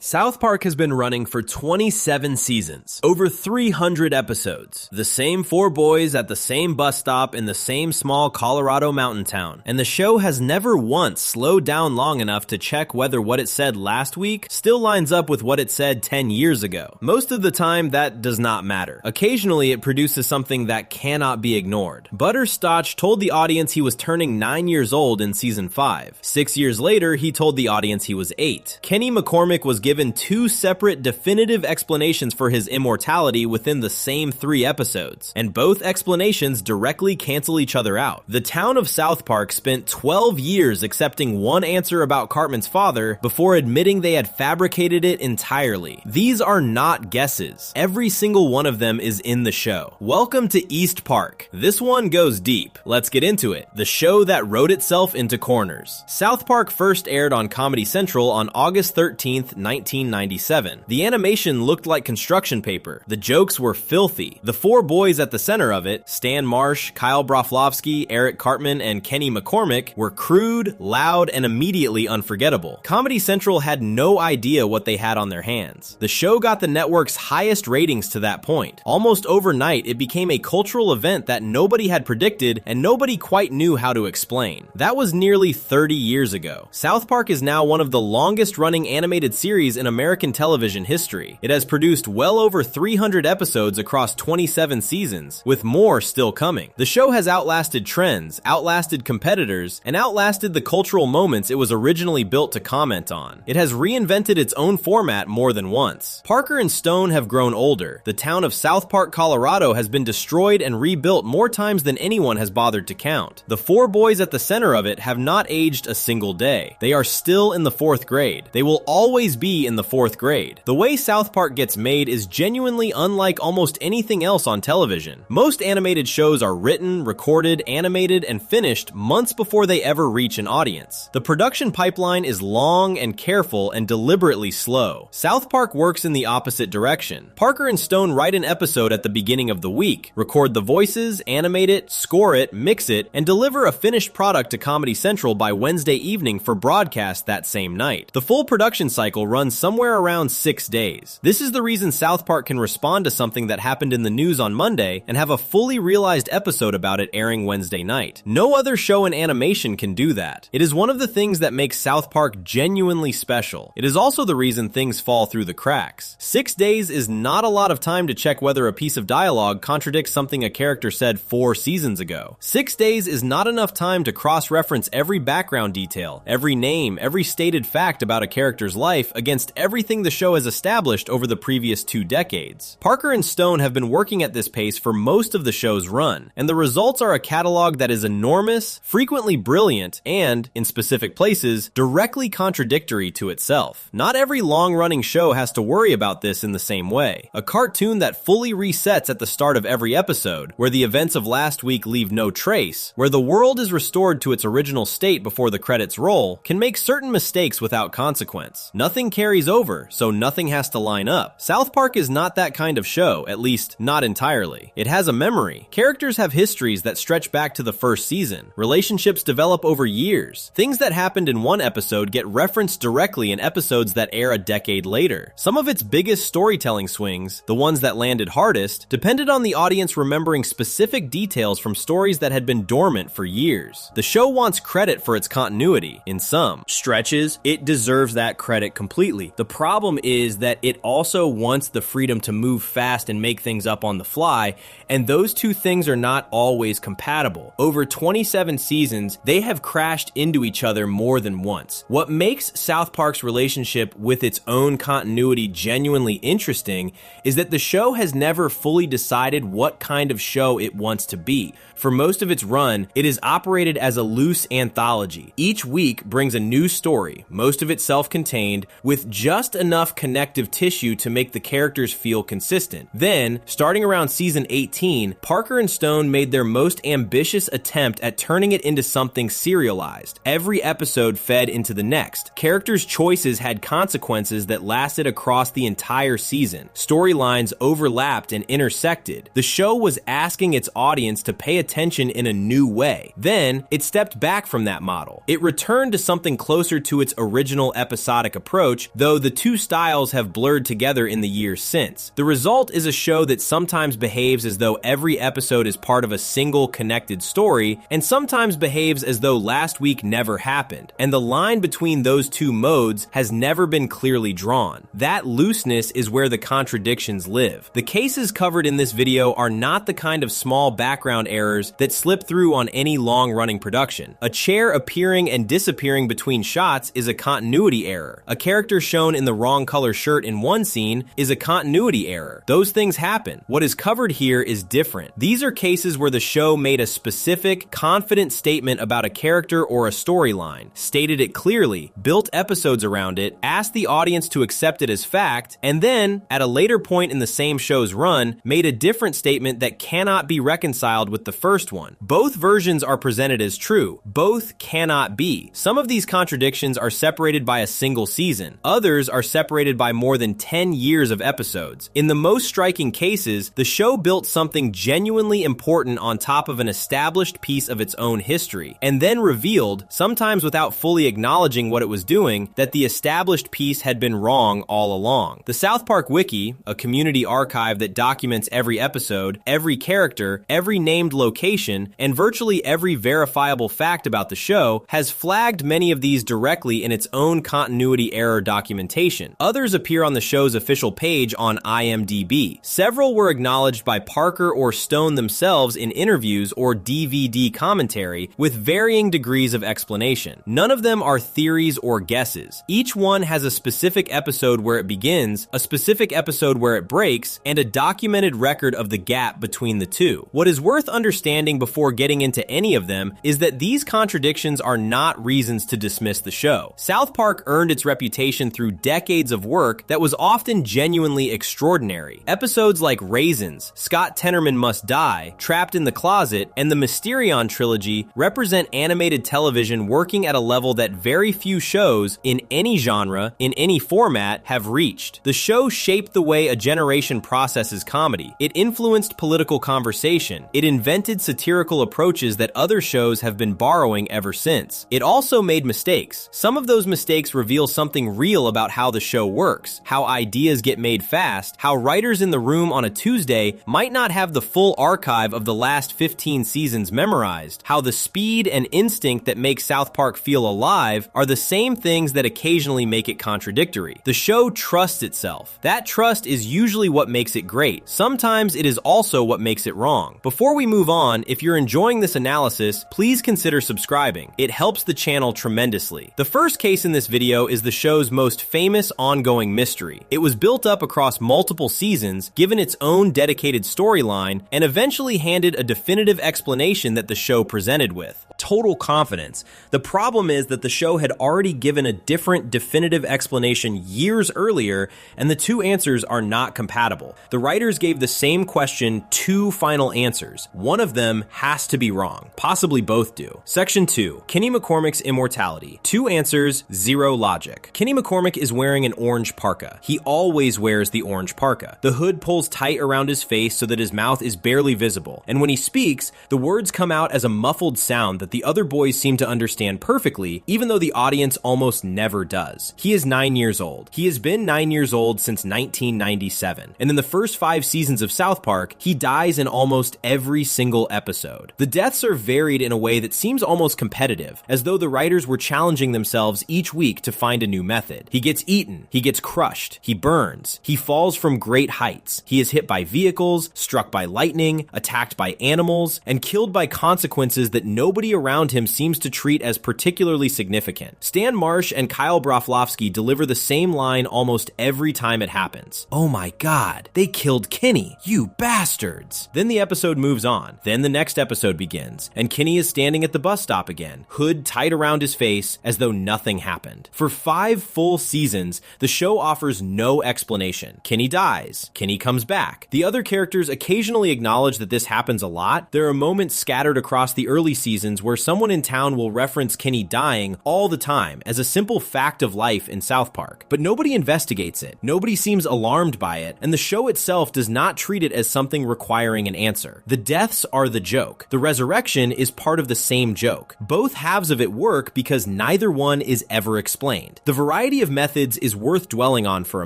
South Park has been running for 27 seasons, over 300 episodes. The same four boys at the same bus stop in the same small Colorado mountain town. And the show has never once slowed down long enough to check whether what it said last week still lines up with what it said 10 years ago. Most of the time, that does not matter. Occasionally, it produces something that cannot be ignored. Butterscotch told the audience he was turning 9 years old in season 5. 6 years later, he told the audience he was 8. Kenny McCormick was given 2 separate definitive explanations for his immortality within the same 3 episodes, and both explanations directly cancel each other out. The town of South Park spent 12 years accepting one answer about Cartman's father before admitting they had fabricated it entirely. These are not guesses. Every single one of them is in the show. Welcome to East Park. This one goes deep. Let's get into it. The show that wrote itself into corners. South Park first aired on Comedy Central on August 13th, 1997. The animation looked like construction paper. The jokes were filthy. The 4 boys at the center of it, Stan Marsh, Kyle Broflovsky, Eric Cartman, and Kenny McCormick, were crude, loud, and immediately unforgettable. Comedy Central had no idea what they had on their hands. The show got the network's highest ratings to that point. Almost overnight, it became a cultural event that nobody had predicted and nobody quite knew how to explain. That was nearly 30 years ago. South Park is now one of the longest-running animated series in American television history. It has produced well over 300 episodes across 27 seasons, with more still coming. The show has outlasted trends, outlasted competitors, and outlasted the cultural moments it was originally built to comment on. It has reinvented its own format more than once. Parker and Stone have grown older. The town of South Park, Colorado has been destroyed and rebuilt more times than anyone has bothered to count. The 4 boys at the center of it have not aged a single day. They are still in the 4th grade. They will always be in the 4th grade. The way South Park gets made is genuinely unlike almost anything else on television. Most animated shows are written, recorded, animated, and finished months before they ever reach an audience. The production pipeline is long and careful and deliberately slow. South Park works in the opposite direction. Parker and Stone write an episode at the beginning of the week, record the voices, animate it, score it, mix it, and deliver a finished product to Comedy Central by Wednesday evening for broadcast that same night. The full production cycle runs somewhere around 6 days. This is the reason South Park can respond to something that happened in the news on Monday and have a fully realized episode about it airing Wednesday night. No other show in animation can do that. It is one of the things that makes South Park genuinely special. It is also the reason things fall through the cracks. 6 days is not a lot of time to check whether a piece of dialogue contradicts something a character said 4 seasons ago. 6 days is not enough time to cross-reference every background detail, every name, every stated fact about a character's life against everything the show has established over the previous 2 decades. Parker and Stone have been working at this pace for most of the show's run, and the results are a catalog that is enormous, frequently brilliant, and, in specific places, directly contradictory to itself. Not every long-running show has to worry about this in the same way. A cartoon that fully resets at the start of every episode, where the events of last week leave no trace, where the world is restored to its original state before the credits roll, can make certain mistakes without consequence. Nothing carries over, so nothing has to line up. South Park is not that kind of show, at least not entirely. It has a memory. Characters have histories that stretch back to the first season. Relationships develop over years. Things that happened in one episode get referenced directly in episodes that air a decade later. Some of its biggest storytelling swings, the ones that landed hardest, depended on the audience remembering specific details from stories that had been dormant for years. The show wants credit for its continuity. In some stretches, it deserves that credit completely. The problem is that it also wants the freedom to move fast and make things up on the fly, and those two things are not always compatible. Over 27 seasons, they have crashed into each other more than once. What makes South Park's relationship with its own continuity genuinely interesting is that the show has never fully decided what kind of show it wants to be. For most of its run, it is operated as a loose anthology. Each week brings a new story, most of it self-contained, with just enough connective tissue to make the characters feel consistent. Then, starting around season 18, Parker and Stone made their most ambitious attempt at turning it into something serialized. Every episode fed into the next. Characters' choices had consequences that lasted across the entire season. Storylines overlapped and intersected. The show was asking its audience to pay attention in a new way. Then, it stepped back from that model. It returned to something closer to its original episodic approach though the two styles have blurred together in the years since. The result is a show that sometimes behaves as though every episode is part of a single connected story, and sometimes behaves as though last week never happened, and the line between those two modes has never been clearly drawn. That looseness is where the contradictions live. The cases covered in this video are not the kind of small background errors that slip through on any long-running production. A chair appearing and disappearing between shots is a continuity error. A character shown in the wrong color shirt in one scene is a continuity error. Those things happen. What is covered here is different. These are cases where the show made a specific, confident statement about a character or a storyline, stated it clearly, built episodes around it, asked the audience to accept it as fact, and then, at a later point in the same show's run, made a different statement that cannot be reconciled with the first one. Both versions are presented as true. Both cannot be. Some of these contradictions are separated by a single season. Others are separated by more than 10 years of episodes. In the most striking cases, the show built something genuinely important on top of an established piece of its own history, and then revealed, sometimes without fully acknowledging what it was doing, that the established piece had been wrong all along. The South Park Wiki, a community archive that documents every episode, every character, every named location, and virtually every verifiable fact about the show, has flagged many of these directly in its own continuity error documentation. Others appear on the show's official page on IMDb. Several were acknowledged by Parker or Stone themselves in interviews or DVD commentary, with varying degrees of explanation. None of them are theories or guesses. Each one has a specific episode where it begins, a specific episode where it breaks, and a documented record of the gap between the two. What is worth understanding before getting into any of them is that these contradictions are not reasons to dismiss the show. South Park earned its reputation through decades of work that was often genuinely extraordinary. Episodes like Raisins, Scott Tenorman Must Die, Trapped in the Closet, and the Mysterion trilogy represent animated television working at a level that very few shows, in any genre, in any format, have reached. The show shaped the way a generation processes comedy. It influenced political conversation. It invented satirical approaches that other shows have been borrowing ever since. It also made mistakes. Some of those mistakes reveal something real about how the show works, how ideas get made fast, how writers in the room on a Tuesday might not have the full archive of the last 15 seasons memorized, how the speed and instinct that make South Park feel alive are the same things that occasionally make it contradictory. The show trusts itself. That trust is usually what makes it great. Sometimes it is also what makes it wrong. Before we move on, if you're enjoying this analysis, please consider subscribing. It helps the channel tremendously. The first case in this video is the show's most famous ongoing mystery. It was built up across multiple seasons, given its own dedicated storyline, and eventually handed a definitive explanation that the show presented with. Total confidence. The problem is that the show had already given a different definitive explanation years earlier, and the two answers are not compatible. The writers gave the same question two final answers. One of them has to be wrong. Possibly both do. Section 2. Kenny McCormick's immortality. Two answers, zero logic. Kenny McCormick is wearing an orange parka. He always wears the orange parka. The hood pulls tight around his face so that his mouth is barely visible, and when he speaks, the words come out as a muffled sound that the other boys seem to understand perfectly, even though the audience almost never does. He is 9 years old. He has been 9 years old since 1997, and in the first 5 seasons of South Park, he dies in almost every single episode. The deaths are varied in a way that seems almost competitive, as though the writers were challenging themselves each week to find a new method. He gets eaten, he gets crushed, he burns, he falls from great heights, he is hit by vehicles, struck by lightning, attacked by animals, and killed by consequences that nobody around him seems to treat as particularly significant. Stan Marsh and Kyle Broflovsky deliver the same line almost every time it happens. Oh my god, they killed Kenny, you bastards! Then the episode moves on. Then the next episode begins, and Kenny is standing at the bus stop again, hood tight around his face as though nothing happened. For 5 full seasons, the show offers no explanation. Kenny dies. Kenny comes back. The other characters occasionally acknowledge that this happens a lot. There are moments scattered across the early seasons where someone in town will reference Kenny dying all the time as a simple fact of life in South Park. But nobody investigates it. Nobody seems alarmed by it, and the show itself does not treat it as something requiring an answer. The deaths are the joke. The resurrection is part of the same joke. Both halves of it work because neither one is ever explained. The variety variety of methods is worth dwelling on for a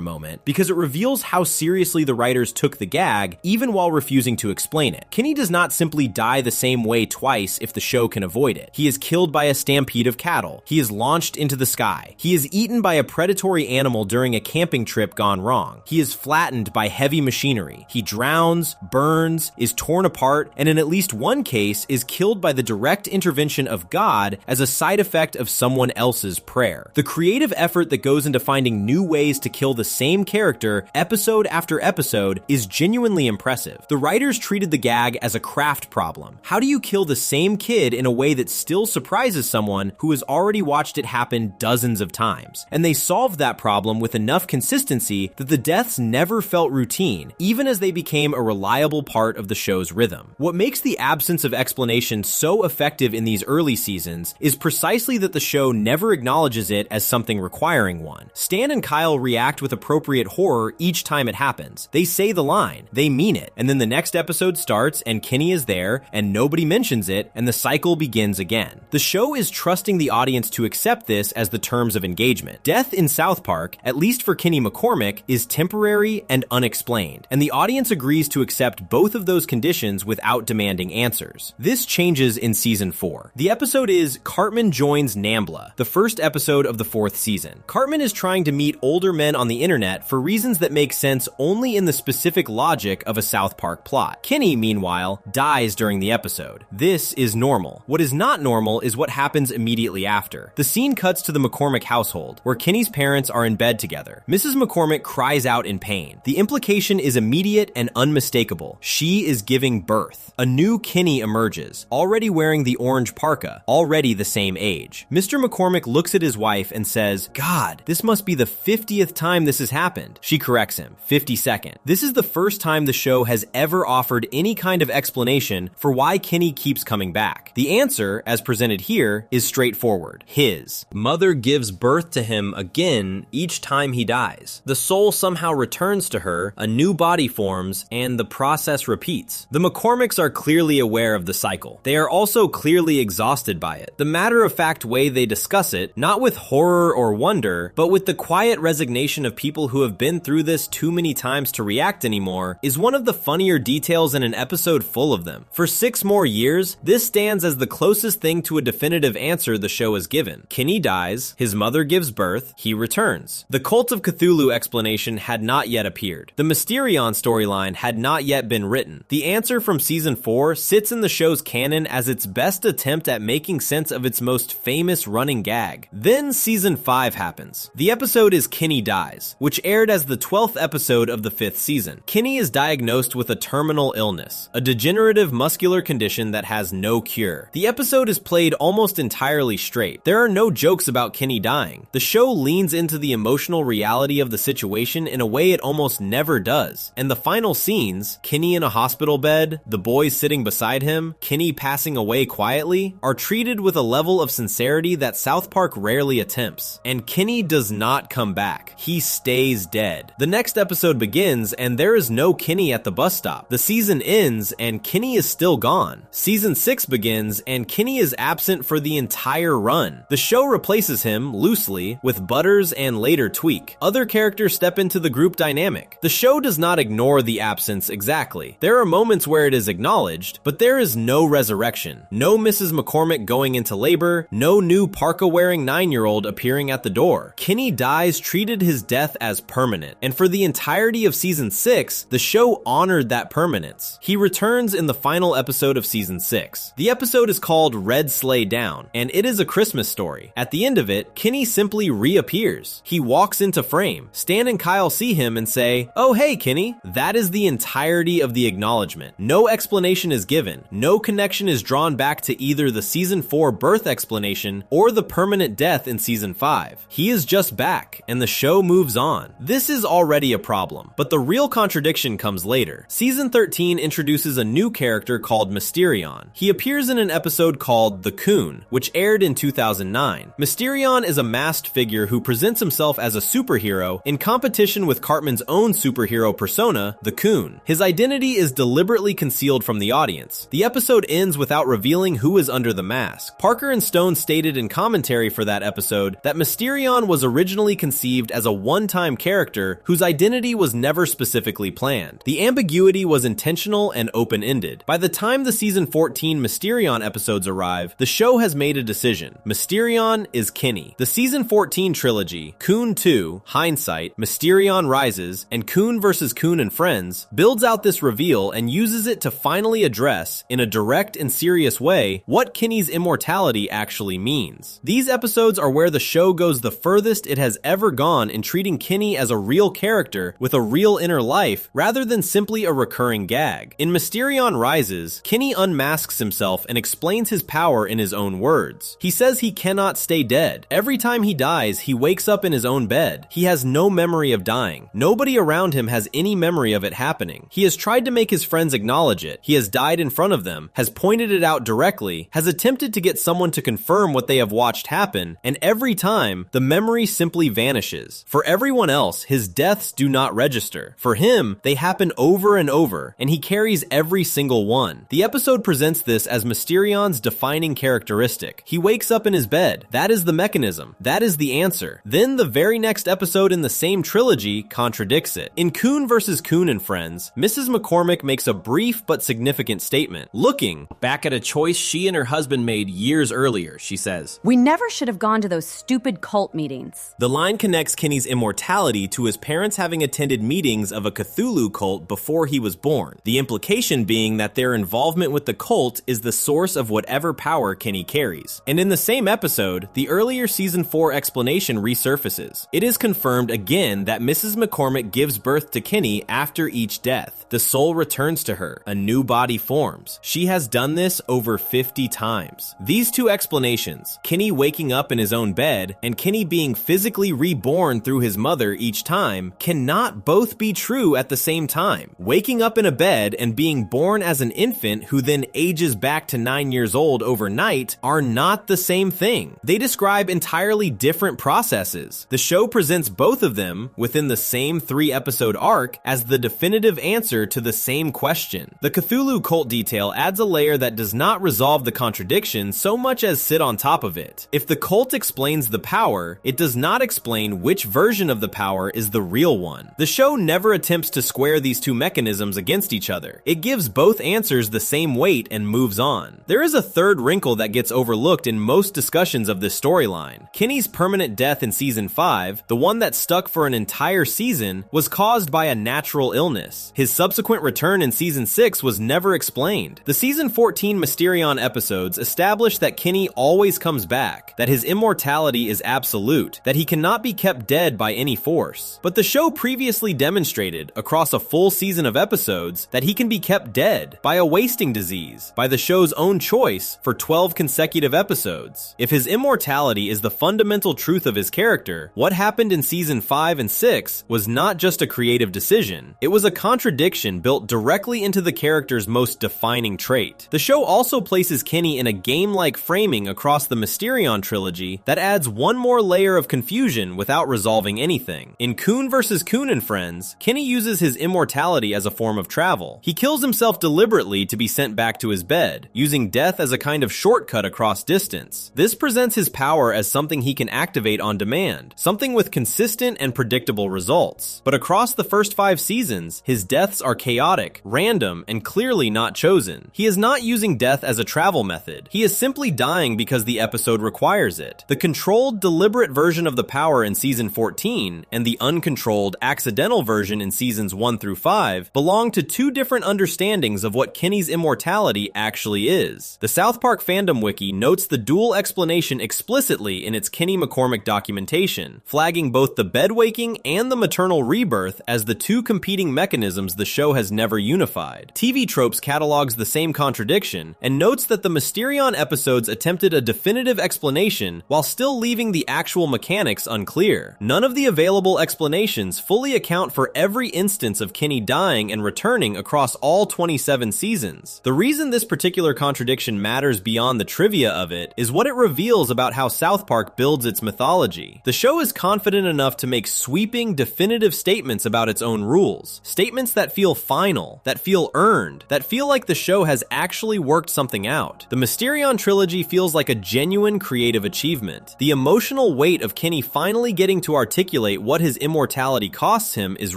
moment because it reveals how seriously the writers took the gag even while refusing to explain it. Kenny does not simply die the same way twice if the show can avoid it. He is killed by a stampede of cattle. He is launched into the sky. He is eaten by a predatory animal during a camping trip gone wrong. He is flattened by heavy machinery. He drowns, burns, is torn apart, and in at least one case is killed by the direct intervention of God as a side effect of someone else's prayer. The creative effort that goes into finding new ways to kill the same character episode after episode is genuinely impressive. The writers treated the gag as a craft problem. How do you kill the same kid in a way that still surprises someone who has already watched it happen dozens of times? And they solved that problem with enough consistency that the deaths never felt routine, even as they became a reliable part of the show's rhythm. What makes the absence of explanation so effective in these early seasons is precisely that the show never acknowledges it as something requiring one. Stan and Kyle react with appropriate horror each time it happens. They say the line, they mean it, and then the next episode starts and Kenny is there and nobody mentions it and the cycle begins again. The show is trusting the audience to accept this as the terms of engagement. Death in South Park, at least for Kenny McCormick, is temporary and unexplained, and the audience agrees to accept both of those conditions without demanding answers. This changes in season 4. The episode is Cartman Joins NAMBLA, the first episode of the 4th season. Cartman is trying to meet older men on the internet for reasons that make sense only in the specific logic of a South Park plot. Kenny, meanwhile, dies during the episode. This is normal. What is not normal is what happens immediately after. The scene cuts to the McCormick household, where Kenny's parents are in bed together. Mrs. McCormick cries out in pain. The implication is immediate and unmistakable. She is giving birth. A new Kenny emerges, already wearing the orange parka, already the same age. Mr. McCormick looks at his wife and says, "God, this must be the 50th time this has happened." She corrects him, 52nd. This is the first time the show has ever offered any kind of explanation for why Kenny keeps coming back. The answer, as presented here, is straightforward. His mother gives birth to him again each time he dies. The soul somehow returns to her, a new body forms, and the process repeats. The McCormicks are clearly aware of the cycle. They are also clearly exhausted by it. The matter-of-fact way they discuss it, not with horror or wonder, but with the quiet resignation of people who have been through this too many times to react anymore, is one of the funnier details in an episode full of them. For 6 more years, this stands as the closest thing to a definitive answer the show has given. Kenny dies, his mother gives birth, he returns. The Cult of Cthulhu explanation had not yet appeared. The Mysterion storyline had not yet been written. The answer from season 4 sits in the show's canon as its best attempt at making sense of its most famous running gag. Then season 5 happens. The episode is Kenny Dies, which aired as the 12th episode of the 5th season. Kenny is diagnosed with a terminal illness, a degenerative muscular condition that has no cure. The episode is played almost entirely straight. There are no jokes about Kenny dying. The show leans into the emotional reality of the situation in a way it almost never does. And the final scenes, Kenny in a hospital bed, the boys sitting beside him, Kenny passing away quietly, are treated with a level of sincerity that South Park rarely attempts. And Kenny does not come back. He stays dead. The next episode begins and there is no Kenny at the bus stop. The season ends and Kenny is still gone. Season 6 begins and Kenny is absent for the entire run. The show replaces him, loosely, with Butters and later Tweak. Other characters step into the group dynamic. The show does not ignore the absence exactly. There are moments where it is acknowledged, but there is no resurrection. No Mrs. McCormick going into labor, no new parka-wearing 9-year-old appearing at the door. Kenny Dies treated his death as permanent, and for the entirety of season 6, the show honored that permanence. He returns in the final episode of season 6. The episode is called Red Sleigh Down, and it is a Christmas story. At the end of it, Kenny simply reappears. He walks into frame. Stan and Kyle see him and say, "Oh hey Kenny." That is the entirety of the acknowledgement. No explanation is given. No connection is drawn back to either the season 4 birth explanation or the permanent death in season 5. He is just back, and the show moves on. This is already a problem, but the real contradiction comes later. Season 13 introduces a new character called Mysterion. He appears in an episode called The Coon, which aired in 2009. Mysterion is a masked figure who presents himself as a superhero in competition with Cartman's own superhero persona, the Coon. His identity is deliberately concealed from the audience. The episode ends without revealing who is under the mask. Parker and Stone stated in commentary for that episode that Mysterion Mysterion was originally conceived as a one-time character whose identity was never specifically planned. The ambiguity was intentional and open-ended. By the time the season 14 Mysterion episodes arrive, the show has made a decision. Mysterion is Kenny. The season 14 trilogy, Coon 2, Hindsight, Mysterion Rises, and Coon vs. Coon and Friends, builds out this reveal and uses it to finally address, in a direct and serious way, what Kenny's immortality actually means. These episodes are where the show goes the furthest it has ever gone in treating Kenny as a real character with a real inner life rather than simply a recurring gag. In Mysterion Rises, Kenny unmasks himself and explains his power in his own words. He says he cannot stay dead. Every time he dies, he wakes up in his own bed. He has no memory of dying. Nobody around him has any memory of it happening. He has tried to make his friends acknowledge it. He has died in front of them, has pointed it out directly, has attempted to get someone to confirm what they have watched happen, and every time, the memory simply vanishes. For everyone else, his deaths do not register. For him, they happen over and over, and he carries every single one. The episode presents this as Mysterion's defining characteristic. He wakes up in his bed. That is the mechanism. That is the answer. Then the very next episode in the same trilogy contradicts it. In Coon vs. Coon and Friends, Mrs. McCormick makes a brief but significant statement. Looking back at a choice she and her husband made years earlier, she says, "We never should have gone to those stupid cult meetings." The line connects Kenny's immortality to his parents having attended meetings of a Cthulhu cult before he was born, the implication being that their involvement with the cult is the source of whatever power Kenny carries. And in the same episode, the earlier season 4 explanation resurfaces. It is confirmed again that Mrs. McCormick gives birth to Kenny after each death. The soul returns to her, a new body forms. She has done this over 50 times. These two explanations, Kenny waking up in his own bed and Kenny being physically reborn through his mother each time, cannot both be true at the same time. Waking up in a bed and being born as an infant who then ages back to 9 years old overnight are not the same thing. They describe entirely different processes. The show presents both of them within the same 3-episode arc as the definitive answer to the same question. The Cthulhu cult detail adds a layer that does not resolve the contradiction so much as sit on top of it. If the cult explains the power, it does not explain which version of the power is the real one. The show never attempts to square these two mechanisms against each other. It gives both answers the same weight and moves on. There is a third wrinkle that gets overlooked in most discussions of this storyline. Kenny's permanent death in season 5, the one that stuck for an entire season, was caused by a natural illness. His subsequent return in season 6 was never explained. The season 14 Mysterion episodes establish that Kenny always comes back, that his immortality is absolute, that he cannot be kept dead by any force. But the show previously demonstrated, across a full season of episodes, that he can be kept dead by a wasting disease, by the show's own choice, for 12 consecutive episodes. If his immortality is the fundamental truth of his character, what happened in season 5 and 6 was not just a creative decision, it was a contradiction built directly into the character's most defining trait. The show also places Kenny in a game-like framing across the Mysterion trilogy that adds one more layer of confusion without resolving anything. In Coon vs. Coon and Friends, Kenny uses his immortality as a form of travel. He kills himself deliberately to be sent back to his bed, using death as a kind of shortcut across distance. This presents his power as something he can activate on demand, something with consistent and predictable results. But across the first 5 seasons, his deaths are chaotic, random, and clearly not chosen. He is not using death as a travel method. He is simply dying because the episode requires it. The controlled, deliberate version of the power in season 14 and the uncontrolled, accidental version in seasons 1 through 5 belong to two different understandings of what Kenny's immortality actually is. The South Park fandom wiki notes the dual explanation explicitly in its Kenny McCormick documentation, flagging both the bedwaking and the maternal rebirth as the two competing mechanisms the show has never unified. TV Tropes catalogs the same contradiction and notes that the Mysterion episodes attempted a definitive explanation while still leaving the actual mechanics unclear. None of the available explanations fully account for every instance of Kenny dying and returning across all 27 seasons. The reason this particular contradiction matters beyond the trivia of it is what it reveals about how South Park builds its mythology. The show is confident enough to make sweeping, definitive statements about its own rules. Statements that feel final, that feel earned, that feel like the show has actually worked something out. The Mysterion trilogy feels like a genuine creative achievement. The emotional weight weight of Kenny finally getting to articulate what his immortality costs him is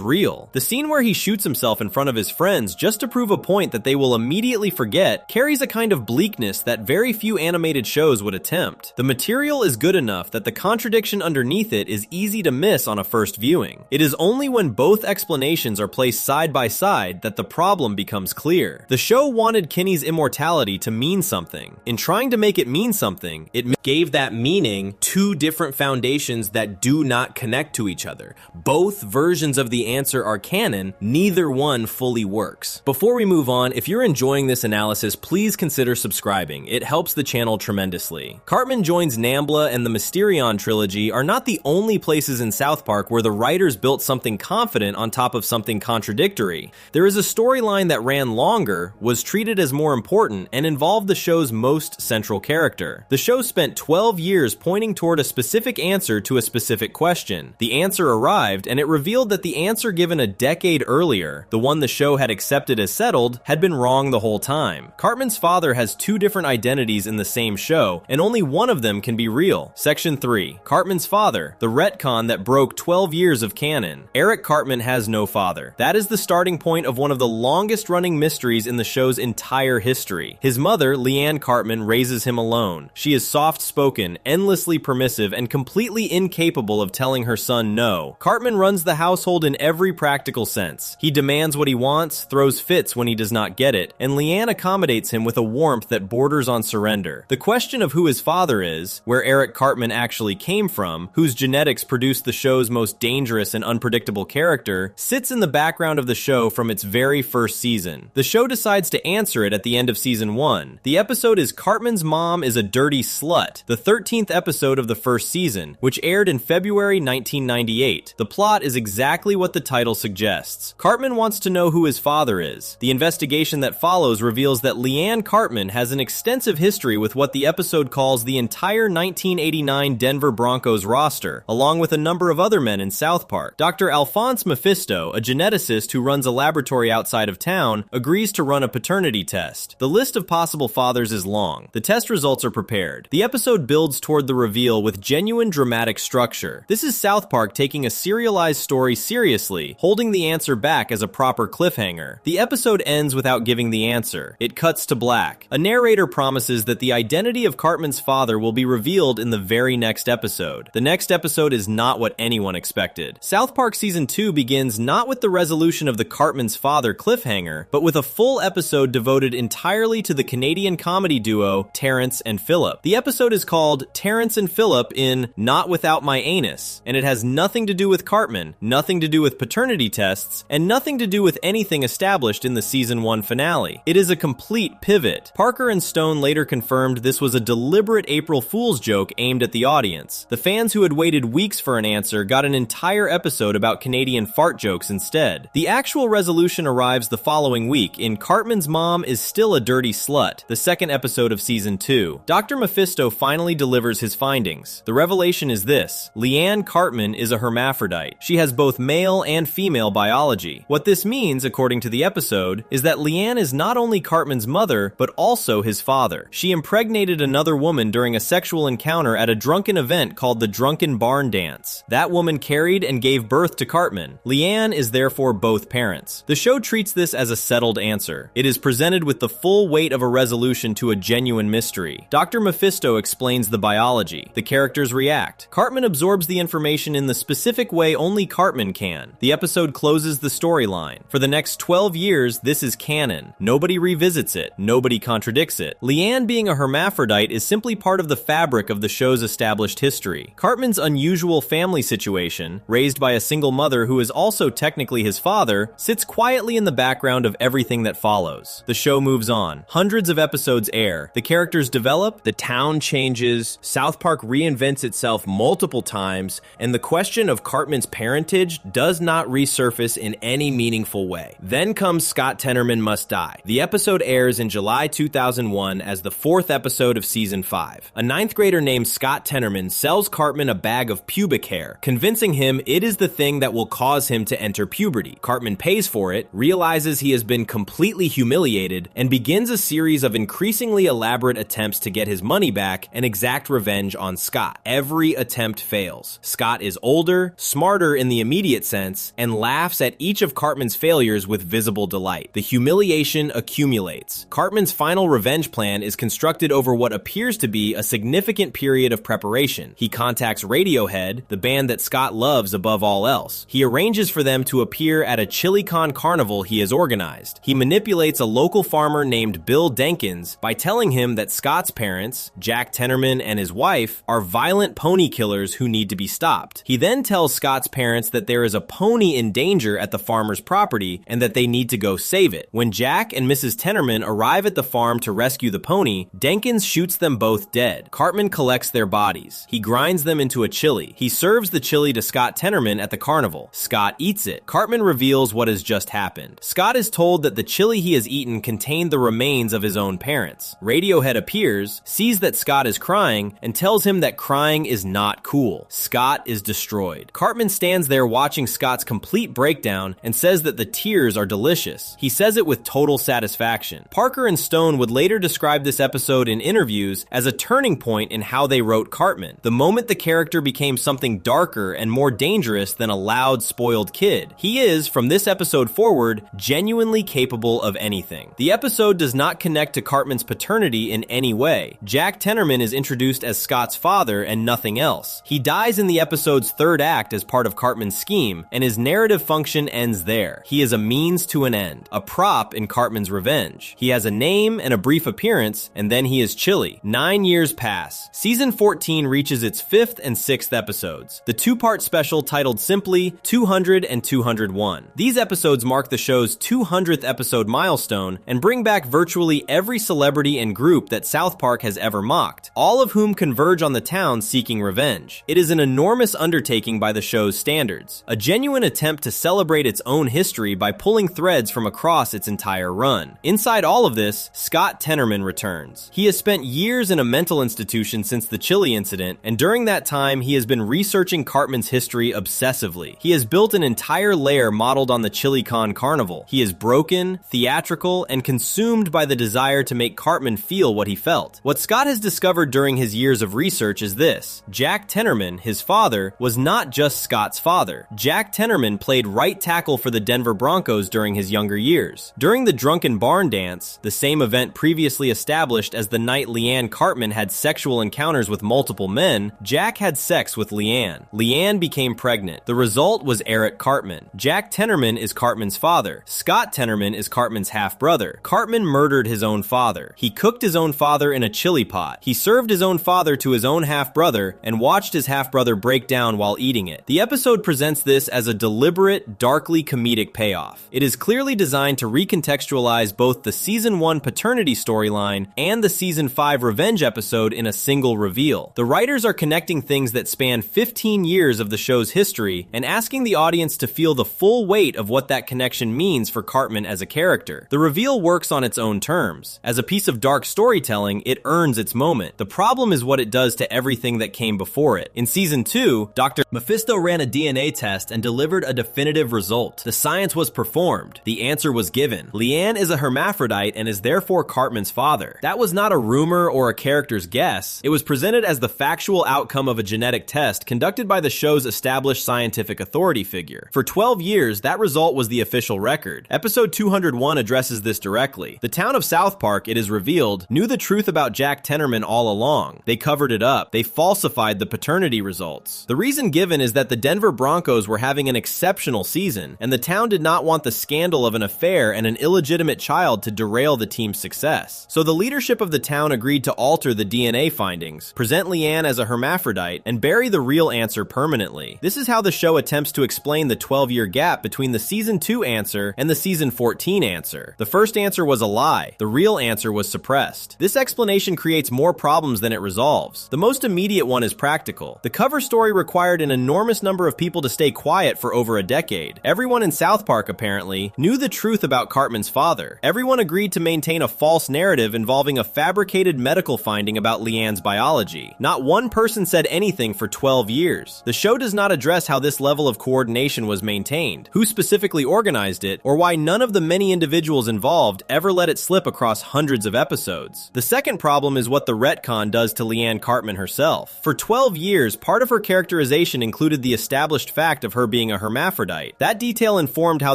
real. The scene where he shoots himself in front of his friends just to prove a point that they will immediately forget carries a kind of bleakness that very few animated shows would attempt. The material is good enough that the contradiction underneath it is easy to miss on a first viewing. It is only when both explanations are placed side by side that the problem becomes clear. The show wanted Kenny's immortality to mean something. In trying to make it mean something, it gave that meaning two different foundations that do not connect to each other. Both versions of the answer are canon, neither one fully works. Before we move on, if you're enjoying this analysis, please consider subscribing. It helps the channel tremendously. Cartman joins Nambla and the Mysterion trilogy are not the only places in South Park where the writers built something confident on top of something contradictory. There is a storyline that ran longer, was treated as more important, and involved the show's most central character. The show spent 12 years pointing toward a specific answer to a specific question. The answer arrived, and it revealed that the answer given a decade earlier, the one the show had accepted as settled, had been wrong the whole time. Cartman's father has two different identities in the same show, and only one of them can be real. Section 3. Cartman's father, the retcon that broke 12 years of canon. Eric Cartman has no father. That is the starting point of one of the longest running mysteries in the show's entire history. His mother, Leanne Cartman, raises him alone. She is soft-spoken, endlessly permissive, and completely incapable of telling her son no. Cartman runs the household in every practical sense. He demands what he wants, throws fits when he does not get it, and Leanne accommodates him with a warmth that borders on surrender. The question of who his father is, where Eric Cartman actually came from, whose genetics produced the show's most dangerous and unpredictable character, sits in the background of the show from its very first season. The show decides to answer it at the end of season 1. The episode is Cartman's Mom is a Dirty Slut, the 13th episode of the first season, which aired in February 1998. The plot is exactly what the title suggests. Cartman wants to know who his father is. The investigation that follows reveals that Leanne Cartman has an extensive history with what the episode calls the entire 1989 Denver Broncos roster, along with a number of other men in South Park. Dr. Alphonse Mephisto, a geneticist who runs a laboratory outside of town, agrees to run a paternity test. The list of possible fathers is long. The test results are prepared. The episode builds toward the reveal with genuine dramatic structure. This is South Park taking a serialized story seriously, holding the answer back as a proper cliffhanger. The episode ends without giving the answer. It cuts to black. A narrator promises that the identity of Cartman's father will be revealed in the very next episode. The next episode is not what anyone expected. South Park Season 2 begins not with the resolution of the Cartman's father cliffhanger, but with a full episode devoted entirely to the Canadian comedy duo Terrence and Phillip. The episode is called Terrence and Phillip in Not Without My Anus, and it has nothing to do with Cartman, nothing to do with paternity tests, and nothing to do with anything established in the Season 1 finale. It is a complete pivot. Parker and Stone later confirmed this was a deliberate April Fool's joke aimed at the audience. The fans who had waited weeks for an answer got an entire episode about Canadian fart jokes instead. The actual resolution arrives the following week in Cartman's Mom is Still a Dirty Slut, the second episode of Season 2. Dr. Mephisto finally delivers his findings. The revelation is this: Leanne Cartman is a hermaphrodite. She has both male and female biology. What this means, according to the episode, is that Leanne is not only Cartman's mother, but also his father. She impregnated another woman during a sexual encounter at a drunken event called the Drunken Barn Dance. That woman carried and gave birth to Cartman. Leanne is therefore both parents. The show treats this as a settled answer. It is presented with the full weight of a resolution to a genuine mystery. Dr. Mephisto explains the biology. The characters react. Cartman absorbs the information in the specific way only Cartman can. The episode closes the storyline. For the next 12 years, this is canon. Nobody revisits it. Nobody contradicts it. Leanne being a hermaphrodite is simply part of the fabric of the show's established history. Cartman's unusual family situation, raised by a single mother who is also technically his father, sits quietly in the background of everything that follows. The show moves on. Hundreds of episodes air. The characters develop, the town changes, South Park reinvents itself multiple times, and the question of Cartman's parentage does not resurface in any meaningful way. Then comes Scott Tenorman Must Die. The episode airs in July 2001 as the 4th episode of Season 5. A 9th grader named Scott Tenorman sells Cartman a bag of pubic hair, convincing him it is the thing that will cause him to enter puberty. Cartman pays for it, realizes he has been completely humiliated, and begins a series of increasingly elaborate attempts to get his money back and exact revenge on Scott. every attempt fails. Scott is older, smarter in the immediate sense, and laughs at each of Cartman's failures with visible delight. The humiliation accumulates. Cartman's final revenge plan is constructed over what appears to be a significant period of preparation. He contacts Radiohead, the band that Scott loves above all else. He arranges for them to appear at a ChiliCon carnival he has organized. He manipulates a local farmer named Bill Denkins by telling him that Scott's parents, Jack Tenorman and his wife, are violent pony killers who need to be stopped. He then tells Scott's parents that there is a pony in danger at the farmer's property and that they need to go save it. When Jack and Mrs. Tenorman arrive at the farm to rescue the pony, Denkins shoots them both dead. Cartman collects their bodies. He grinds them into a chili. He serves the chili to Scott Tenorman at the carnival. Scott eats it. Cartman reveals what has just happened. Scott is told that the chili he has eaten contained the remains of his own parents. Radiohead appears, sees that Scott is crying, and tells him that crying is not cool. Scott is destroyed. Cartman stands there watching Scott's complete breakdown and says that the tears are delicious. He says it with total satisfaction. Parker and Stone would later describe this episode in interviews as a turning point in how they wrote Cartman. The moment the character became something darker and more dangerous than a loud, spoiled kid. He is, from this episode forward, genuinely capable of anything. The episode does not connect to Cartman's paternity in any way. Jack Tenorman is introduced as Scott's father and nothing else. He dies in the episode's third act as part of Cartman's scheme, and his narrative function ends there. He is a means to an end, a prop in Cartman's revenge. He has a name and a brief appearance, and then he is chilly. 9 years pass. Season 14 reaches its 5th and 6th episodes. The two-part special titled simply 200 and 201. These episodes mark the show's 200th episode milestone and bring back virtually every celebrity and group that South Park has ever mocked, all of whom converge on the town seeking revenge. It is an enormous undertaking by the show's standards, a genuine attempt to celebrate its own history by pulling threads from across its entire run. Inside all of this, Scott Tenorman returns. He has spent years in a mental institution since the chili incident, and during that time, he has been researching Cartman's history obsessively. He has built an entire lair modeled on the ChiliCon carnival. He is broken, theatrical, and consumed by the desire to make Cartman feel what he felt. What Scott has discovered during his years of research is this: Jack Tenorman, his father, was not just Scott's father. Jack Tenorman played right tackle for the Denver Broncos during his younger years. During the drunken barn dance, the same event previously established as the night Leanne Cartman had sexual encounters with multiple men, Jack had sex with Leanne. Leanne became pregnant. The result was Eric Cartman. Jack Tenorman is Cartman's father. Scott Tenorman is Cartman's half-brother. Cartman murdered his own father. He cooked his own father in a chili pot. He served his own father to his own half-brother and watched his half-brother break down while eating it. The episode presents this as a deliberate, darkly comedic payoff. It is clearly designed to recontextualize both the Season 1 paternity storyline and the Season 5 revenge episode in a single reveal. The writers are connecting things that span 15 years of the show's history and asking the audience to feel the full weight of what that connection means for Cartman as a character. The reveal works on its own terms. As a piece of dark storytelling, it earns its moment. The problem is what it does to everything that came before it. In Season 2, Dr. Mephisto ran a DNA test and delivered a definitive result. The science was performed. The answer was given. Leanne is a hermaphrodite and is therefore Cartman's father. That was not a rumor or a character's guess. It was presented as the factual outcome of a genetic test conducted by the show's established scientific authority figure. For 12 years, that result was the official record. Episode 201 addresses this directly. The town of South Park, it is revealed, knew the truth about Jack Tenorman all along. They covered it up. They falsified the paternity results. The reason given is that the Denver Broncos were having an exceptional season, and the town did not want the scandal of an affair and an illegitimate child to derail the team's success. So the leadership of the town agreed to alter the DNA findings, present Leanne as a hermaphrodite, and bury the real answer permanently. This is how the show attempts to explain the 12-year gap between the Season 2 answer and the Season 14 answer. The first answer was a lie. The real answer was suppressed. This explanation creates more problems than it resolves. The most immediate one is practical. The cover story required an enormous number of people to stay quiet for over a decade. Everyone in South Park, apparently, knew the truth about Cartman's father. Everyone agreed to maintain a false narrative involving a fabricated medical finding about Leanne's biology. Not one person said anything for 12 years. The show does not address how this level of coordination was maintained, who specifically organized it, or why none of the many individuals involved ever let it slip across hundreds of episodes. The second problem is what the retcon does to Leanne Cartman herself. herself. For 12 years, part of her characterization included the established fact of her being a hermaphrodite. That detail informed how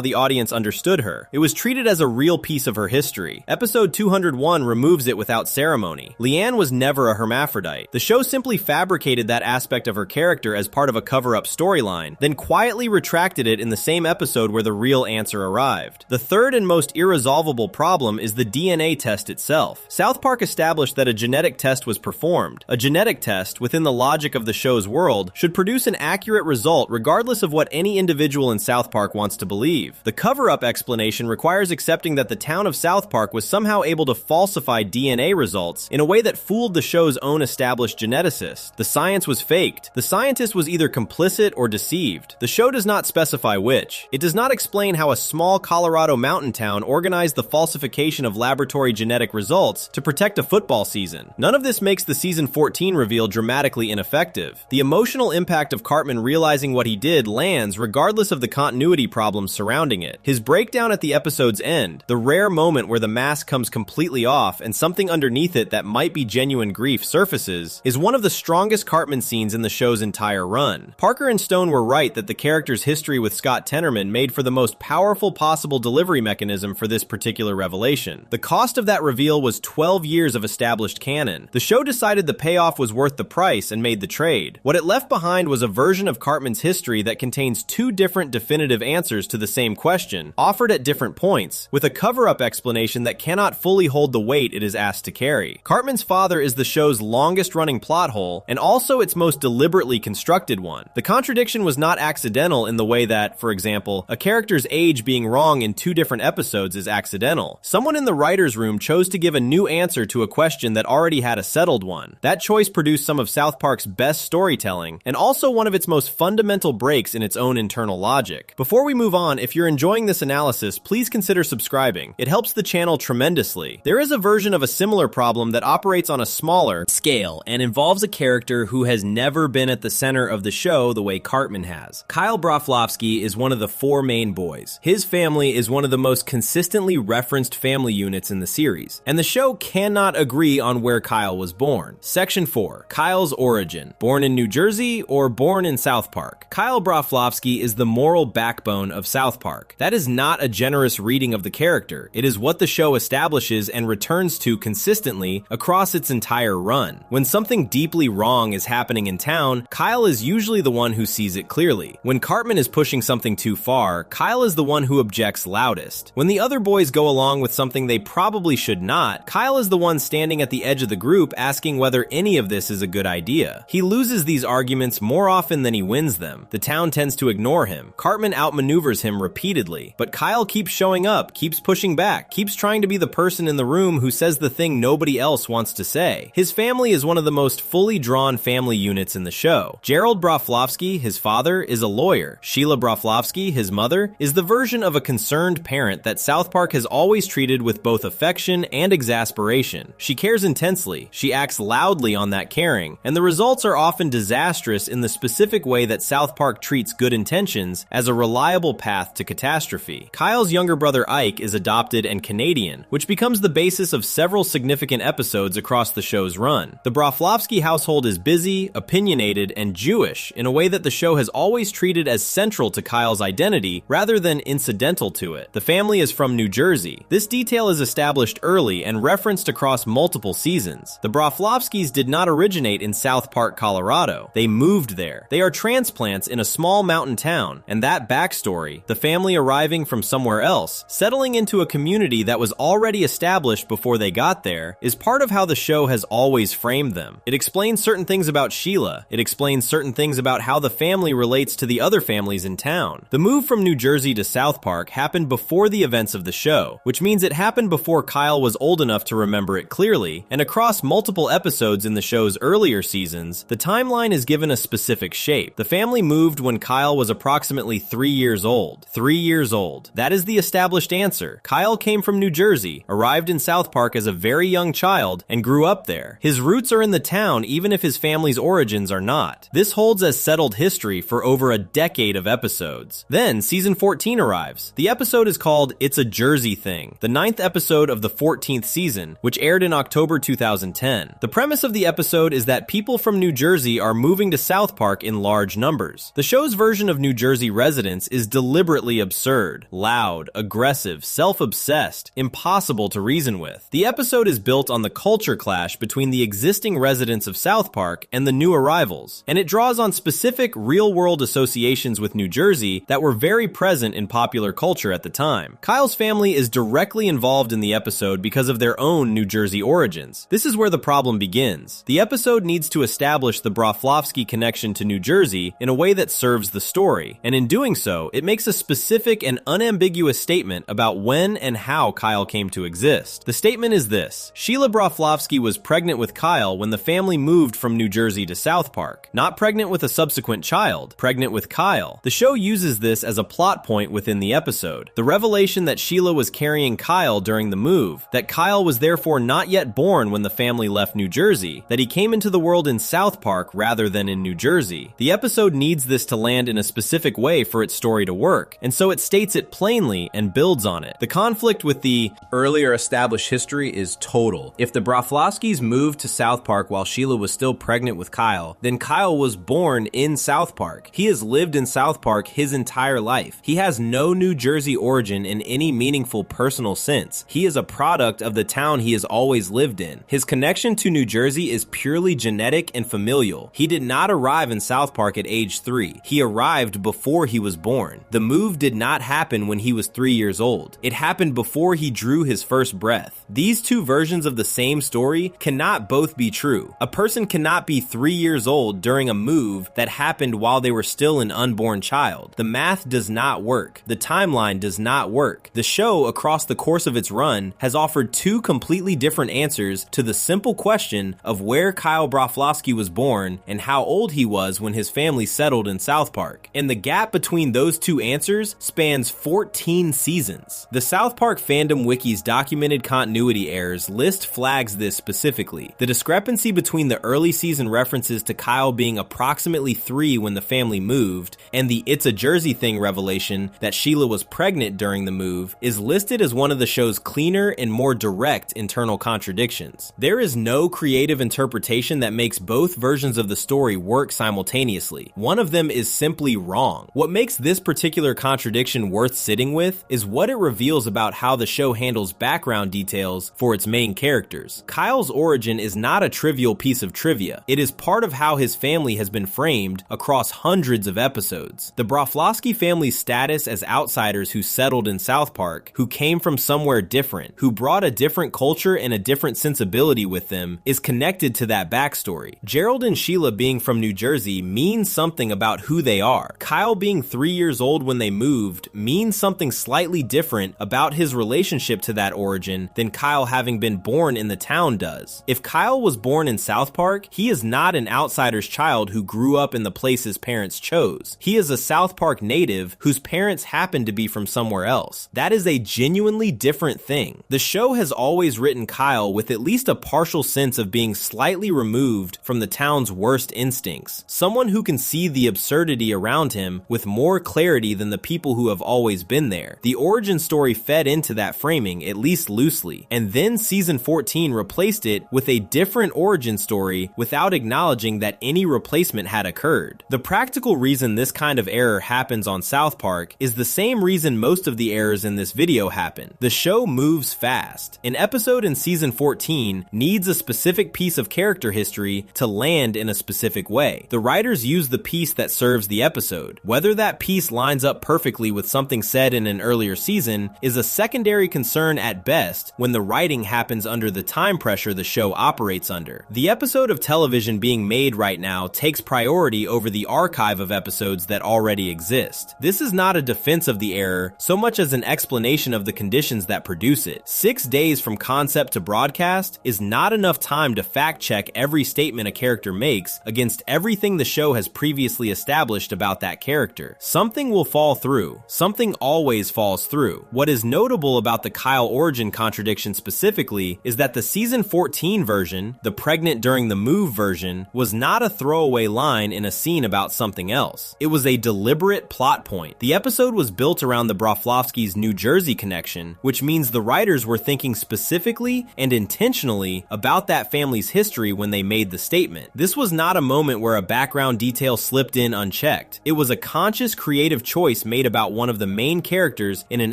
the audience understood her. It was treated as a real piece of her history. Episode 201 removes it without ceremony. Leanne was never a hermaphrodite. The show simply fabricated that aspect of her character as part of a cover-up storyline, then quietly retracted it in the same episode where the real answer arrived. The third and most irresolvable problem is the DNA test itself. South Park established that a genetic test was performed. A genetic test, within the logic of the show's world, should produce an accurate result regardless of what any individual in South Park wants to believe. The cover-up explanation requires accepting that the town of South Park was somehow able to falsify DNA results in a way that fooled the show's own established geneticist. The science was faked. The scientist was either complicit or deceived. The show does not specify which. It does not explain how a small Colorado mountain town organized the falsification of laboratory genetic results to protect a football season. None of this makes the season 14 reveal dramatically ineffective. The emotional impact of Cartman realizing what he did lands regardless of the continuity problems surrounding it. His breakdown at the episode's end, the rare moment where the mask comes completely off and something underneath it that might be genuine grief surfaces, is one of the strongest Cartman scenes in the show's entire run. Parker and Stone were right that the character's history with Scott Tenorman made for the most powerful possible delivery mechanism for this particular revelation. The cost of that reveal was 12 years of established canon. The show decided the payoff was worth the price and made the trade. What it left behind was a version of Cartman's history that contains two different definitive answers to the same question, offered at different points, with a cover-up explanation that cannot fully hold the weight it is asked to carry. Cartman's father is the show's longest-running plot hole, and also its most deliberately constructed one. The contradiction was not accidental in the way that, for example, a character's age being wrong in two different episodes is accidental. Someone in the writer's room chose to give a new answer to a question that already had a settled one. That choice produced some of South Park's best storytelling, and also one of its most fundamental breaks in its own internal logic. Before we move on, if you're enjoying this analysis, please consider subscribing. It helps the channel tremendously. There is a version of a similar problem that operates on a smaller scale and involves a character who has never been at the center of the show the way Cartman has. Kyle Broflovsky is one of the four main boys. His family is one of the most consistently referenced family units in the series, and the show cannot agree on where Kyle was born. Section 4. Kyle's origin. Born in New Jersey or born in South Park? Kyle Broflovsky is the moral backbone of South Park. That is not a generous reading of the character. It is what the show establishes and returns to consistently across its entire run. When something deeply wrong is happening in town, Kyle is usually the one who sees it clearly. When Cartman is pushing something too far, Kyle is the one who objects loudest. When the other boys go along with something they probably should not, Kyle is the one standing at the edge of the group asking whether any of this is a good idea. He loses these arguments more often than he wins them. The town tends to ignore him. Cartman outmaneuvers him repeatedly, but Kyle keeps showing up, keeps pushing back, keeps trying to be the person in the room who says the thing nobody else wants to say. His family is one of the most fully drawn family units in the show. Gerald Broflovsky, his father, is a lawyer. Sheila Broflovsky, his mother, is the version of a concerned parent that South Park has always treated with both affection and exasperation. She cares intensely, she acts loudly on that caring, and the results are often disastrous in the specific way that South Park treats good intentions as a reliable path to catastrophe. Kyle's younger brother Ike is adopted and Canadian, which becomes the basis of several significant episodes across the show's run. The Broflovsky household is busy, opinionated, and Jewish in a way that the show has always treated as central to Kyle's identity rather than incidental to it. The family is from New Jersey. This detail is established early and referenced across multiple seasons. The Broflovskys did not originate in South Park, Colorado. They moved there. They are transplants in a small mountain town, and that backstory, the family arriving from somewhere else, settling into a community that was already established before they got there, is part of how the show has always framed them. It explains certain things about Sheila. It explains certain things about how the family relates to the other families in town. The move from New Jersey to South Park happened before the events of the show, which means it happened before Kyle was old enough to remember it clearly, and across multiple episodes in the show's earlier seasons, the timeline is given a specific shape. The family moved when Kyle was approximately 3 years old. 3 years old. That is the established answer. Kyle came from New Jersey, arrived in South Park as a very young child, and grew up there. His roots are in the town even if his family's origins are not. This holds as settled history for over a decade of episodes. Then, season 14 arrives. The episode is called It's a Jersey Thing, the 9th episode of the 14th season, which aired in October 2010. The premise of the episode is that that people from New Jersey are moving to South Park in large numbers. The show's version of New Jersey residents is deliberately absurd, loud, aggressive, self-obsessed, impossible to reason with. The episode is built on the culture clash between the existing residents of South Park and the new arrivals, and it draws on specific real-world associations with New Jersey that were very present in popular culture at the time. Kyle's family is directly involved in the episode because of their own New Jersey origins. This is where the problem begins. The episode needs to establish the Broflovsky connection to New Jersey in a way that serves the story, and in doing so, it makes a specific and unambiguous statement about when and how Kyle came to exist. The statement is this: Sheila Broflovsky was pregnant with Kyle when the family moved from New Jersey to South Park. Not pregnant with a subsequent child, pregnant with Kyle. The show uses this as a plot point within the episode. The revelation that Sheila was carrying Kyle during the move, that Kyle was therefore not yet born when the family left New Jersey, that he came into the world in South Park rather than in New Jersey. The episode needs this to land in a specific way for its story to work, and so it states it plainly and builds on it. The conflict with the earlier established history is total. If the Broflovskys moved to South Park while Sheila was still pregnant with Kyle, then Kyle was born in South Park. He has lived in South Park his entire life. He has no New Jersey origin in any meaningful personal sense. He is a product of the town he has always lived in. His connection to New Jersey is purely genetic and familial. He did not arrive in South Park at age 3. He arrived before he was born. The move did not happen when he was 3 years old. It happened before he drew his first breath. These two versions of the same story cannot both be true. A person cannot be 3 years old during a move that happened while they were still an unborn child. The math does not work. The timeline does not work. The show, across the course of its run, has offered two completely different answers to the simple question of where Kyle Broflovsky was born and how old he was when his family settled in South Park. And the gap between those two answers spans 14 seasons. The South Park fandom wiki's documented continuity errors list flags this specifically. The discrepancy between the early season references to Kyle being approximately 3 when the family moved and the "it's a Jersey thing" revelation that Sheila was pregnant during the move is listed as one of the show's cleaner and more direct internal contradictions. There is no creative interpretation that makes both versions of the story work simultaneously. One of them is simply wrong. What makes this particular contradiction worth sitting with is what it reveals about how the show handles background details for its main characters. Kyle's origin is not a trivial piece of trivia. It is part of how his family has been framed across hundreds of episodes. The Broflovsky family's status as outsiders who settled in South Park, who came from somewhere different, who brought a different culture and a different sensibility with them, is connected to that backstory. Gerald and Sheila being from New Jersey means something about who they are. Kyle being 3 years old when they moved means something slightly different about his relationship to that origin than Kyle having been born in the town does. If Kyle was born in South Park, he is not an outsider's child who grew up in the place his parents chose. He is a South Park native whose parents happen to be from somewhere else. That is a genuinely different thing. The show has always written Kyle with at least a partial sense of being slightly removed from the town's worst instincts, someone who can see the absurdity around him with more clarity than the people who have always been there. The origin story fed into that framing, at least loosely, and then season 14 replaced it with a different origin story without acknowledging that any replacement had occurred. The practical reason this kind of error happens on South Park is the same reason most of the errors in this video happen. The show moves fast. An episode in season 14 needs a specific piece of character history to land in a specific way. The writers use the piece that serves the episode. Whether that piece lines up perfectly with something said in an earlier season is a secondary concern at best when the writing happens under the time pressure the show operates under. The episode of television being made right now takes priority over the archive of episodes that already exist. This is not a defense of the error so much as an explanation of the conditions that produce it. 6 days from concept to broadcast is not enough time to fact check every statement a character makes against everything the show has previously established about that character. Something will fall through. Something always falls through. What is notable about the Kyle origin contradiction specifically is that the season 14 version, the pregnant during the move version, was not a throwaway line in a scene about something else. It was a deliberate plot point. The episode was built around the Broflovskys' New Jersey connection, which means the writers were thinking specifically and intentionally about that family's history when they made the statement. This was not a moment where a background detail slipped in unchecked. It was a conscious creative choice made about one of the main characters in an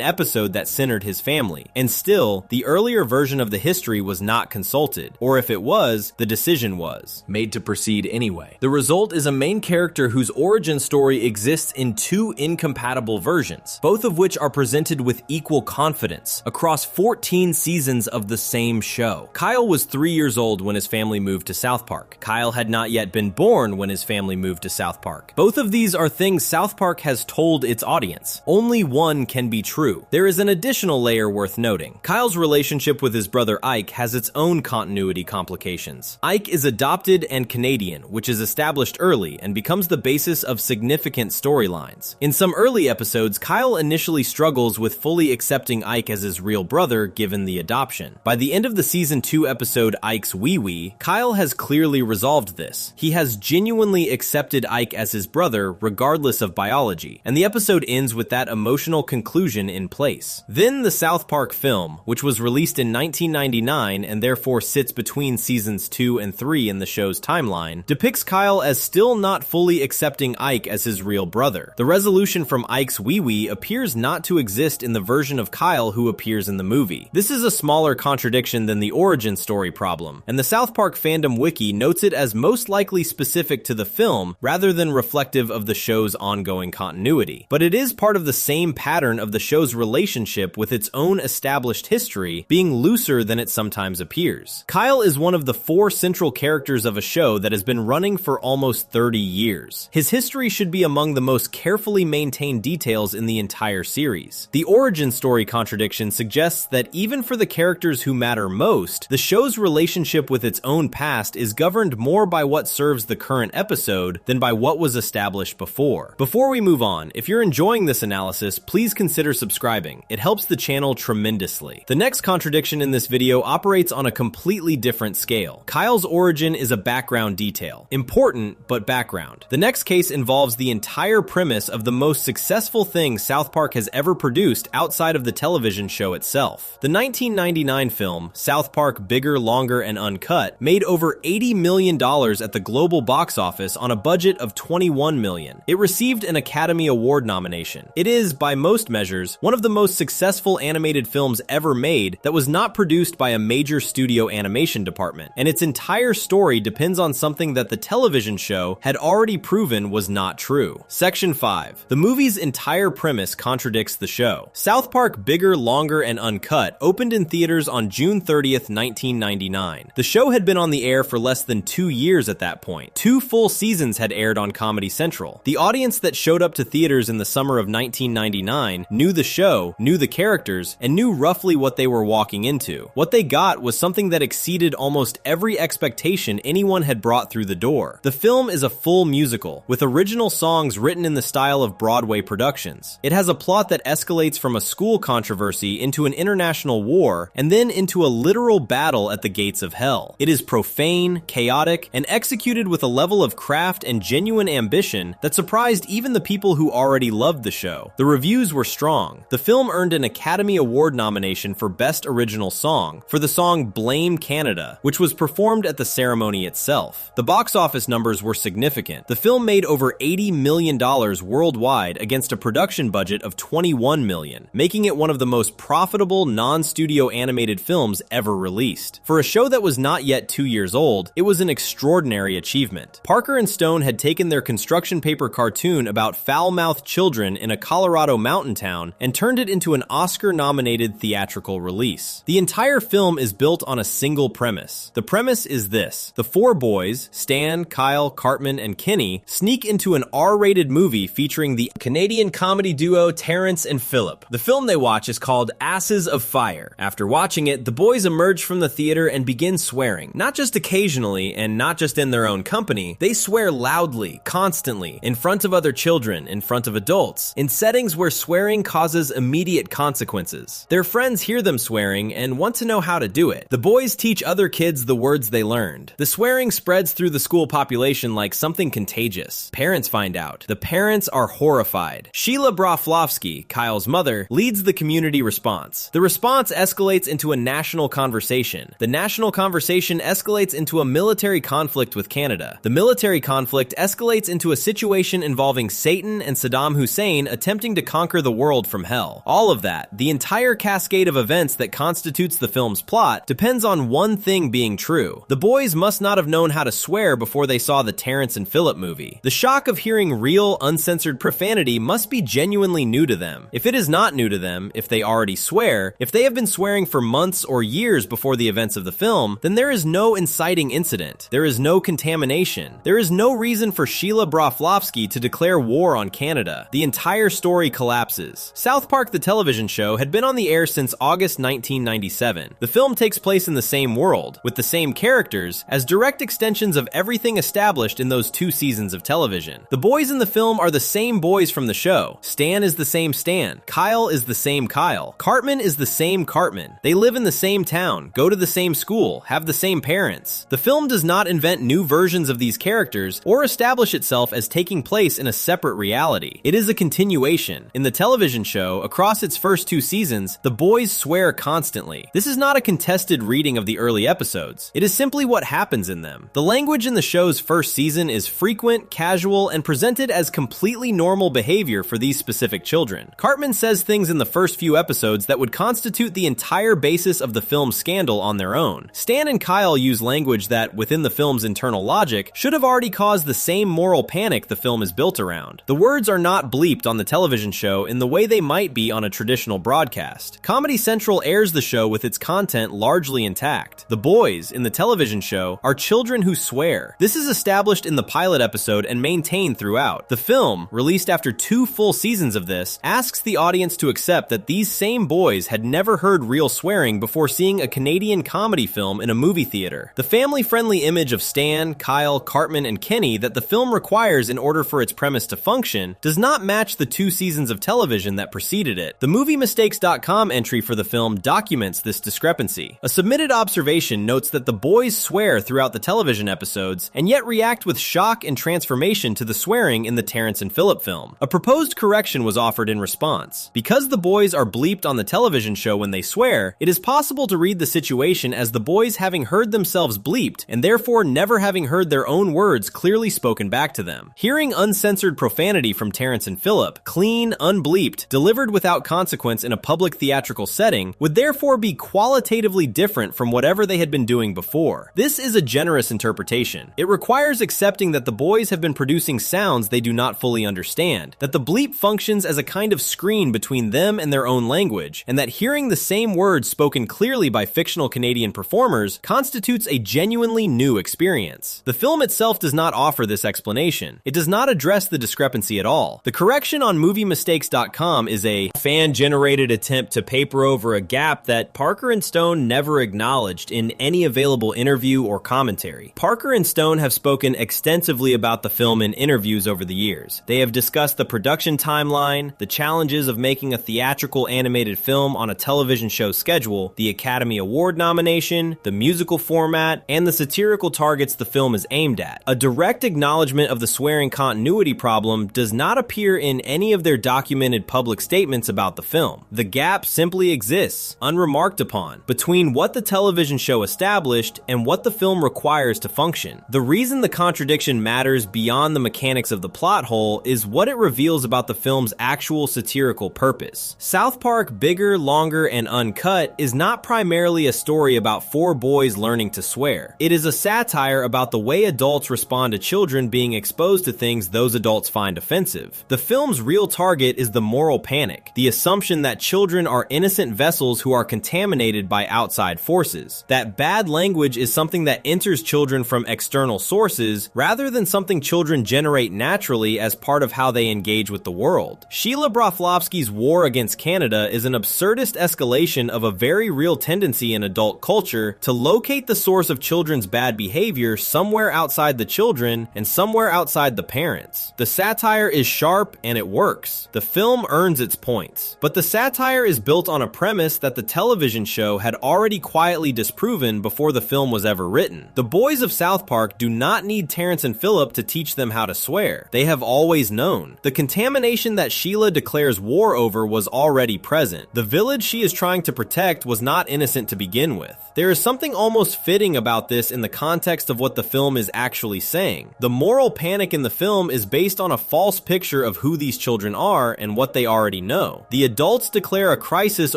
episode that centered his family. And still, the earlier version of the history was not consulted, or if it was, the decision was made to proceed anyway. The result is a main character whose origin story exists in two incompatible versions, both of which are presented with equal confidence across 14 seasons of the same show. Kyle was 3 years old when his family moved to South Park. Kyle had not yet been born when his family moved to South Park. Both of these are things South Park has told its audience. Only one can be true. There is an additional layer worth noting. Kyle's relationship with his brother Ike has its own continuity complications. Ike is adopted and Canadian, which is established early and becomes the basis of significant storylines. In some early episodes, Kyle initially struggles with fully accepting Ike as his real brother given the adoption. By the end of the season 2 episode Ike's Wee Wee, Kyle has clearly resolved this. He has genuinely accepted Ike as his brother regardless of biology, and the episode ends with that emotional conclusion in place. Then the South Park film, which was released in 1999 and therefore sits between seasons 2 and 3 in the show's timeline, depicts Kyle as still not fully accepting Ike as his real brother. The resolution from Ike's Wee Wee appears not to exist in the version of Kyle who appears in the movie. This is a smaller contradiction than the origin story problem, and the South Park fandom wiki notes it as most likely specific to the film rather than reflective of the show's ongoing continuity. But it is part of the same pattern of the show's relationship with its own established history being looser than it sometimes appears. Kyle is one of the 4 central characters of a show that has been running for almost 30 years. His history should be among the most carefully maintained details in the entire series. The origin story contradiction suggests that even for the characters who matter most, the show's relationship with its own past is governed more by what serves the current episode than by what was established before. Before we move on, if you're enjoying this analysis, please consider subscribing. It helps the channel tremendously. The next contradiction in this video operates on a completely different scale. Kyle's origin is a background detail. Important, but background. The next case involves the entire premise of the most successful thing South Park has ever produced outside of the television show itself. The 1999 film, South Park Bigger, Longer, and Uncut, made over $80 million at the global box office on a budget of $21 million. It received an Academy Award nomination. It is, by most measures, one of the most successful animated films ever made that was not produced by a major studio animation department, and its entire story depends on something that the television show had already proven was not true. Section 5. The movie's entire premise contradicts the show. South Park Bigger, Longer, and Uncut opened in theaters on June 30th, 1999. The show had been on the air for less than 2 years at that point. 2 full seasons had aired on Comedy Central. The audience that showed up to theaters in the summer of 1999 knew the show, knew the characters, and knew roughly what they were walking into. What they got was something that exceeded almost every expectation anyone had brought through the door. The film is a full musical, with original songs written in the style of Broadway productions. It has a plot that escalates from a school controversy into an international war, and then into a literal battle at the gates of hell. It is profane, chaotic, and executed with a level of craft and genuine ambition that surprised even the people who already loved the show. The reviews were strong. The film earned an Academy Award nomination for Best Original Song for the song Blame Canada, which was performed at the ceremony itself. The box office numbers were significant. The film made over $80 million worldwide against a production budget of $21 million, making it one of the most profitable non-studio animated films ever released. For a show that was not yet 2 years old, it was an extraordinary achievement. Parker and Stone had taken their construction paper cartoon about foul-mouthed children in a Colorado mountain town and turned it into an Oscar-nominated theatrical release. The entire film is built on a single premise. The premise is this: the 4 boys, Stan, Kyle, Cartman, and Kenny, sneak into an R-rated movie featuring the Canadian comedy duo Terrence and Phillip. The film they watch is called Asses of Fire. After watching it, the boys emerge from the theater and begin swearing. Not just occasionally, and not just in their own company, they swear loudly, constantly, in front of other children, in front of adults, in settings where swearing causes immediate consequences. Their friends hear them swearing and want to know how to do it. The boys teach other kids the words they learned. The swearing spreads through the school population like something contagious. Parents find out. The parents are horrified. Sheila Broflovsky, Kyle's mother, leads the community response. The response escalates into a national conversation. The national conversation escalates into into a military conflict with Canada. The military conflict escalates into a situation involving Satan and Saddam Hussein attempting to conquer the world from hell. All of that, the entire cascade of events that constitutes the film's plot, depends on one thing being true. The boys must not have known how to swear before they saw the Terrence and Phillip movie. The shock of hearing real, uncensored profanity must be genuinely new to them. If it is not new to them, if they already swear, if they have been swearing for months or years before the events of the film, then there is no inciting incident. There is no contamination. There is no reason for Sheila Broflovsky to declare war on Canada. The entire story collapses. South Park the television show had been on the air since August 1997. The film takes place in the same world, with the same characters, as direct extensions of everything established in those 2 seasons of television. The boys in the film are the same boys from the show. Stan is the same Stan. Kyle is the same Kyle. Cartman is the same Cartman. They live in the same town, go to the same school, have the same parents. The film does not invent new versions of these characters or establish itself as taking place in a separate reality. It is a continuation. In the television show, across its first 2 seasons, the boys swear constantly. This is not a contested reading of the early episodes. It is simply what happens in them. The language in the show's first season is frequent, casual, and presented as completely normal behavior for these specific children. Cartman says things in the first few episodes that would constitute the entire basis of the film's scandal on their own. Stan and Kyle use language that, within the film's internal logic, should have already caused the same moral panic the film is built around. The words are not bleeped on the television show in the way they might be on a traditional broadcast. Comedy Central airs the show with its content largely intact. The boys in the television show are children who swear. This is established in the pilot episode and maintained throughout. The film, released after 2 full seasons of this, asks the audience to accept that these same boys had never heard real swearing before seeing a Canadian comedy film in a movie theater. The family-friendly image of Stan, Kyle, Cartman, and Kenny that the film requires in order for its premise to function does not match the 2 seasons of television that preceded it. The MovieMistakes.com entry for the film documents this discrepancy. A submitted observation notes that the boys swear throughout the television episodes and yet react with shock and transformation to the swearing in the Terrence and Phillip film. A proposed correction was offered in response. Because the boys are bleeped on the television show when they swear, it is possible to read the situation as the boys having heard themselves bleeped and therefore never having heard their own words clearly spoken back to them. Hearing uncensored profanity from Terrence and Phillip, clean, unbleeped, delivered without consequence in a public theatrical setting, would therefore be qualitatively different from whatever they had been doing before. This is a generous interpretation. It requires accepting that the boys have been producing sounds they do not fully understand, that the bleep functions as a kind of screen between them and their own language, and that hearing the same words spoken clearly by fictional Canadian performers constitutes a genuinely new experience. The film itself does not offer this explanation. It does not address the discrepancy at all. The correction on MovieMistakes.com is a fan-generated attempt to paper over a gap that Parker and Stone never acknowledged in any available interview or commentary. Parker and Stone have spoken extensively about the film in interviews over the years. They have discussed the production timeline, the challenges of making a theatrical animated film on a television show schedule, the Academy Award nomination, the musical format, and the satirical targets the film is aimed at. A direct acknowledgement of the swearing continuity problem does not appear in any of their documented public statements about the film. The gap simply exists, unremarked upon, between what the television show established and what the film requires to function. The reason the contradiction matters beyond the mechanics of the plot hole is what it reveals about the film's actual satirical purpose. South Park, Bigger, Longer, and Uncut is not primarily a story about 4 boys learning to swear. It is a satire about the way adults respond to children being exposed to things those adults find offensive. The film's real target is the moral panic, the assumption that children are innocent vessels who are contaminated by outside forces, that bad language is something that enters children from external sources rather than something children generate naturally as part of how they engage with the world. Sheila Broflovsky's war against Canada is an absurdist escalation of a very real tendency in adult culture to locate the source of children's bad behavior somewhere outside the children and somewhere outside the parents. The satire is sharp and it works. The film earns its points. But the satire is built on a premise that the television show had already quietly disproven before the film was ever written. The boys of South Park do not need Terrence and Phillip to teach them how to swear. They have always known. The contamination that Sheila declares war over was already present. The village she is trying to protect was not innocent to begin with. There is something almost fitting about about this in the context of what the film is actually saying. The moral panic in the film is based on a false picture of who these children are and what they already know. The adults declare a crisis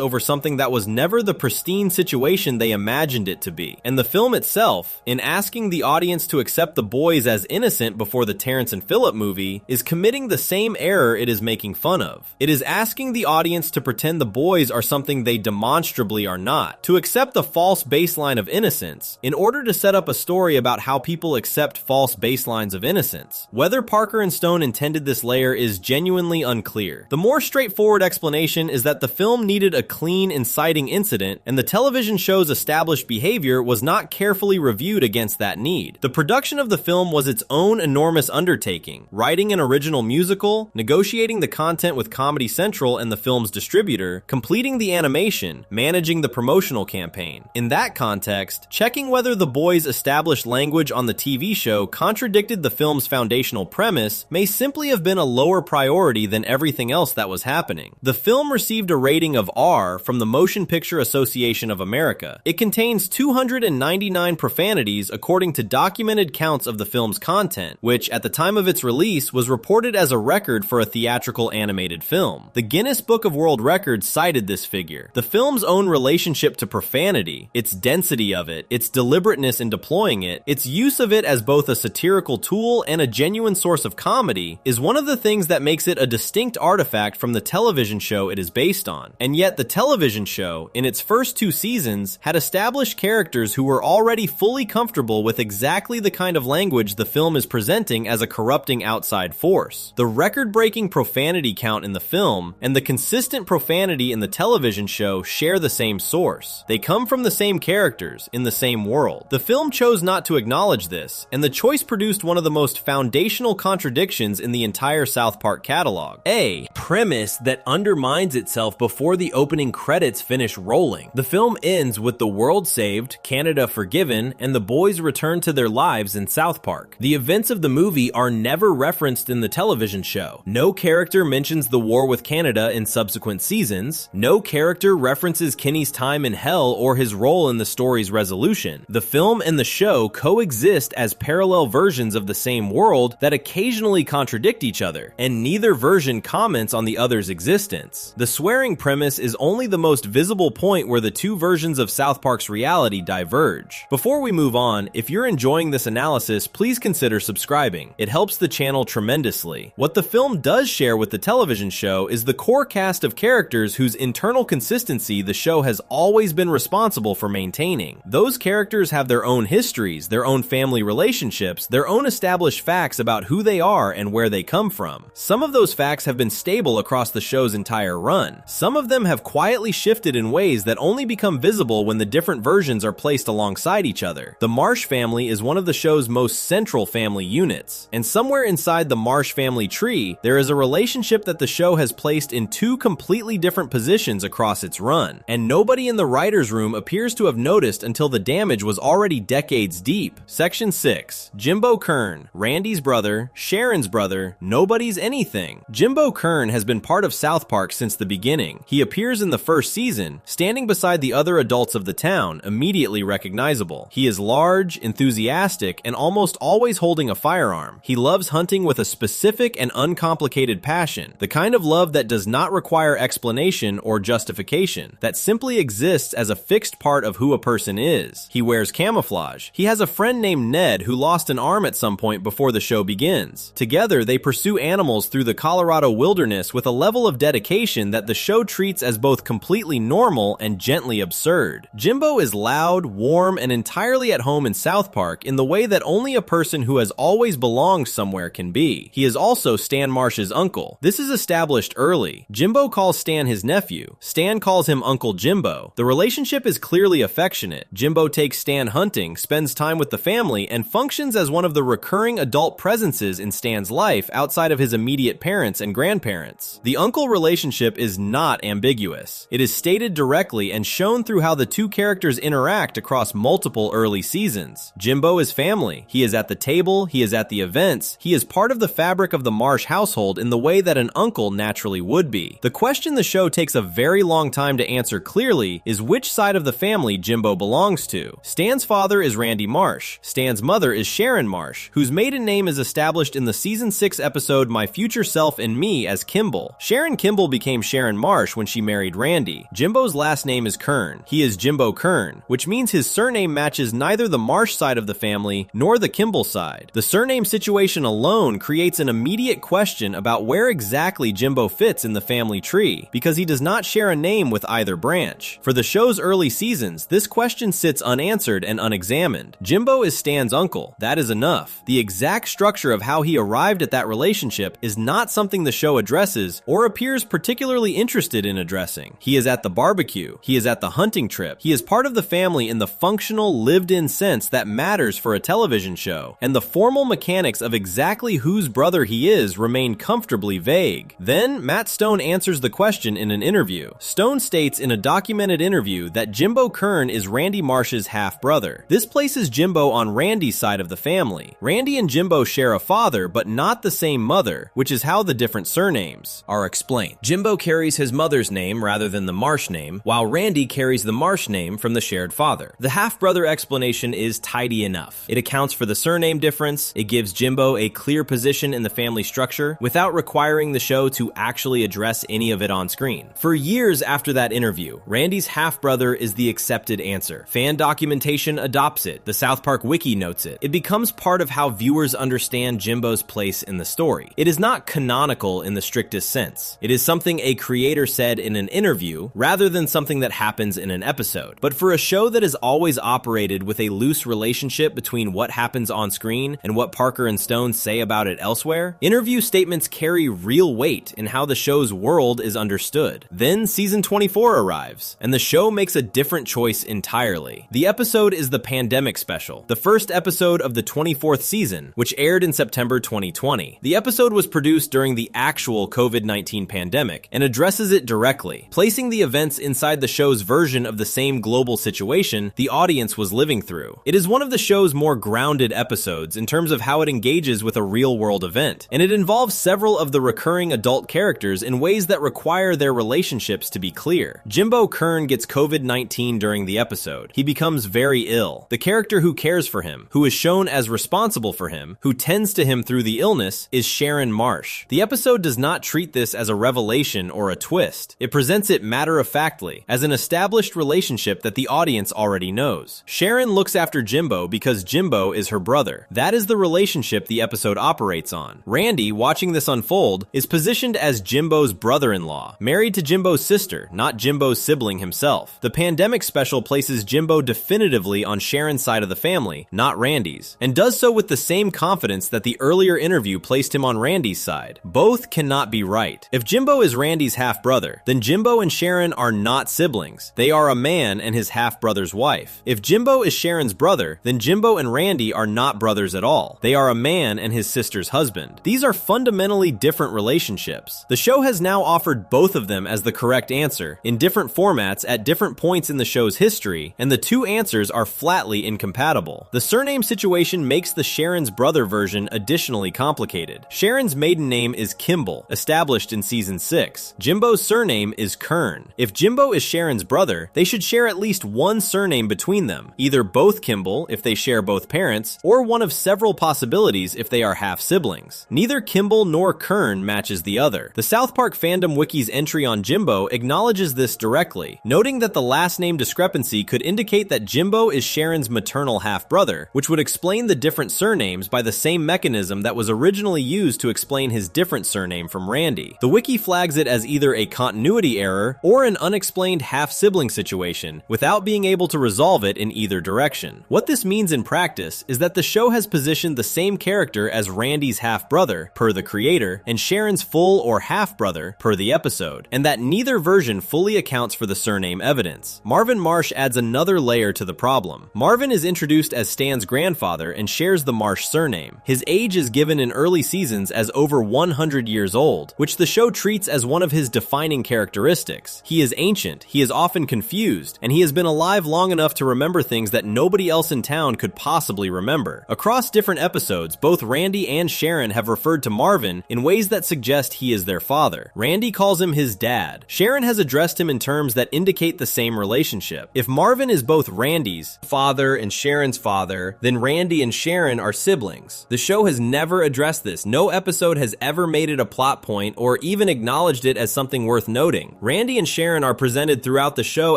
over something that was never the pristine situation they imagined it to be. And the film itself, in asking the audience to accept the boys as innocent before the Terrence and Phillip movie, is committing the same error it is making fun of. It is asking the audience to pretend the boys are something they demonstrably are not, to accept the false baseline of innocence, in order to set up a story about how people accept false baselines of innocence. Whether Parker and Stone intended this layer is genuinely unclear. The more straightforward explanation is that the film needed a clean, inciting incident, and the television show's established behavior was not carefully reviewed against that need. The production of the film was its own enormous undertaking, writing an original musical, negotiating the content with Comedy Central and the film's distributor, completing the animation, managing the promotional campaign. In that context, checking whether the boys' established language on the TV show contradicted the film's foundational premise may simply have been a lower priority than everything else that was happening. The film received a rating of R from the Motion Picture Association of America. It contains 299 profanities according to documented counts of the film's content, which at the time of its release was reported as a record for a theatrical animated film. The Guinness Book of World Records cited this figure. The film's own relationship to profanity, its density of it, its deliberateness in deploying it, its use of it as both a satirical tool and a genuine source of comedy, is one of the things that makes it a distinct artifact from the television show it is based on. And yet the television show, in its first 2 seasons, had established characters who were already fully comfortable with exactly the kind of language the film is presenting as a corrupting outside force. The record-breaking profanity count in the film and the consistent profanity in the television show share the same source. They come from the same characters in the same world. The film chose not to acknowledge this, and the choice produced one of the most foundational contradictions in the entire South Park catalog. A premise that undermines itself before the opening credits finish rolling. The film ends with the world saved, Canada forgiven, and the boys return to their lives in South Park. The events of the movie are never referenced in the television show. No character mentions the war with Canada in subsequent seasons. No character references Kenny's time in hell or his role in the story's resolution. The film and the show coexist as parallel versions of the same world that occasionally contradict each other, and neither version comments on the other's existence. The swearing premise is only the most visible point where the two versions of South Park's reality diverge. Before we move on, if you're enjoying this analysis, please consider subscribing. It helps the channel tremendously. What the film does share with the television show is the core cast of characters whose internal consistency the show has always been responsible for maintaining. Those characters have their own histories, their own family relationships, their own established facts about who they are and where they come from. Some of those facts have been stable across the show's entire run. Some of them have quietly shifted in ways that only become visible when the different versions are placed alongside each other. The Marsh family is one of the show's most central family units, and somewhere inside the Marsh family tree, there is a relationship that the show has placed in 2 completely different positions across its run, and nobody in the writer's room appears to have noticed until the damage was already decades deep. Section 6. Jimbo Kern, Randy's brother, Sharon's brother, nobody's anything. Jimbo Kern has been part of South Park since the beginning. He appears in the first season, standing beside the other adults of the town, immediately recognizable. He is large, enthusiastic, and almost always holding a firearm. He loves hunting with a specific and uncomplicated passion, the kind of love that does not require explanation or justification, that simply exists as a fixed part of who a person is. He wears camouflage. He has a friend named Ned who lost an arm at some point before the show begins. Together, they pursue animals through the Colorado wilderness with a level of dedication that the show treats as both completely normal and gently absurd. Jimbo is loud, warm, and entirely at home in South Park in the way that only a person who has always belonged somewhere can be. He is also Stan Marsh's uncle. This is established early. Jimbo calls Stan his nephew. Stan calls him Uncle Jimbo. The relationship is clearly affectionate. Jimbo takes Stan hunting, spends time with the family, and functions as one of the recurring adult presences in Stan's life outside of his immediate parents and grandparents. The uncle relationship is not ambiguous. It is stated directly and shown through how the two characters interact across multiple early seasons. Jimbo is family. He is at the table, he is at the events, he is part of the fabric of the Marsh household in the way that an uncle naturally would be. The question the show takes a very long time to answer clearly is which side of the family Jimbo belongs to. Stan Stan's father is Randy Marsh. Stan's mother is Sharon Marsh, whose maiden name is established in the Season 6 episode My Future Self and Me as Kimball. Sharon Kimball became Sharon Marsh when she married Randy. Jimbo's last name is Kern. He is Jimbo Kern, which means his surname matches neither the Marsh side of the family nor the Kimball side. The surname situation alone creates an immediate question about where exactly Jimbo fits in the family tree, because he does not share a name with either branch. For the show's early seasons, this question sits unanswered and unexamined. Jimbo is Stan's uncle. That is enough. The exact structure of how he arrived at that relationship is not something the show addresses or appears particularly interested in addressing. He is at the barbecue. He is at the hunting trip. He is part of the family in the functional, lived-in sense that matters for a television show, and the formal mechanics of exactly whose brother he is remain comfortably vague. Then, Matt Stone answers the question in an interview. Stone states in a documented interview that Jimbo Kern is Randy Marsh's half-brother. This places Jimbo on Randy's side of the family. Randy and Jimbo share a father, but not the same mother, which is how the different surnames are explained. Jimbo carries his mother's name rather than the Marsh name, while Randy carries the Marsh name from the shared father. The half-brother explanation is tidy enough. It accounts for the surname difference, it gives Jimbo a clear position in the family structure, without requiring the show to actually address any of it on screen. For years after that interview, Randy's half-brother is the accepted answer. Fan documentation adopts it. The South Park wiki notes it. It becomes part of how viewers understand Jimbo's place in the story. It is not canonical in the strictest sense. It is something a creator said in an interview, rather than something that happens in an episode. But for a show that has always operated with a loose relationship between what happens on screen and what Parker and Stone say about it elsewhere, interview statements carry real weight in how the show's world is understood. Then season 24 arrives, and the show makes a different choice entirely. The episode is the Pandemic Special, the first episode of the 24th season, which aired in September 2020. The episode was produced during the actual COVID-19 pandemic and addresses it directly, placing the events inside the show's version of the same global situation the audience was living through. It is one of the show's more grounded episodes in terms of how it engages with a real-world event, and it involves several of the recurring adult characters in ways that require their relationships to be clear. Jimbo Kern gets COVID-19 during the episode. He becomes very ill. The character who cares for him, who is shown as responsible for him, who tends to him through the illness, is Sharon Marsh. The episode does not treat this as a revelation or a twist. It presents it matter-of-factly, as an established relationship that the audience already knows. Sharon looks after Jimbo because Jimbo is her brother. That is the relationship the episode operates on. Randy, watching this unfold, is positioned as Jimbo's brother-in-law, married to Jimbo's sister, not Jimbo's sibling himself. The Pandemic Special places Jimbo definitively on Sharon's side of the family, not Randy's, and does so with the same confidence that the earlier interview placed him on Randy's side. Both cannot be right. If Jimbo is Randy's half-brother, then Jimbo and Sharon are not siblings. They are a man and his half-brother's wife. If Jimbo is Sharon's brother, then Jimbo and Randy are not brothers at all. They are a man and his sister's husband. These are fundamentally different relationships. The show has now offered both of them as the correct answer in different formats at different points in the show's history, and the two answers are flatly incompatible. The surname situation makes the Sharon's brother version additionally complicated. Sharon's maiden name is Kimball, established in season 6. Jimbo's surname is Kern. If Jimbo is Sharon's brother, they should share at least one surname between them, either both Kimball if they share both parents, or one of several possibilities if they are half-siblings. Neither Kimball nor Kern matches the other. The South Park Fandom Wiki's entry on Jimbo acknowledges this directly, noting that the last name discrepancy could indicate that Jimbo is Sharon's maternal half-brother, which would explain the different surnames by the same mechanism that was originally used to explain his different surname from Randy. The wiki flags it as either a continuity error or an unexplained half-sibling situation, without being able to resolve it in either direction. What this means in practice is that the show has positioned the same character as Randy's half-brother, per the creator, and Sharon's full or half-brother, per the episode, and that neither version fully accounts for the surname evidence. Marvin Marsh adds another layer to the problem. Marvin is introduced as Stan's grandfather and shares the Marsh surname. His age is given in early seasons as over 100 years old, which the show treats as one of his defining characteristics. He is ancient, he is often confused, and he has been alive long enough to remember things that nobody else in town could possibly remember. Across different episodes, both Randy and Sharon have referred to Marvin in ways that suggest he is their father. Randy calls him his dad. Sharon has addressed him in terms that indicate the same relationship. If Marvin is both Randy's Randy's father and Sharon's father, then Randy and Sharon are siblings. The show has never addressed this. No episode has ever made it a plot point or even acknowledged it as something worth noting. Randy and Sharon are presented throughout the show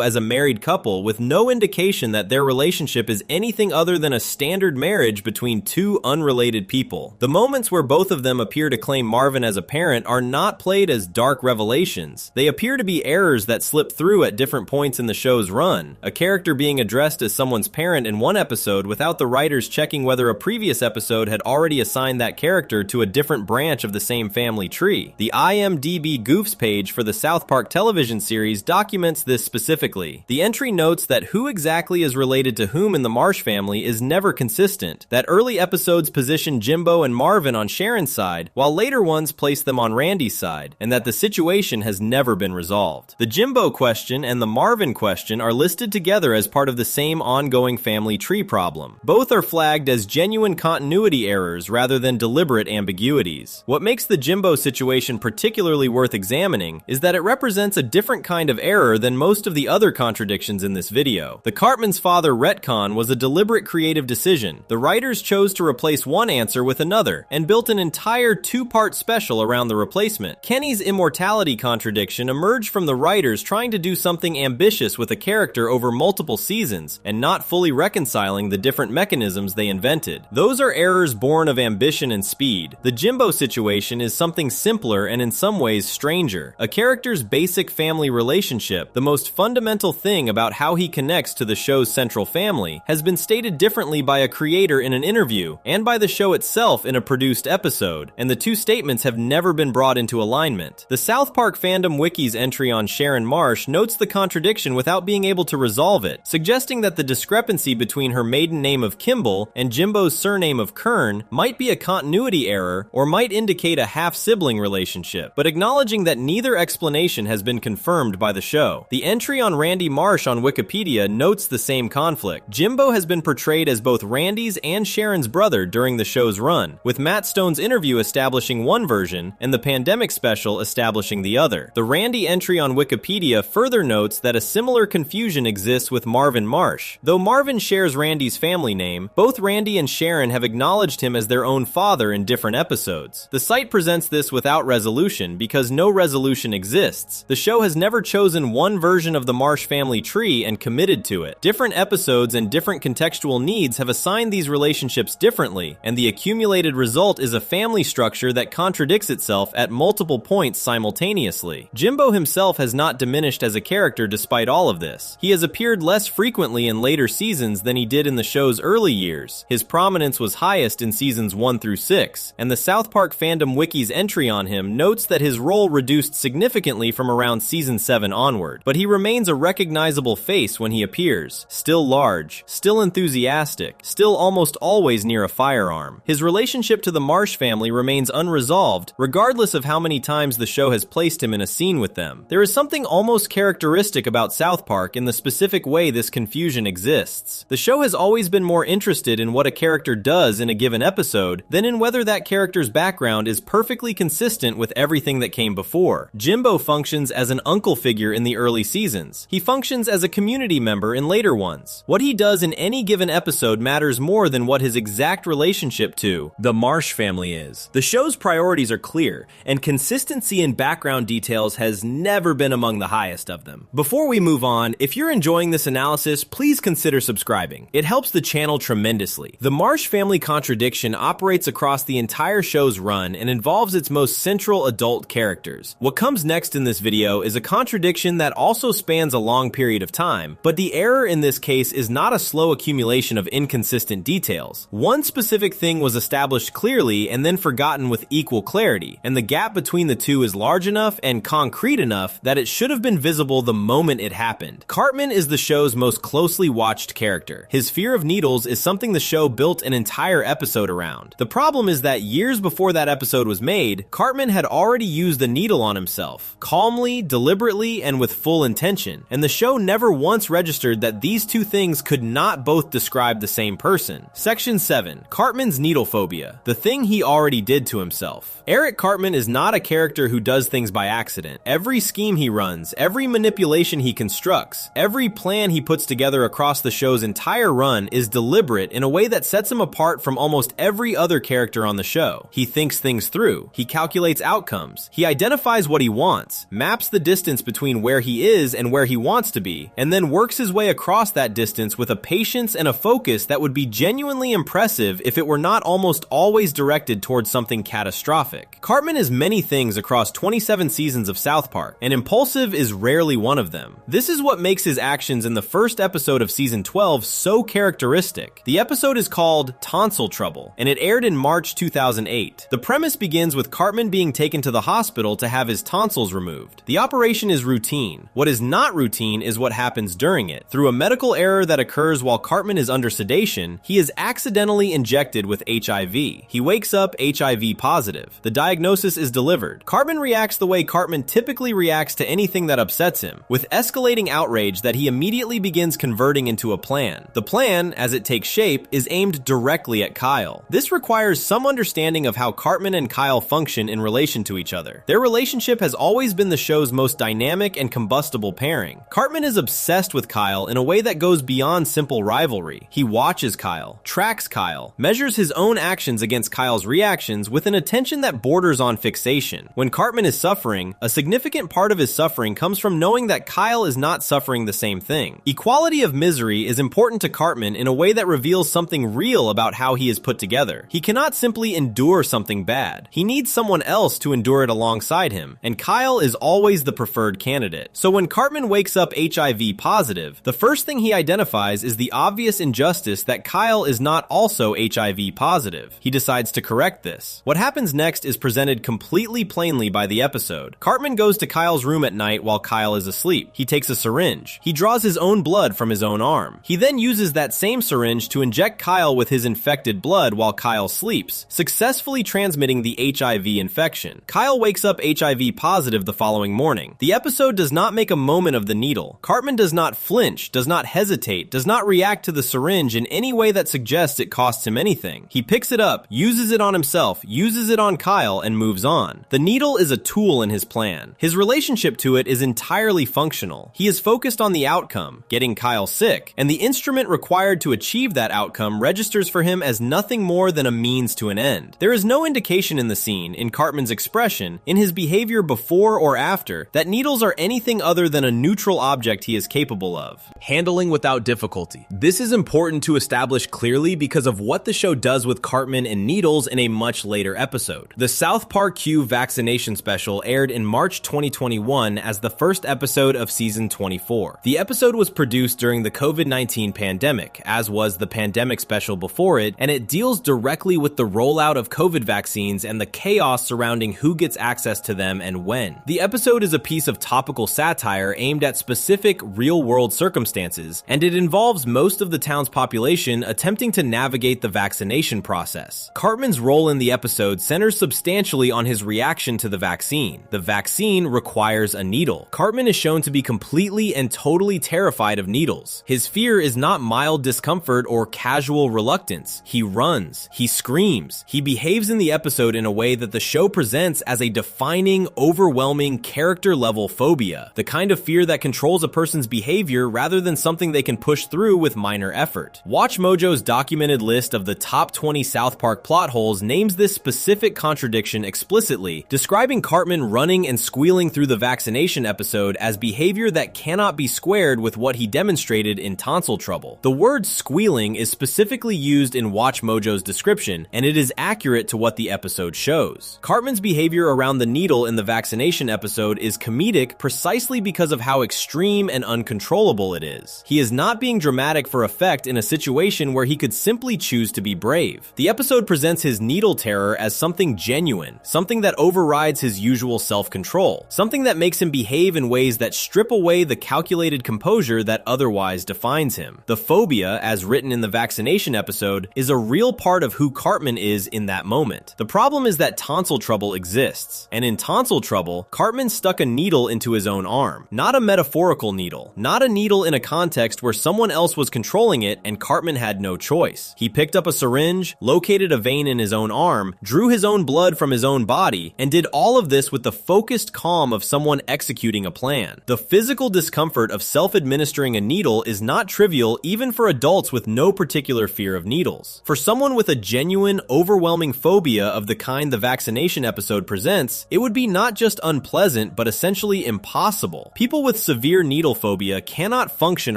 as a married couple with no indication that their relationship is anything other than a standard marriage between two unrelated people. The moments where both of them appear to claim Marvin as a parent are not played as dark revelations. They appear to be errors that slip through at different points in the show's run, a character being addressed as someone's parent in one episode without the writers checking whether a previous episode had already assigned that character to a different branch of the same family tree. The IMDb Goofs page for the South Park television series documents this specifically. The entry notes that who exactly is related to whom in the Marsh family is never consistent, that early episodes position Jimbo and Marvin on Sharon's side, while later ones place them on Randy's side, and that the situation has never been resolved. The Jimbo question and the Marvin question are listed together as part of the same ongoing family tree problem. Both are flagged as genuine continuity errors rather than deliberate ambiguities. What makes the Jimbo situation particularly worth examining is that it represents a different kind of error than most of the other contradictions in this video. The Cartman's father retcon was a deliberate creative decision. The writers chose to replace one answer with another and built an entire two-part special around the replacement. Kenny's immortality contradiction emerged from the writers trying to do something ambitious with a character over multiple seasons and not fully reconciling the different mechanisms they invented. Those are errors born of ambition and speed. The Jimbo situation is something simpler and in some ways stranger. A character's basic family relationship, the most fundamental thing about how he connects to the show's central family, has been stated differently by a creator in an interview and by the show itself in a produced episode, and the two statements have never been brought into alignment. The South Park Fandom Wiki's entry on Sharon Marsh notes the contradiction without being able to resolve it, suggesting that the discrepancy between her maiden name of Kimball and Jimbo's surname of Kern might be a continuity error or might indicate a half-sibling relationship, but acknowledging that neither explanation has been confirmed by the show. The entry on Randy Marsh on Wikipedia notes the same conflict. Jimbo has been portrayed as both Randy's and Sharon's brother during the show's run, with Matt Stone's interview establishing one version and the pandemic special establishing the other. The Randy entry on Wikipedia further notes that a similar confusion exists with Marvin Marsh. Though Marvin shares Randy's family name, both Randy and Sharon have acknowledged him as their own father in different episodes. The site presents this without resolution because no resolution exists. The show has never chosen one version of the Marsh family tree and committed to it. Different episodes and different contextual needs have assigned these relationships differently, and the accumulated result is a family structure that contradicts itself at multiple points simultaneously. Jimbo himself has not diminished as a character despite all of this. He has appeared less frequently in later seasons than he did in the show's early years. His prominence was highest in seasons 1 through 6, and the South Park Fandom Wiki's entry on him notes that his role reduced significantly from around season 7 onward, but he remains a recognizable face when he appears, still large, still enthusiastic, still almost always near a firearm. His relationship to the Marsh family remains unresolved, regardless of how many times the show has placed him in a scene with them. There is something almost characteristic about South Park in the specific way this confusion exists. The show has always been more interested in what a character does in a given episode than in whether that character's background is perfectly consistent with everything that came before. Jimbo functions as an uncle figure in the early seasons. He functions as a community member in later ones. What he does in any given episode matters more than what his exact relationship to the Marsh family is. The show's priorities are clear, and consistency in background details has never been among the highest of them. Before we move on, if you're enjoying this analysis, please consider subscribing. It helps the channel tremendously. The Marsh family contradiction operates across the entire show's run and involves its most central adult characters. What comes next in this video is a contradiction that also spans a long period of time, but the error in this case is not a slow accumulation of inconsistent details. One specific thing was established clearly and then forgotten with equal clarity, and the gap between the two is large enough and concrete enough that it should have been visible the moment it happened. Cartman is the show's most closely watched character. His fear of needles is something the show built an entire episode around. The problem is that years before that episode was made, Cartman had already used the needle on himself, calmly, deliberately, and with full intention, and the show never once registered that these two things could not both describe the same person. Section 7. Cartman's needle phobia, the thing he already did to himself. Eric Cartman is not a character who does things by accident. Every scheme he runs, every manipulation he constructs, every plan he puts together across across the show's entire run is deliberate in a way that sets him apart from almost every other character on the show. He thinks things through, he calculates outcomes, he identifies what he wants, maps the distance between where he is and where he wants to be, and then works his way across that distance with a patience and a focus that would be genuinely impressive if it were not almost always directed towards something catastrophic. Cartman is many things across 27 seasons of South Park, and impulsive is rarely one of them. This is what makes his actions in the first episode of season 12 so characteristic. The episode is called Tonsil Trouble, and it aired in March 2008. The premise begins with Cartman being taken to the hospital to have his tonsils removed. The operation is routine. What is not routine is what happens during it. Through a medical error that occurs while Cartman is under sedation, he is accidentally injected with HIV. He wakes up HIV positive. The diagnosis is delivered. Cartman reacts the way Cartman typically reacts to anything that upsets him, with escalating outrage that he immediately begins converting into a plan. The plan, as it takes shape, is aimed directly at Kyle. This requires some understanding of how Cartman and Kyle function in relation to each other. Their relationship has always been the show's most dynamic and combustible pairing. Cartman is obsessed with Kyle in a way that goes beyond simple rivalry. He watches Kyle, tracks Kyle, measures his own actions against Kyle's reactions with an attention that borders on fixation. When Cartman is suffering, a significant part of his suffering comes from knowing that Kyle is not suffering the same thing. Equality of misery is important to Cartman in a way that reveals something real about how he is put together. He cannot simply endure something bad. He needs someone else to endure it alongside him, and Kyle is always the preferred candidate. So when Cartman wakes up HIV positive, the first thing he identifies is the obvious injustice that Kyle is not also HIV positive. He decides to correct this. What happens next is presented completely plainly by the episode. Cartman goes to Kyle's room at night while Kyle is asleep. He takes a syringe. He draws his own blood from his own arm. He then uses that same syringe to inject Kyle with his infected blood while Kyle sleeps, successfully transmitting the HIV infection. Kyle wakes up HIV positive the following morning. The episode does not make a moment of the needle. Cartman does not flinch, does not hesitate, does not react to the syringe in any way that suggests it costs him anything. He picks it up, uses it on himself, uses it on Kyle, and moves on. The needle is a tool in his plan. His relationship to it is entirely functional. He is focused on the outcome, getting Kyle sick, and the instrument required to achieve that outcome registers for him as nothing more than a means to an end. There is no indication in the scene, in Cartman's expression, in his behavior before or after, that needles are anything other than a neutral object he is capable of. Handling without difficulty. This is important to establish clearly because of what the show does with Cartman and needles in a much later episode. The South Park Q vaccination special aired in March 2021 as the first episode of season 24. The episode was produced during the COVID-19 pandemic, as was the pandemic special before it, and it deals directly with the rollout of COVID vaccines and the chaos surrounding who gets access to them and when. The episode is a piece of topical satire aimed at specific real-world circumstances, and it involves most of the town's population attempting to navigate the vaccination process. Cartman's role in the episode centers substantially on his reaction to the vaccine. The vaccine requires a needle. Cartman is shown to be completely and totally terrified of needles. His fear is not mild discomfort or casual reluctance. He runs. He screams. He behaves in the episode in a way that the show presents as a defining, overwhelming, character-level phobia, the kind of fear that controls a person's behavior rather than something they can push through with minor effort. Watch Mojo's documented list of the top 20 South Park plot holes names this specific contradiction explicitly, describing Cartman running and squealing through the vaccination episode as behavior that cannot be squared with what he demonstrated in Tonsil Trouble. The word squealing is specifically used in Watch Mojo's description, and it is accurate to what the episode shows. Cartman's behavior around the needle in the vaccination episode is comedic precisely because of how extreme and uncontrollable it is. He is not being dramatic for effect in a situation where he could simply choose to be brave. The episode presents his needle terror as something genuine, something that overrides his usual self-control, something that makes him behave in ways that strip away the calculated composure that otherwise defines him. The phobia, as written in the vaccination episode, is a real part of who Cartman is in that moment. The problem is that tonsil trouble exists, and in tonsil trouble, Cartman stuck a needle into his own arm. Not a metaphorical needle, not a needle in a context where someone else was controlling it and Cartman had no choice. He picked up a syringe, located a vein in his own arm, drew his own blood from his own body, and did all of this with the focused calm of someone executing a plan. The physical discomfort of self-administering a needle needle is not trivial even for adults with no particular fear of needles. For someone with a genuine, overwhelming phobia of the kind the vaccination episode presents, it would be not just unpleasant but essentially impossible. People with severe needle phobia cannot function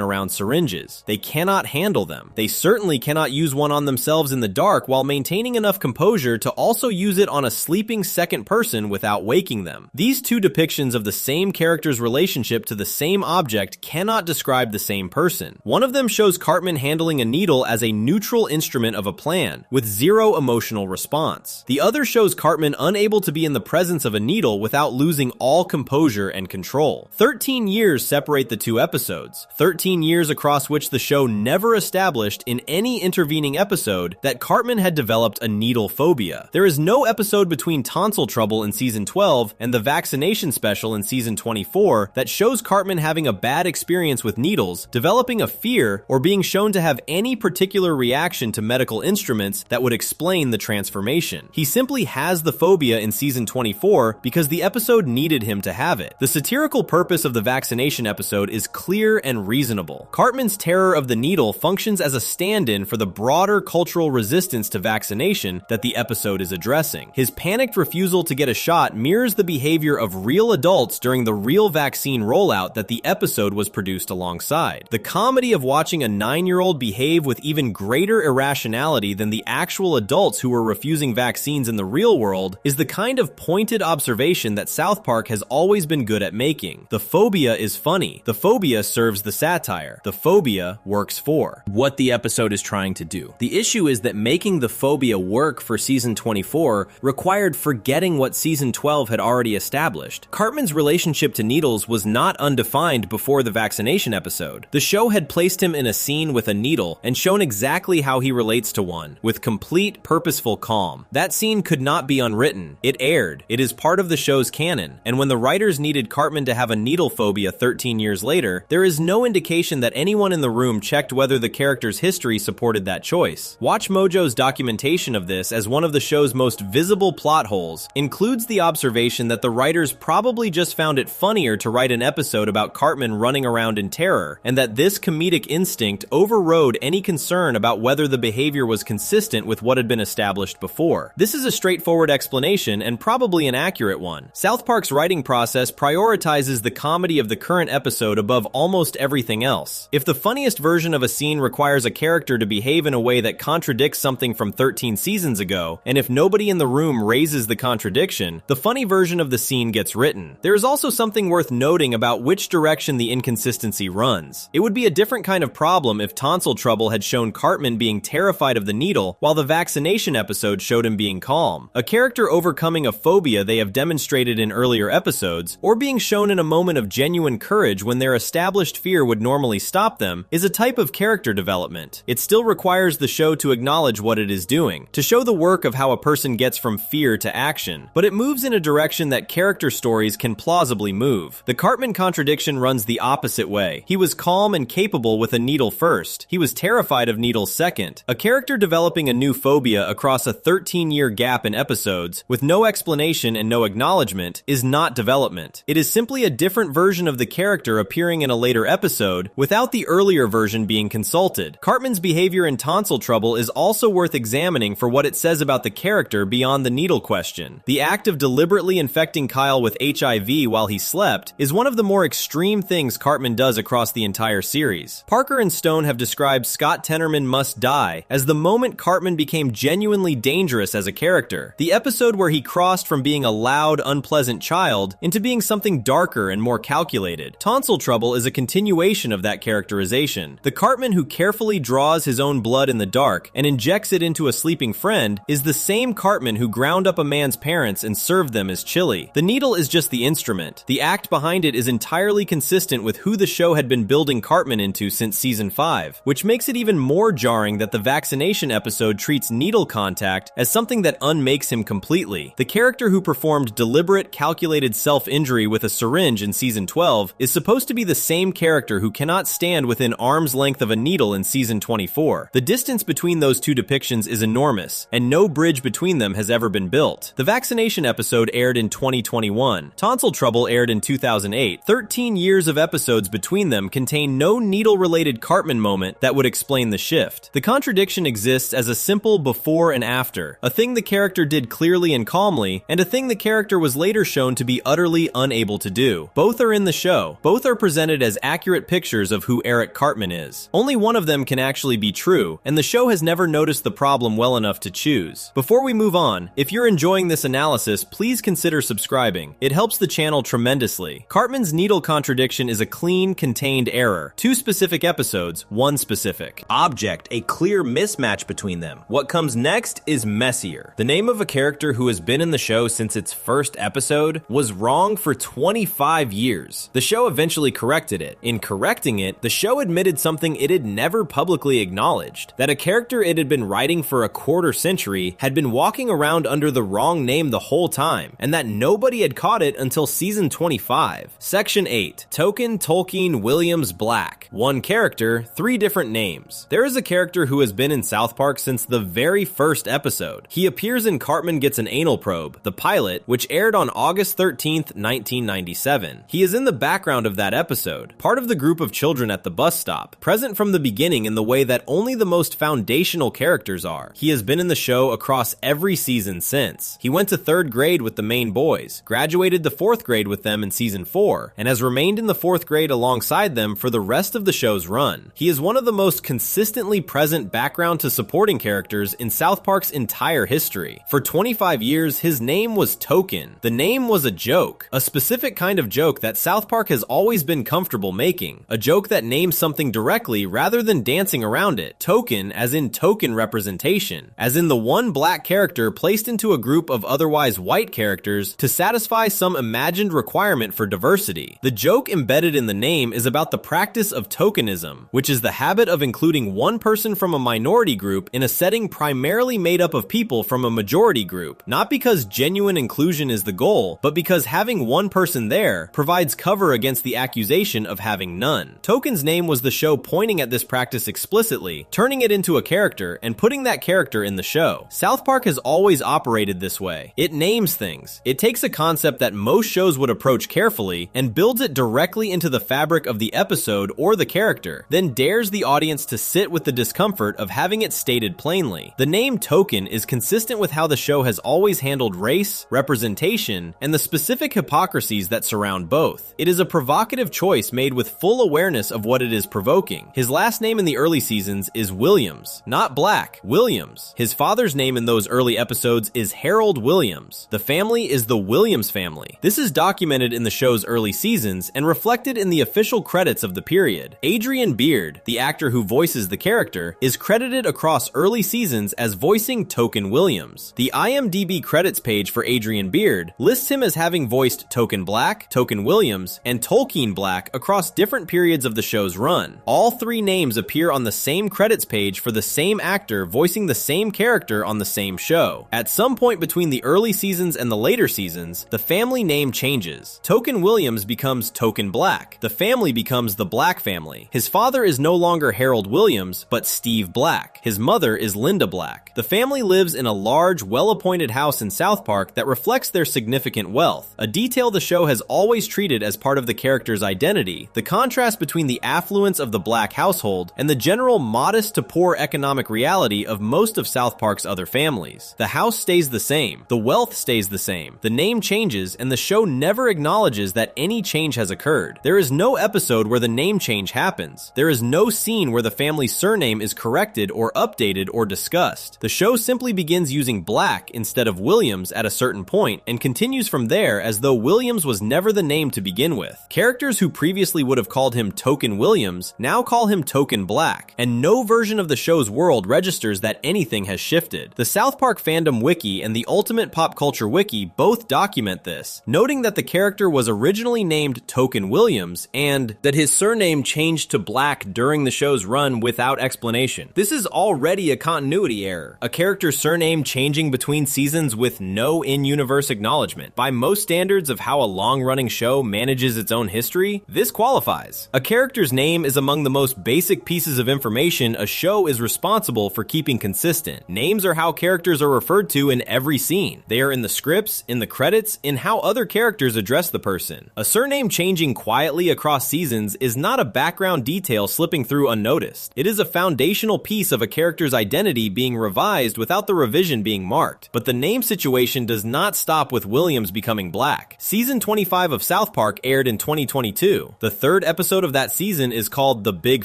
around syringes. They cannot handle them. They certainly cannot use one on themselves in the dark while maintaining enough composure to also use it on a sleeping second person without waking them. These two depictions of the same character's relationship to the same object cannot describe the same person. One of them shows Cartman handling a needle as a neutral instrument of a plan, with zero emotional response. The other shows Cartman unable to be in the presence of a needle without losing all composure and control. 13 years separate the two episodes, 13 years across which the show never established in any intervening episode that Cartman had developed a needle phobia. There is no episode between tonsil trouble in season 12 and the vaccination special in season 24 that shows Cartman having a bad experience with needles, developing a fear, or being shown to have any particular reaction to medical instruments that would explain the transformation. He simply has the phobia in season 24 because the episode needed him to have it. The satirical purpose of the vaccination episode is clear and reasonable. Cartman's terror of the needle functions as a stand-in for the broader cultural resistance to vaccination that the episode is addressing. His panicked refusal to get a shot mirrors the behavior of real adults during the real vaccine rollout that the episode was produced alongside. The comedy of watching a 9-year-old behave with even greater irrationality than the actual adults who were refusing vaccines in the real world is the kind of pointed observation that South Park has always been good at making. The phobia is funny. The phobia serves the satire. The phobia works for what the episode is trying to do. The issue is that making the phobia work for season 24 required forgetting what season 12 had already established. Cartman's relationship to needles was not undefined before the vaccination episode. The show had placed him in a scene with a needle and shown exactly how he relates to one, with complete, purposeful calm. That scene could not be unwritten. It aired. It is part of the show's canon, and when the writers needed Cartman to have a needle phobia 13 years later, there is no indication that anyone in the room checked whether the character's history supported that choice. Watch Mojo's documentation of this as one of the show's most visible plot holes includes the observation that the writers probably just found it funnier to write an episode about Cartman running around in terror, and that this comedic instinct overrode any concern about whether the behavior was consistent with what had been established before. This is a straightforward explanation and probably an accurate one. South Park's writing process prioritizes the comedy of the current episode above almost everything else. If the funniest version of a scene requires a character to behave in a way that contradicts something from 13 seasons ago, and if nobody in the room raises the contradiction, the funny version of the scene gets written. There is also something worth noting about which direction the inconsistency runs. It would be a different kind of problem if tonsil trouble had shown Cartman being terrified of the needle while the vaccination episode showed him being calm. A character overcoming a phobia they have demonstrated in earlier episodes, or being shown in a moment of genuine courage when their established fear would normally stop them, is a type of character development. It still requires the show to acknowledge what it is doing, to show the work of how a person gets from fear to action, but it moves in a direction that character stories can plausibly move. The Cartman contradiction runs the opposite way. He was calm and capable with a needle first. He was terrified of needles second. A character developing a new phobia across a 13-year gap in episodes, with no explanation and no acknowledgement, is not development. It is simply a different version of the character appearing in a later episode without the earlier version being consulted. Cartman's behavior in tonsil trouble is also worth examining for what it says about the character beyond the needle question. The act of deliberately infecting Kyle with HIV while he slept is one of the more extreme things Cartman does across the entire series. Parker and Stone have described Scott Tenorman Must Die as the moment Cartman became genuinely dangerous as a character. The episode where he crossed from being a loud, unpleasant child into being something darker and more calculated. Tonsil trouble is a continuation of that characterization. The Cartman who carefully draws his own blood in the dark and injects it into a sleeping friend is the same Cartman who ground up a man's parents and served them as chili. The needle is just the instrument. The act behind it is entirely consistent with who the show had been building Cartman into since season 5, which makes it even more jarring that the vaccination episode treats needle contact as something that unmakes him completely. The character who performed deliberate, calculated self-injury with a syringe in season 12 is supposed to be the same character who cannot stand within arm's length of a needle in season 24. The distance between those two depictions is enormous, and no bridge between them has ever been built. The vaccination episode aired in 2021. Tonsil trouble aired in 2008. 13 years of episodes between them contain no needle-related Cartman moment that would explain the shift. The contradiction exists as a simple before and after, a thing the character did clearly and calmly, and a thing the character was later shown to be utterly unable to do. Both are in the show. Both are presented as accurate pictures of who Eric Cartman is. Only one of them can actually be true, and the show has never noticed the problem well enough to choose. Before we move on, if you're enjoying this analysis, please consider subscribing. It helps the channel tremendously. Cartman's needle contradiction is a clean, contained error. 2 specific episodes, 1 specific object, a clear mismatch between them. What comes next is messier. The name of a character who has been in the show since its first episode was wrong for 25 years. The show eventually corrected it. In correcting it, the show admitted something it had never publicly acknowledged, that a character it had been writing for a quarter century had been walking around under the wrong name the whole time, and that nobody had caught it until season 25. Section 8. Token Tolkien Williams Black. 1 character, 3 different names. There is a character who has been in South Park since the very first episode. He appears in Cartman Gets an Anal Probe, the pilot, which aired on August 13th, 1997. He is in the background of that episode, part of the group of children at the bus stop, present from the beginning in the way that only the most foundational characters are. He has been in the show across every season since. He went to 3rd grade with the main boys, graduated to 4th grade with them in season 4, and has remained in the 4th grade alongside them for the rest of the show's run. He is one of the most consistently present background to supporting characters in South Park's entire history. For 25 years, his name was Token. The name was a joke, a specific kind of joke that South Park has always been comfortable making, a joke that names something directly rather than dancing around it. Token as in token representation, as in the one black character placed into a group of otherwise white characters to satisfy some imagined requirement for diversity. The joke embedded in the name is about the practice of tokenism, which is the habit of including one person from a minority group in a setting primarily made up of people from a majority group, not because genuine inclusion is the goal, but because having one person there provides cover against the accusation of having none. Token's name was the show pointing at this practice explicitly, turning it into a character and putting that character in the show. South Park has always operated this way. It names things. It takes a concept that most shows would approach carefully and builds it directly into the fabric of the episode or the character, then dares the audience to sit with the discomfort of having it stated plainly. The name Token is consistent with how the show has always handled race, representation, and the specific hypocrisies that surround both. It is a provocative choice made with full awareness of what it is provoking. His last name in the early seasons is Williams, not Black, Williams. His father's name in those early episodes is Harold Williams. The family is the Williams family. This is documented in the show's early seasons and reflected in the official credits of the period. Adrian Beard, the actor who voices the character, is credited across early seasons as voicing Token Williams. The IMDb credits page for Adrian Beard lists him as having voiced Token Black, Token Williams, and Tolkien Black across different periods of the show's run. All 3 names appear on the same credits page for the same actor voicing the same character on the same show. At some point between the early seasons and the later seasons, the family name changes. Token Williams becomes Token Black. The family becomes the Black family. His father is no longer Harold Williams, but Steve Black. His mother is Linda Black. The family lives in a large, well-appointed house in South Park that reflects their significant wealth, a detail the show has always treated as part of the character's identity. The contrast between the affluence of the Black household and the general modest to poor economic reality of most of South Park's other families. The house stays the same. The wealth stays the same. The name changes, and the show never acknowledges that any change has occurred. There is no episode where the name change happens. There is no scene where the family's surname is corrected or updated or discussed. The show simply begins using Black instead of Williams at a certain point and continues from there as though Williams was never the name to begin with. Characters who previously would have called him Token Williams now call him Token Black, and no version of the show's world registers that anything has shifted. The South Park Fandom Wiki and the Ultimate Pop Culture Wiki both document this, noting that the character was originally named Token Williams and that his surname changed to Black during the show's run without explanation. This is already a continuity error, a character's surname changing between seasons with no in-universe acknowledgement. By most standards of how a long-running show manages its own history, this qualifies. A character's name is among the most basic pieces of information a show is responsible for keeping consistent. Names are how characters are referred to in every scene. They are in the scripts, in the credits, in how other characters address the person. A surname changing quietly across seasons is not a background detail slipping through unnoticed. It is a foundational piece of a character's identity being revised without the revision being marked. But the name situation does not stop with Williams becoming black. Season 25 of South Park aired in 2022. The third episode of that season is called The Big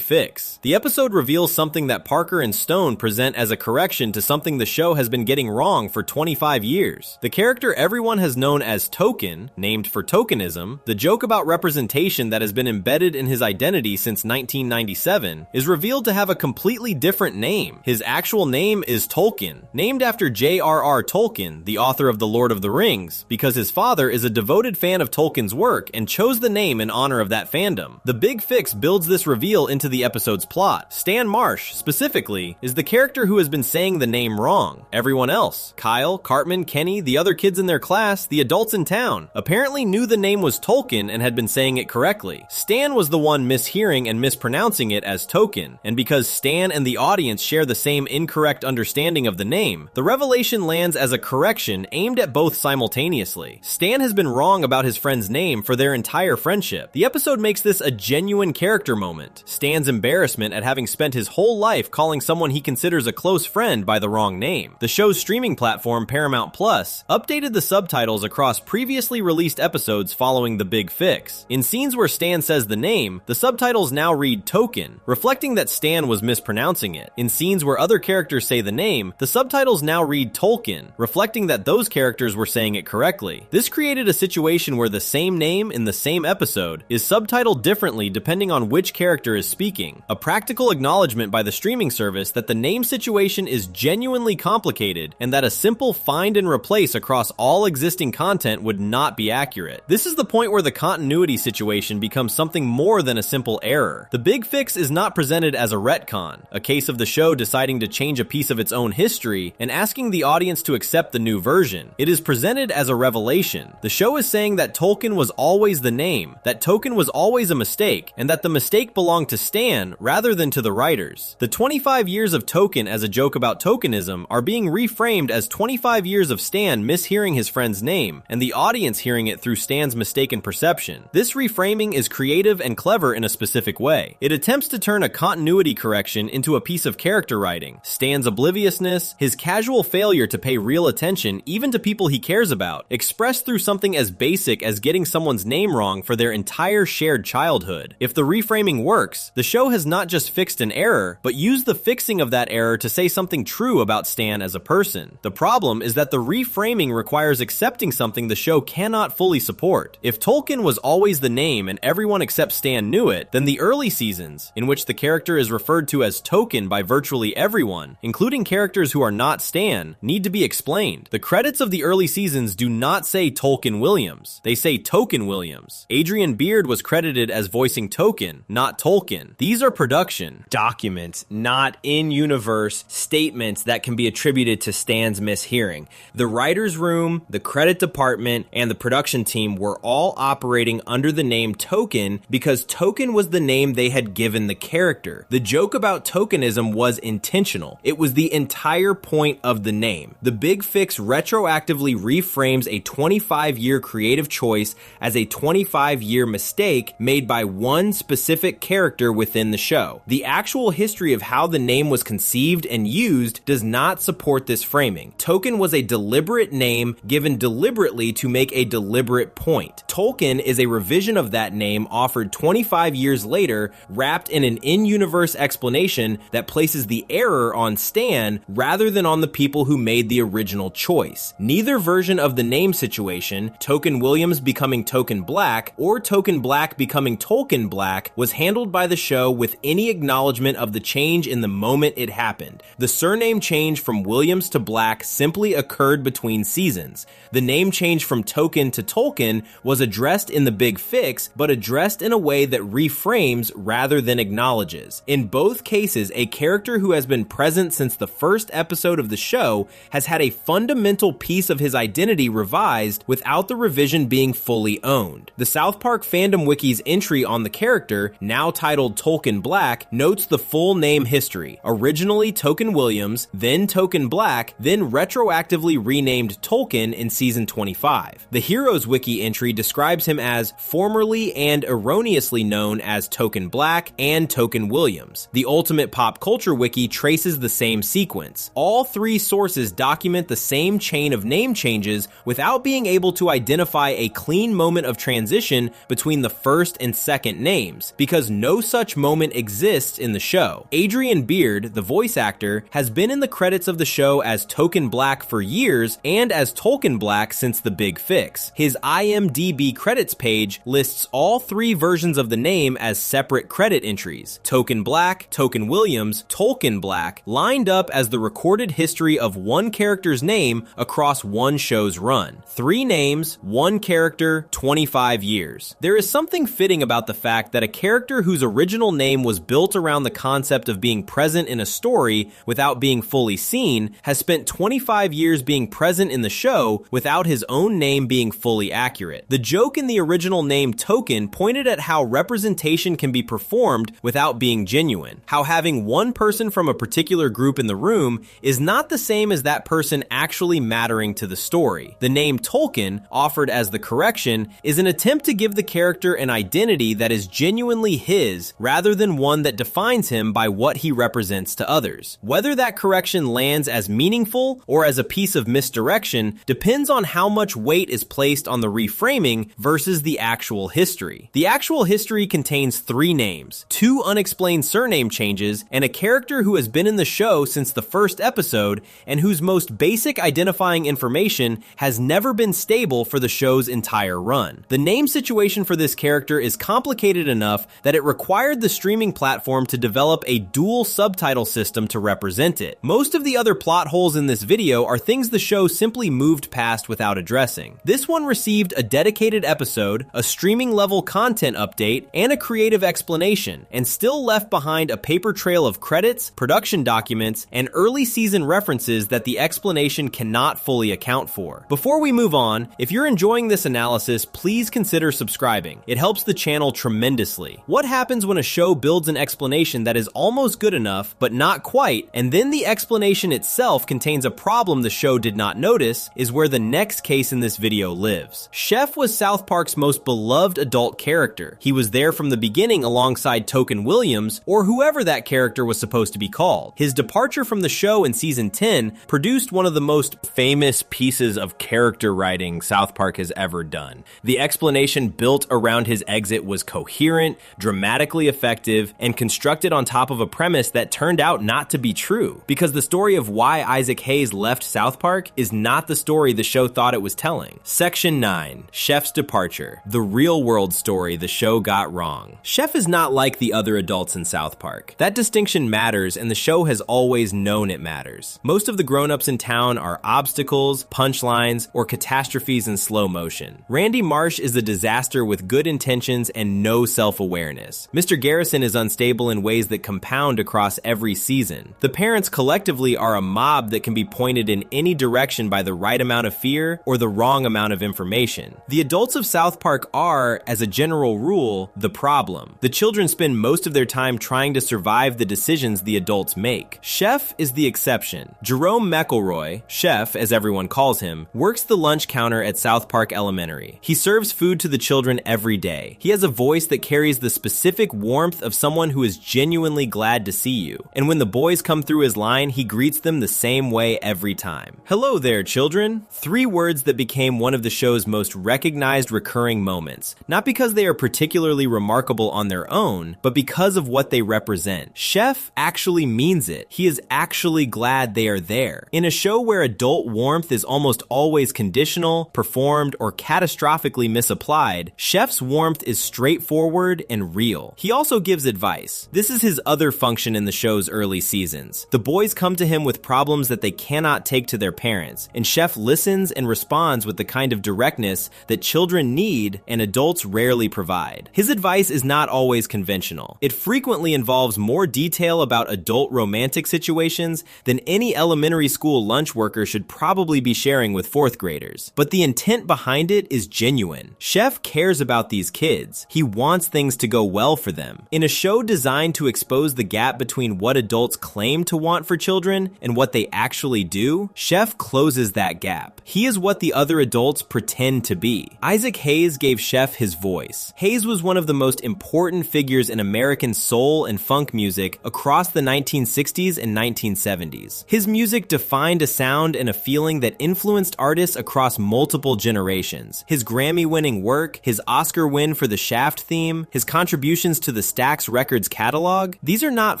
Fix. The episode reveals something that Parker and Stone present as a correction to something the show has been getting wrong for 25 years. The character everyone has known as Token, named for tokenism, the joke about representation that has been embedded in his identity since 1997, is revealed to have a completely different name. His actual name is Tolkien, named after J.R.R. Tolkien, the author of The Lord of the Rings, because his father is a devoted fan of Tolkien's work and chose the name in honor of that fandom. The Big Fix builds this reveal into the episode's plot. Stan Marsh, specifically, is the character who has been saying the name wrong. Everyone else, Kyle, Cartman, Kenny, the other kids in their class, the adults in town, apparently knew the name was Tolkien and had been saying it correctly. Stan was the one mishearing and mispronouncing it as Token, and because Stan and the audience share the same incorrect understanding of the name, the revelation lands as a correction aimed at both simultaneously. Stan has been wrong about his friend's name for their entire friendship. The episode makes this a genuine character moment. Stan's embarrassment at having spent his whole life calling someone he considers a close friend by the wrong name. The show's streaming platform, Paramount Plus, updated the subtitles across previously released episodes following The Big Fix. In scenes where Stan says the name, the subtitles now read Token, reflecting that Stan was mispronouncing it. In scenes where other characters say the name, the subtitles now read Tolkien, reflecting that those characters were saying it correctly. This created a situation where the same name in the same episode is subtitled differently depending on which character is speaking. A practical acknowledgement by the streaming service that the name situation is genuinely complicated and that a simple find and replace across all existing content would not be accurate. This is the point where the continuity situation becomes something more than a simple error. The Big Fix is not presented as a retcon, a case of the show deciding to change a piece of its own history and asking the audience to accept the new version. It is presented as a revelation. The show is saying that Tolkien was always the name, that Token was always a mistake, and that the mistake belonged to Stan rather than to the writers. The 25 years of Token as a joke about tokenism are being reframed as 25 years of Stan mishearing his friend's name, and the audience hearing it through Stan's mistaken perception. This reframing is creative and clever in a specific way. It attempts to turn a continuity correction into a piece of character writing. Stan's obliviousness, his casual failure to pay real attention even to people he cares about, expressed through something as basic as getting someone's name wrong for their entire shared childhood. If the reframing works, the show has not just fixed an error, but used the fixing of that error to say something true about Stan as a person. The problem is that the reframing requires accepting something the show cannot fully support. If Tolkien was always the name and everyone except Stan knew it, then the early seasons, in which the character is referred to as Token by virtually everyone, including characters who are not Stan, need to be explained. The credits of the early seasons do not say Tolkien Williams. They say Token Williams. Adrian Beard was credited as voicing Token, not Tolkien. These are production documents, not in-universe statements that can be attributed to Stan's mishearing. The writer's room, the credit department, and the production team were all operating under the name Token because Token was the name they had given the character. The joke about tokenism was intentional. It was the entire point of the name. The Big Fix retroactively reframes a 25-year creative choice as a 25-year mistake made by one specific character within the show. The actual history of how the name was conceived and used does not support this framing. Token was a deliberate name given deliberately to make a deliberate point. Tolkien is a revision of that name offered 25 years later, wrapped in an in-universe explanation that places the error on Stan rather than on the people who made the original choice. Neither version of the name situation, Token Williams becoming Token Black or Token Black becoming Tolkien Black, was handled by the show with any acknowledgement of the change in the moment it happened. The surname change from Williams to Black simply occurred between seasons. The name change from Token to Tolkien was addressed in The Big Fix, but addressed in a way that reframes rather than acknowledges. In both cases, a character who has been present since the first episode of the show has had a fundamental piece of his identity revised without the revision being fully owned. The South Park Fandom Wiki's entry on the character, now titled Tolkien Black, notes the full name history. Originally Token Williams, then Token Black, then retroactively renamed Tolkien in season 25. The Heroes Wiki entry describes him as formerly and erroneously known as Token Black and Token Williams. The Ultimate Pop Culture Wiki traces the same sequence. All three sources document the same chain of name changes without being able to identify a clean moment of transition between the first and second names, because no such moment exists in the show. Adrian Beard, the voice actor, has been in the credits of the show as Token Black for years and as Tolkien Black since The Big Fix. His IMDb credits page lists all three versions of the name as separate credit entries: Token Black, Token Williams, Tolkien Black, lined up as the recorded history of one character's name across one show's run. 3 names, 1 character, 25 years. There is something fitting about the fact that a character whose original name was built around the concept of being present in a story without being fully seen has spent 25 years being present in the show without his own name being fully accurate. The joke in the original name Token pointed at how representation can be performed without being genuine, how having one person from a particular group in the room is not the same as that person actually mattering to the story. The name Tolkien, offered as the correction, is an attempt to give the character an identity that is genuinely his rather than one that defines him by what he represents to others. Whether that correction lands as meaningful or as a piece of misdirection depends on how much weight is placed on the reframing versus the actual history. The actual history contains 3 names, 2 unexplained surname changes, and a character who has been in the show since the first episode and whose most basic identifying information has never been stable for the show's entire run. The name situation for this character is complicated enough that it required the streaming platform to develop a dual subtitle system to represent it. Most of the other plot holes in this video are things the show simply moved past without addressing. This one received a dedicated episode, a streaming level content update, and a creative explanation, and still left behind a paper trail of credits, production documents, and early season references that the explanation cannot fully account for. Before we move on, if you're enjoying this analysis, please consider subscribing. It helps the channel tremendously. What happens when a show builds an explanation that is almost good enough, but not quite, and then the explanation itself contains a problem the show did not notice, is where the next case in this video lives. Chef was South Park's most beloved adult character. He was there from the beginning alongside Token Williams, or whoever that character was supposed to be called. His departure from the show in season 10 produced one of the most famous pieces of character writing South Park has ever done. The explanation built around his exit was coherent, dramatically effective, and constructed on top of a premise that turned out not to be true, because the story of why Isaac Hayes left South Park is not the story the show thought it was telling. Section 9. Chef's departure. The real-world story the show got wrong. Chef is not like the other adults in South Park. That distinction matters, and the show has always known it matters. Most of the grown-ups in town are obstacles, punchlines, or catastrophes in slow motion. Randy Marsh is a disaster with good intentions and no self-awareness. Mr. Garrison is unstable in ways that compound across every season. The parents collectively are a mob that can be pointed in any direction by the right amount of fear or the wrong amount of information. The adults of South Park are, as a general rule, the problem. The children spend most of their time trying to survive the decisions the adults make. Chef is the exception. Jerome McElroy, Chef as everyone calls him, works the lunch counter at South Park Elementary. He serves food to the children every day. He has a voice that carries the specific warmth of someone who is genuinely glad to see you. And when the boys come through his line, he greets them the same way every time. Hello there, children. 3 words that became one of the show's most recognized recurring moments. Not because they are particularly remarkable on their own, but because of what they represent. Chef actually means it. He is actually glad they are there. In a show where adult warmth is almost always conditional, performed, or catastrophically misapplied, Chef's warmth is straightforward and real. He also gives advice. This is his other function in the show's early seasons. The boys come to him with problems that they cannot take to their parents, and Chef listens and responds with the kind of directness that children need and adults rarely provide. His advice is not always conventional. It frequently involves more detail about adult romantic situations than any elementary school lunch worker should probably be sharing with 4th graders. But the intent behind it is genuine. Chef cares about these kids. He wants things to go well for them. In a show designed to expose the gap between what adults claim to want for children and what they actually do, Chef closes that gap. He is what the other adults pretend to be. Isaac Hayes gave Chef his voice. Hayes was one one of the most important figures in American soul and funk music across the 1960s and 1970s. His music defined a sound and a feeling that influenced artists across multiple generations. His Grammy-winning work, his Oscar win for the Shaft theme, his contributions to the Stax Records catalog, these are not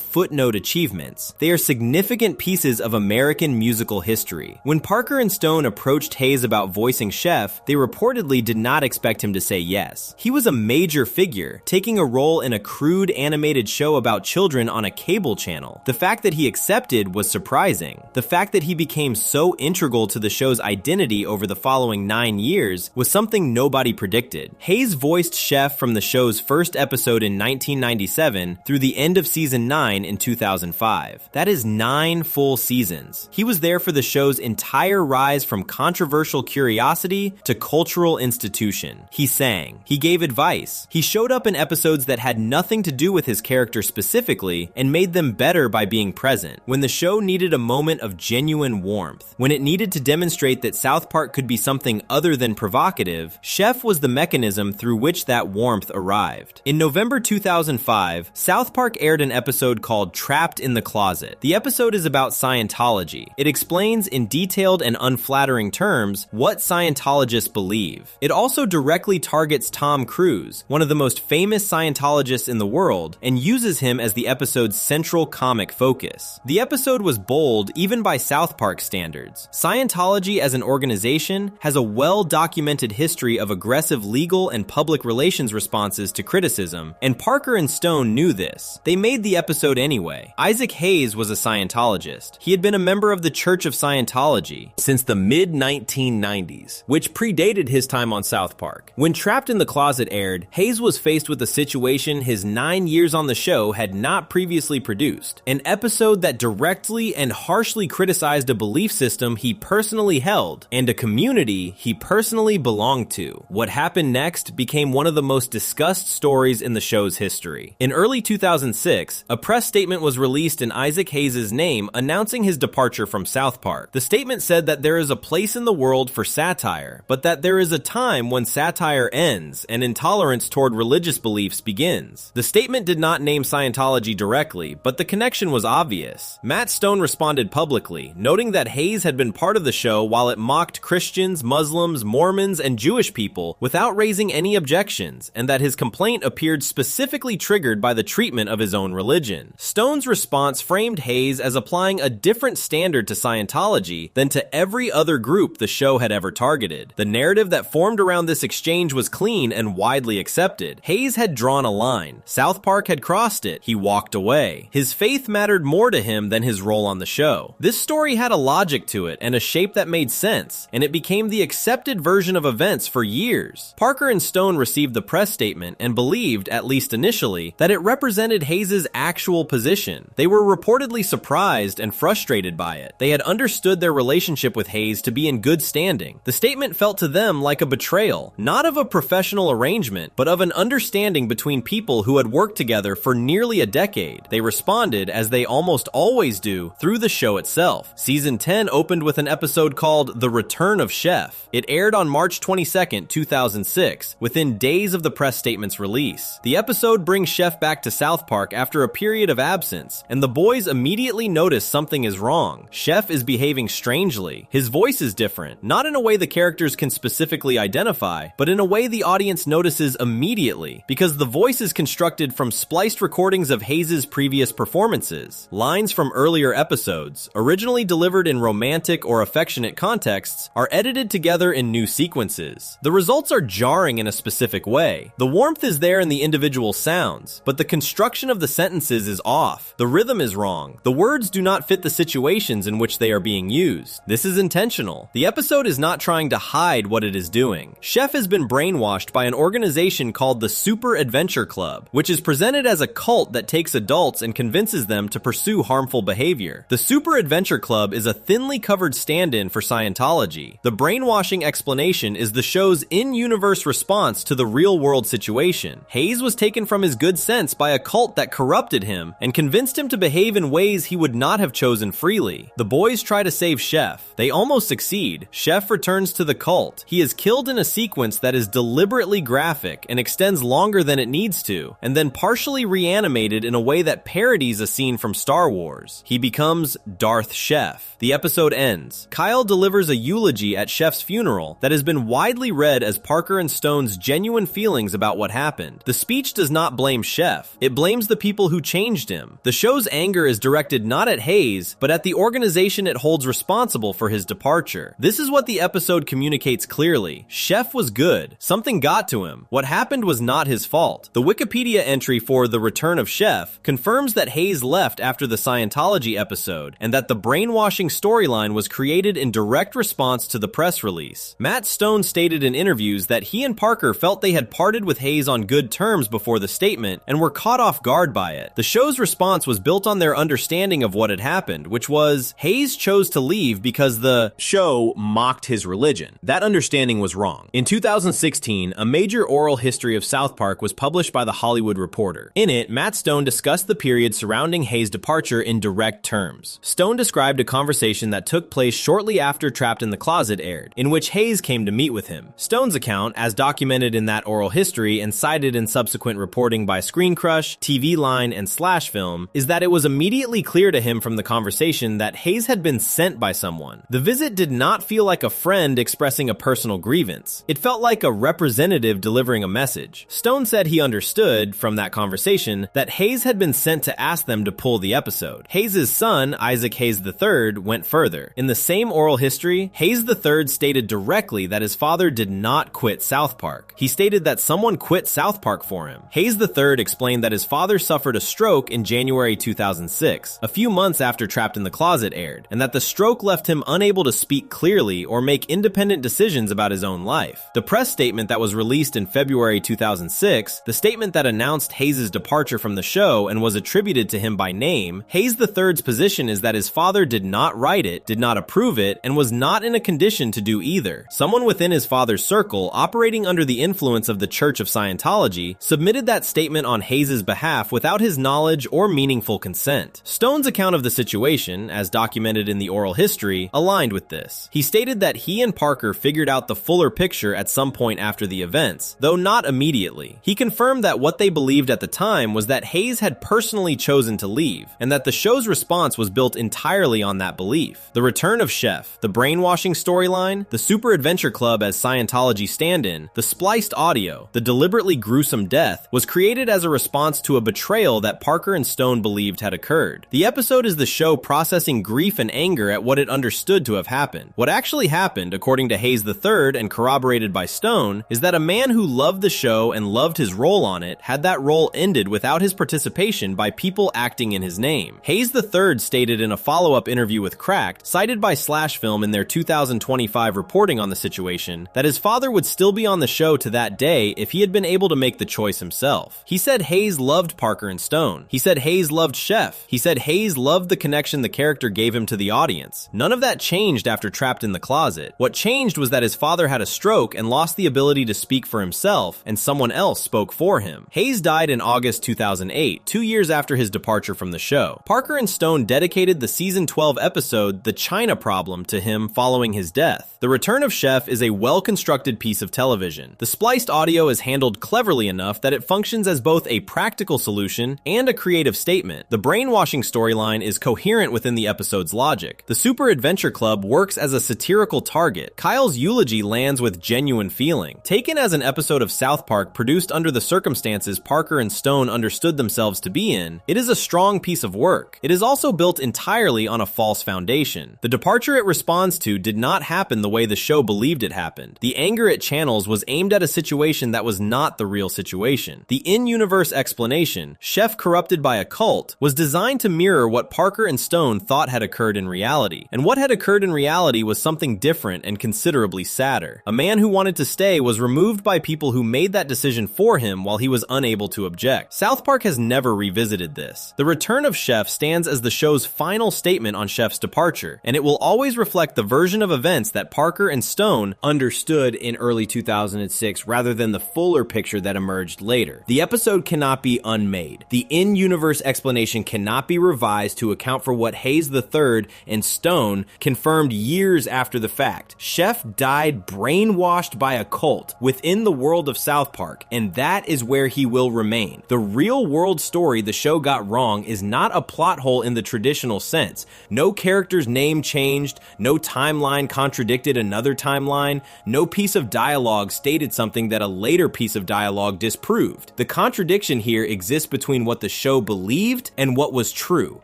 footnote achievements. They are significant pieces of American musical history. When Parker and Stone approached Hayes about voicing Chef, they reportedly did not expect him to say yes. He was a major figure, taking a role in a crude animated show about children on a cable channel. The fact that he accepted was surprising. The fact that he became so integral to the show's identity over the following 9 years was something nobody predicted. Hayes voiced Chef from the show's first episode in 1997 through the end of season 9 in 2005. That is 9 full seasons. He was there for the show's entire rise from controversial curiosity to cultural institution. He sang. He gave advice. He showed up in episodes that had nothing to do with his character specifically and made them better by being present. When the show needed a moment of genuine warmth, when it needed to demonstrate that South Park could be something other than provocative, Chef was the mechanism through which that warmth arrived. In November 2005, South Park aired an episode called Trapped in the Closet. The episode is about Scientology. It explains in detailed and unflattering terms what Scientologists believe. It also directly targets Tom Cruise, one of the most famous Scientologists in the world, and uses him as the episode's central comic focus. The episode was bold even by South Park standards. Scientology as an organization has a well-documented history of aggressive legal and public relations responses to criticism, and Parker and Stone knew this. They made the episode anyway. Isaac Hayes was a Scientologist. He had been a member of the Church of Scientology since the mid-1990s, which predated his time on South Park. When Trapped in the Closet aired, Hayes was faced with a situation his 9 years on the show had not previously produced. An episode that directly and harshly criticized a belief system he personally held and a community he personally belonged to. What happened next became one of the most discussed stories in the show's history. In early 2006, a press statement was released in Isaac Hayes' name announcing his departure from South Park. The statement said that there is a place in the world for satire, but that there is a time when satire ends and intolerance toward religious beliefs begins. The statement did not name Scientology directly, but the connection was obvious. Matt Stone responded publicly, noting that Hayes had been part of the show while it mocked Christians, Muslims, Mormons, and Jewish people without raising any objections, and that his complaint appeared specifically triggered by the treatment of his own religion. Stone's response framed Hayes as applying a different standard to Scientology than to every other group the show had ever targeted. The narrative that formed around this exchange was clean and widely accepted. Hayes had drawn a line. South Park had crossed it. He walked away. His faith mattered more to him than his role on the show. This story had a logic to it and a shape that made sense, and it became the accepted version of events for years. Parker and Stone received the press statement and believed, at least initially, that it represented Hayes' actual position. They were reportedly surprised and frustrated by it. They had understood their relationship with Hayes to be in good standing. The statement felt to them like a betrayal, not of a professional arrangement, but of an understanding between people who had worked together for nearly a decade. They responded, as they almost always do, through the show itself. Season 10 opened with an episode called The Return of Chef. It aired on March 22, 2006, within days of the press statement's release. The episode brings Chef back to South Park after a period of absence, and the boys immediately notice something is wrong. Chef is behaving strangely. His voice is different, not in a way the characters can specifically identify, but in a way the audience notices immediately, because the voice is constructed from spliced recordings of Hayes' previous performances. Lines from earlier episodes, originally delivered in romantic or affectionate contexts, are edited together in new sequences. The results are jarring in a specific way. The warmth is there in the individual sounds, but the construction of the sentences is off. The rhythm is wrong. The words do not fit the situations in which they are being used. This is intentional. The episode is not trying to hide what it is doing. Chef has been brainwashed by an organization called the Super Adventure Club, which is presented as a cult that takes adults and convinces them to pursue harmful behavior. The Super Adventure Club is a thinly covered stand-in for Scientology. The brainwashing explanation is the show's in-universe response to the real-world situation. Hayes was taken from his good sense by a cult that corrupted him and convinced him to behave in ways he would not have chosen freely. The boys try to save Chef. They almost succeed. Chef returns to the cult. He is killed in a sequence that is deliberately graphic and extends longer than it needs to, and then partially reanimated in a way that parodies a scene from Star Wars. He becomes Darth Chef. The episode ends. Kyle delivers a eulogy at Chef's funeral that has been widely read as Parker and Stone's genuine feelings about what happened. The speech does not blame Chef. It blames the people who changed him. The show's anger is directed not at Hayes, but at the organization it holds responsible for his departure. This is what the episode communicates clearly. Chef was good. Something got to him. What happened was not his fault. The Wikipedia entry for The Return of Chef confirms that Hayes left after the Scientology episode, and that the brainwashing storyline was created in direct response to the press release. Matt Stone stated in interviews that he and Parker felt they had parted with Hayes on good terms before the statement and were caught off guard by it. The show's response was built on their understanding of what had happened, which was Hayes chose to leave because the show mocked his religion. That understanding was wrong. In 2016, a major oral history of South Park was published by The Hollywood Reporter. In it, Matt Stone discussed the period surrounding Hayes' departure in direct terms. Stone described a conversation that took place shortly after Trapped in the Closet aired, in which Hayes came to meet with him. Stone's account, as documented in that oral history and cited in subsequent reporting by Screen Crush, TV Line, and Slash Film, is that it was immediately clear to him from the conversation that Hayes had been sent by someone. The visit did not feel like a friend expressing a personal grievance. It felt like a representative delivering a message. Stone said he understood, from that conversation, that Hayes had been sent to ask them to pull the episode. Hayes' son, Isaac Hayes III, went further. In the same oral history, Hayes III stated directly that his father did not quit South Park. He stated that someone quit South Park for him. Hayes III explained that his father suffered a stroke in January 2006, a few months after Trapped in the Closet aired, and that the stroke left him unable to speak clearly or make independent decisions about his own life. The press statement that was released in February 2006, the statement that announced Hayes' departure from the show and was attributed to him by name, Hayes III's position is that his father did not write it, did not approve it, and was not in a condition to do either. Someone within his father's circle, operating under the influence of the Church of Scientology, submitted that statement on Hayes' behalf without his knowledge or meaningful consent. Stone's account of the situation, as documented in the oral history, aligned with this. He stated that he and Parker figured out the fuller picture at some point after the events, though not immediately. He confirmed that what they believed at the time was that Hayes had personally chosen to leave, and that the show's response was built entirely on that belief. The Return of Chef, the brainwashing storyline, the Super Adventure Club as Scientology stand-in, the spliced audio, the deliberately gruesome death, was created as a response to a betrayal that Parker and Stone believed had occurred. The episode is the show processing grief and anger at what it understood to have happened. What actually happened, according to Hayes III and corroborated by Stone, is that a man who loved the show and loved his role on it had that role ended without his participation by people acting in his name. Hayes III stated in a follow-up interview with Cracked, cited by Slash Film in their 2025 reporting on the situation, that his father would still be on the show to that day if he had been able to make the choice himself. He said Hayes loved Parker and Stone. He said Hayes loved Chef. He said Hayes loved the connection the character gave him to the audience. None of that changed after Trapped in the Closet. What changed was that his father had a stroke and lost the ability to speak for himself, and someone else spoke for him. Hayes died in August 2008, 2 years after his departure from the show. Parker and Stone dedicated the season 12 episode The China Problem to him following his death. The Return of Chef is a well-constructed piece of television. The spliced audio is handled cleverly enough that it functions as both a practical solution and a creative statement. The brainwashing storyline is coherent within the episode's logic. The Super Adventure Club works as a satirical target. Kyle's eulogy lands with genuine feeling. Taken as an episode of South Park produced under the circumstances Parker and Stone understood themselves to be in, it is a strong piece of work. It is also built entirely on a false foundation. The departure it responds to did not happen the way the show believed it happened. The anger it channels was aimed at a situation that was not the real situation. The in-universe explanation, Chef corrupted by a cult, was designed to mirror what Parker and Stone thought had occurred in reality. And what had occurred in reality was something different and considerably sadder. A man who wanted to stay was removed by people who made that decision for him while he was unable to object. South Park has never revisited this. The Return of Chef stands as the show's final statement on Chef's departure, and it will always reflect the version of events that Parker and Stone understood in early 2006 rather than the fuller picture that emerged later. The episode cannot be unmade. The in-universe explanation cannot be revised to account for what Hayes III and Stone confirmed years after the fact. Chef died brainwashed by a cult within the world of South South Park, and that is where he will remain. The real-world story the show got wrong is not a plot hole in the traditional sense. No character's name changed, no timeline contradicted another timeline, no piece of dialogue stated something that a later piece of dialogue disproved. The contradiction here exists between what the show believed and what was true,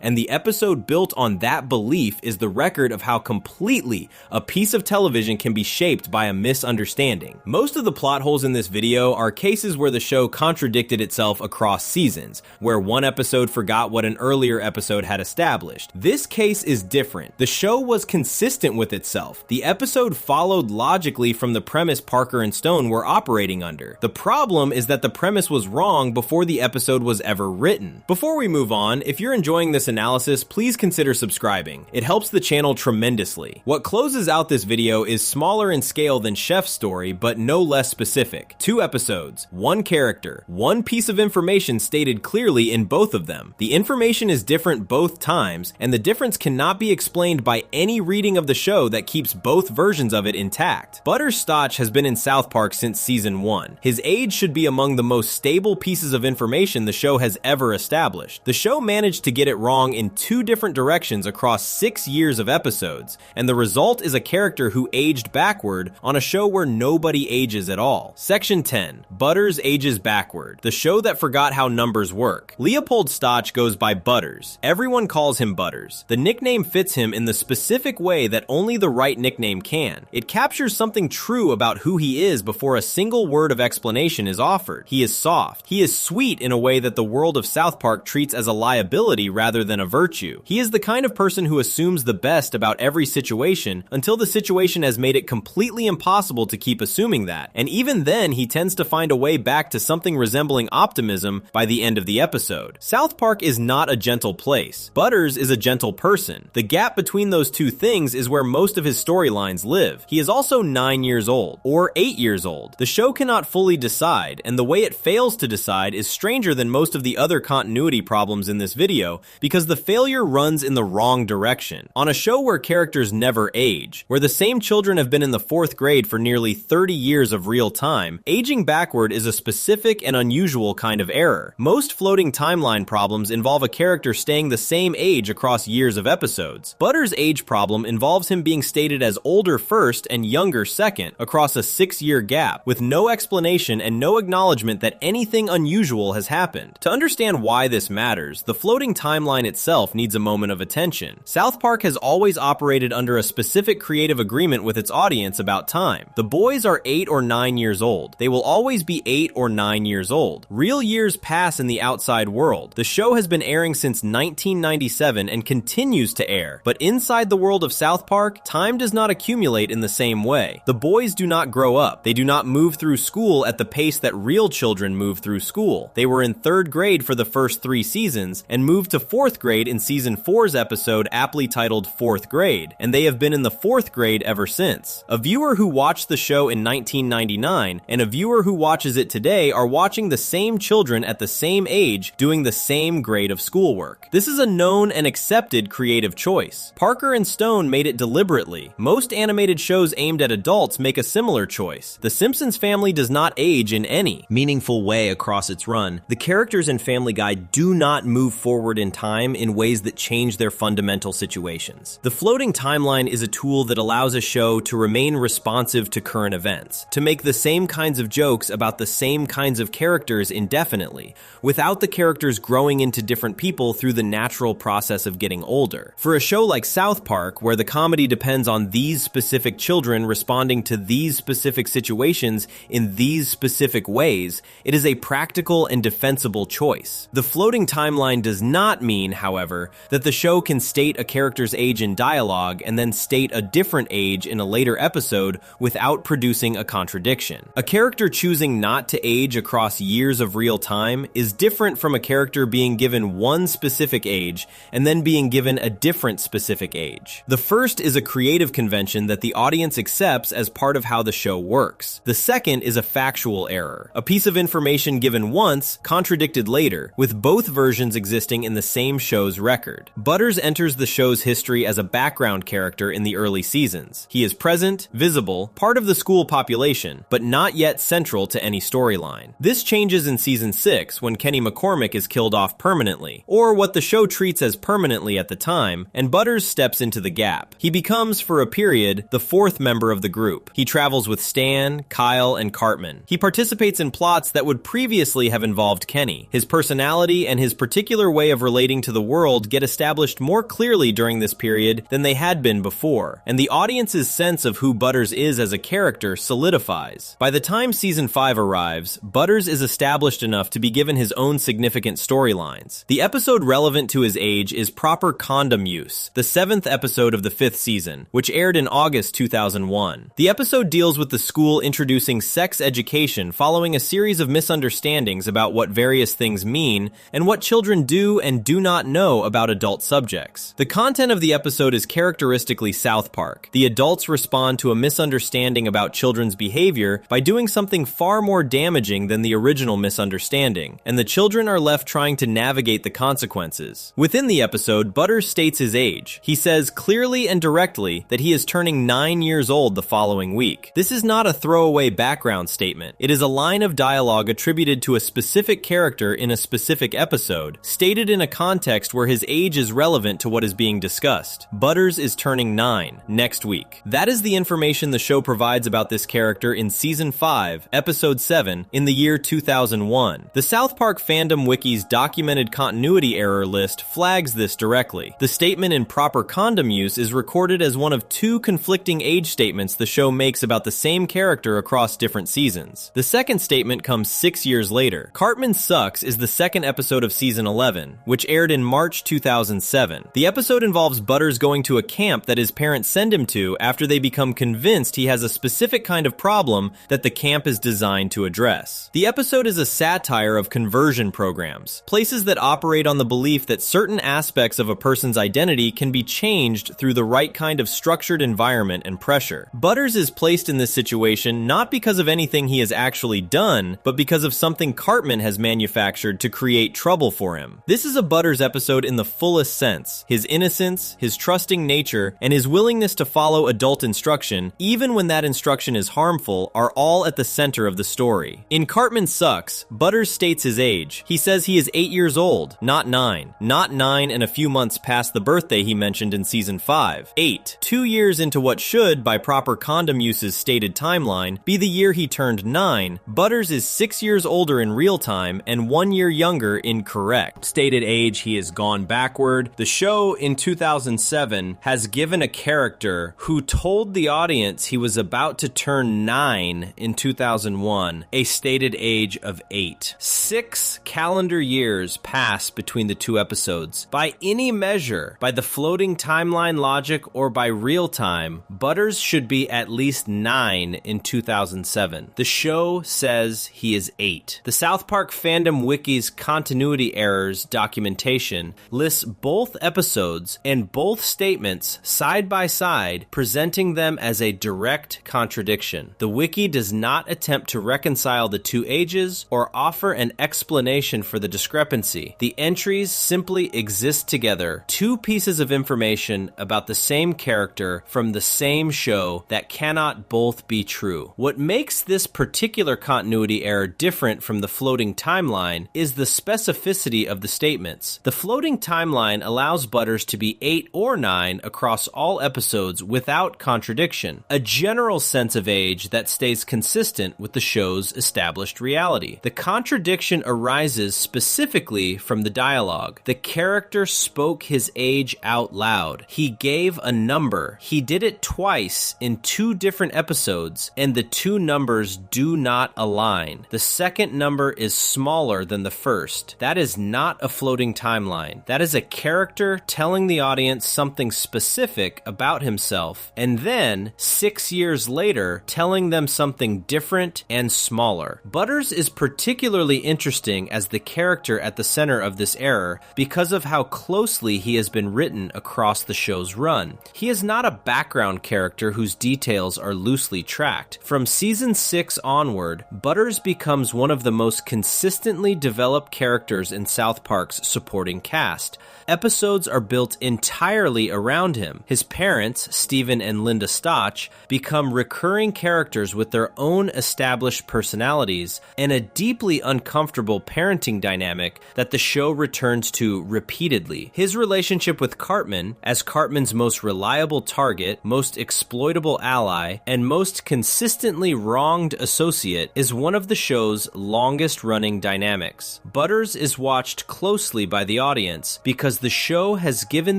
and the episode built on that belief is the record of how completely a piece of television can be shaped by a misunderstanding. Most of the plot holes in this video are cases where the show contradicted itself across seasons, where one episode forgot what an earlier episode had established. This case is different. The show was consistent with itself. The episode followed logically from the premise Parker and Stone were operating under. The problem is that the premise was wrong before the episode was ever written. Before we move on, if you're enjoying this analysis, please consider subscribing. It helps the channel tremendously. What closes out this video is smaller in scale than Chef's story, but no less specific. 2 episodes, 1 character, 1 piece of information stated clearly in both of them. The information is different both times, and the difference cannot be explained by any reading of the show that keeps both versions of it intact. Butterscotch has been in South Park since season 1. His age should be among the most stable pieces of information the show has ever established. The show managed to get it wrong in 2 different directions across 6 years of episodes, and the result is a character who aged backward on a show where nobody ages at all. Section 10. Butters ages backward. The show that forgot how numbers work. Leopold Stotch goes by Butters. Everyone calls him Butters. The nickname fits him in the specific way that only the right nickname can. It captures something true about who he is before a single word of explanation is offered. He is soft. He is sweet in a way that the world of South Park treats as a liability rather than a virtue. He is the kind of person who assumes the best about every situation until the situation has made it completely impossible to keep assuming that, and even then he tends to find a way back to something resembling optimism by the end of the episode. South Park is not a gentle place. Butters is a gentle person. The gap between those two things is where most of his storylines live. He is also 9 years old, or 8 years old. The show cannot fully decide, and the way it fails to decide is stranger than most of the other continuity problems in this video, because the failure runs in the wrong direction. On a show where characters never age, where the same children have been in the 4th grade for nearly 30 years of real time, aging backward is a specific and unusual kind of error. Most floating timeline problems involve a character staying the same age across years of episodes. Butters' age problem involves him being stated as older first and younger second across a 6-year gap, with no explanation and no acknowledgement that anything unusual has happened. To understand why this matters, the floating timeline itself needs a moment of attention. South Park has always operated under a specific creative agreement with its audience about time. The boys are 8 or 9 years old. They will always be 8 or 9 years old. Real years pass in the outside world. The show has been airing since 1997 and continues to air, but inside the world of South Park, time does not accumulate in the same way. The boys do not grow up. They do not move through school at the pace that real children move through school. They were in 3rd grade for the first 3 seasons and moved to 4th grade in season 4's episode aptly titled 4th Grade, and they have been in the 4th grade ever since. A viewer who watched the show in 1999 and a viewer who watches it today are watching the same children at the same age doing the same grade of schoolwork. This is a known and accepted creative choice. Parker and Stone made it deliberately. Most animated shows aimed at adults make a similar choice. The Simpsons family does not age in any meaningful way across its run. The characters in Family Guy do not move forward in time in ways that change their fundamental situations. The floating timeline is a tool that allows a show to remain responsive to current events, to make the same kinds of jokes about the same kinds of characters indefinitely, without the characters growing into different people through the natural process of getting older. For a show like South Park, where the comedy depends on these specific children responding to these specific situations in these specific ways, it is a practical and defensible choice. The floating timeline does not mean, however, that the show can state a character's age in dialogue and then state a different age in a later episode without producing a contradiction. A character choosing not to age across years of real time is different from a character being given one specific age and then being given a different specific age. The first is a creative convention that the audience accepts as part of how the show works. The second is a factual error, a piece of information given once, contradicted later, with both versions existing in the same show's record. Butters enters the show's history as a background character in the early seasons. He is present, visible, part of the school population, but not yet central central to any storyline. This changes in Season 6 when Kenny McCormick is killed off permanently, or what the show treats as permanently at the time, and Butters steps into the gap. He becomes, for a period, the fourth member of the group. He travels with Stan, Kyle, and Cartman. He participates in plots that would previously have involved Kenny. His personality and his particular way of relating to the world get established more clearly during this period than they had been before, and the audience's sense of who Butters is as a character solidifies. By the time Season 5 arrives, Butters is established enough to be given his own significant storylines. The episode relevant to his age is Proper Condom Use, the 7th episode of the 5th season, which aired in August 2001. The episode deals with the school introducing sex education following a series of misunderstandings about what various things mean and what children do and do not know about adult subjects. The content of the episode is characteristically South Park. The adults respond to a misunderstanding about children's behavior by doing something far more damaging than the original misunderstanding, and the children are left trying to navigate the consequences. Within the episode, Butters states his age. He says clearly and directly that he is turning 9 years old the following week. This is not a throwaway background statement. It is a line of dialogue attributed to a specific character in a specific episode, stated in a context where his age is relevant to what is being discussed. Butters is turning 9 next week. That is the information the show provides about this character in Season 5, Episode 7, in the year 2001. The South Park Fandom Wiki's documented continuity error list flags this directly. The statement in Proper Condom Use is recorded as one of two conflicting age statements the show makes about the same character across different seasons. The second statement comes 6 years later. Cartman Sucks is the second episode of Season 11, which aired in March 2007. The episode involves Butters going to a camp that his parents send him to after they become convinced he has a specific kind of problem that the camp is designed to address. The episode is a satire of conversion programs, places that operate on the belief that certain aspects of a person's identity can be changed through the right kind of structured environment and pressure. Butters is placed in this situation not because of anything he has actually done, but because of something Cartman has manufactured to create trouble for him. This is a Butters episode in the fullest sense. His innocence, his trusting nature, and his willingness to follow adult instruction, even when that instruction is harmful, are all at the center of the story. In Cartman Sucks, Butters states his age. He says he is 8 years old, not 9. Not 9 and a few months past the birthday he mentioned in Season 5. 8. 2 years into what should, by Proper Condom Use's stated timeline, be the year he turned 9, Butters is 6 years older in real time and 1 year younger in correct stated age. He has gone backward. The show in 2007 has given a character who told the audience he was about to turn 9 in 2001 a stated age of 8. 6 calendar years pass between the two episodes. By any measure, by the floating timeline logic or by real time, Butters should be at least 9 in 2007. The show says he is 8. The South Park Fandom Wiki's continuity errors documentation lists both episodes and both statements side by side, presenting them as a direct contradiction. The wiki does not attempt to reconcile the two ages or offer an explanation for the discrepancy. The entries simply exist together, two pieces of information about the same character from the same show that cannot both be true. What makes this particular continuity error different from the floating timeline is the specificity of the statements. The floating timeline allows Butters to be 8 or 9 across all episodes without contradiction, a general sense of age that stays consistent with the show's established reality. The contradiction arises specifically from the dialogue. The character spoke his age out loud. He gave a number. He did it twice in 2 different episodes, and the 2 numbers do not align. The second number is smaller than the first. That is not a floating timeline. That is a character telling the audience something specific about himself, and then 6 years later telling them something different and smaller. Butters is particularly interesting as the character at the center of this error because of how closely he has been written across the show's run. He is not a background character whose details are loosely tracked. From Season 6 onward, Butters becomes one of the most consistently developed characters in South Park's supporting cast. Episodes are built entirely around him. His parents, Steven and Linda Stotch, become recurring characters with their own established established personalities, and a deeply uncomfortable parenting dynamic that the show returns to repeatedly. His relationship with Cartman, as Cartman's most reliable target, most exploitable ally, and most consistently wronged associate, is one of the show's longest-running dynamics. Butters is watched closely by the audience because the show has given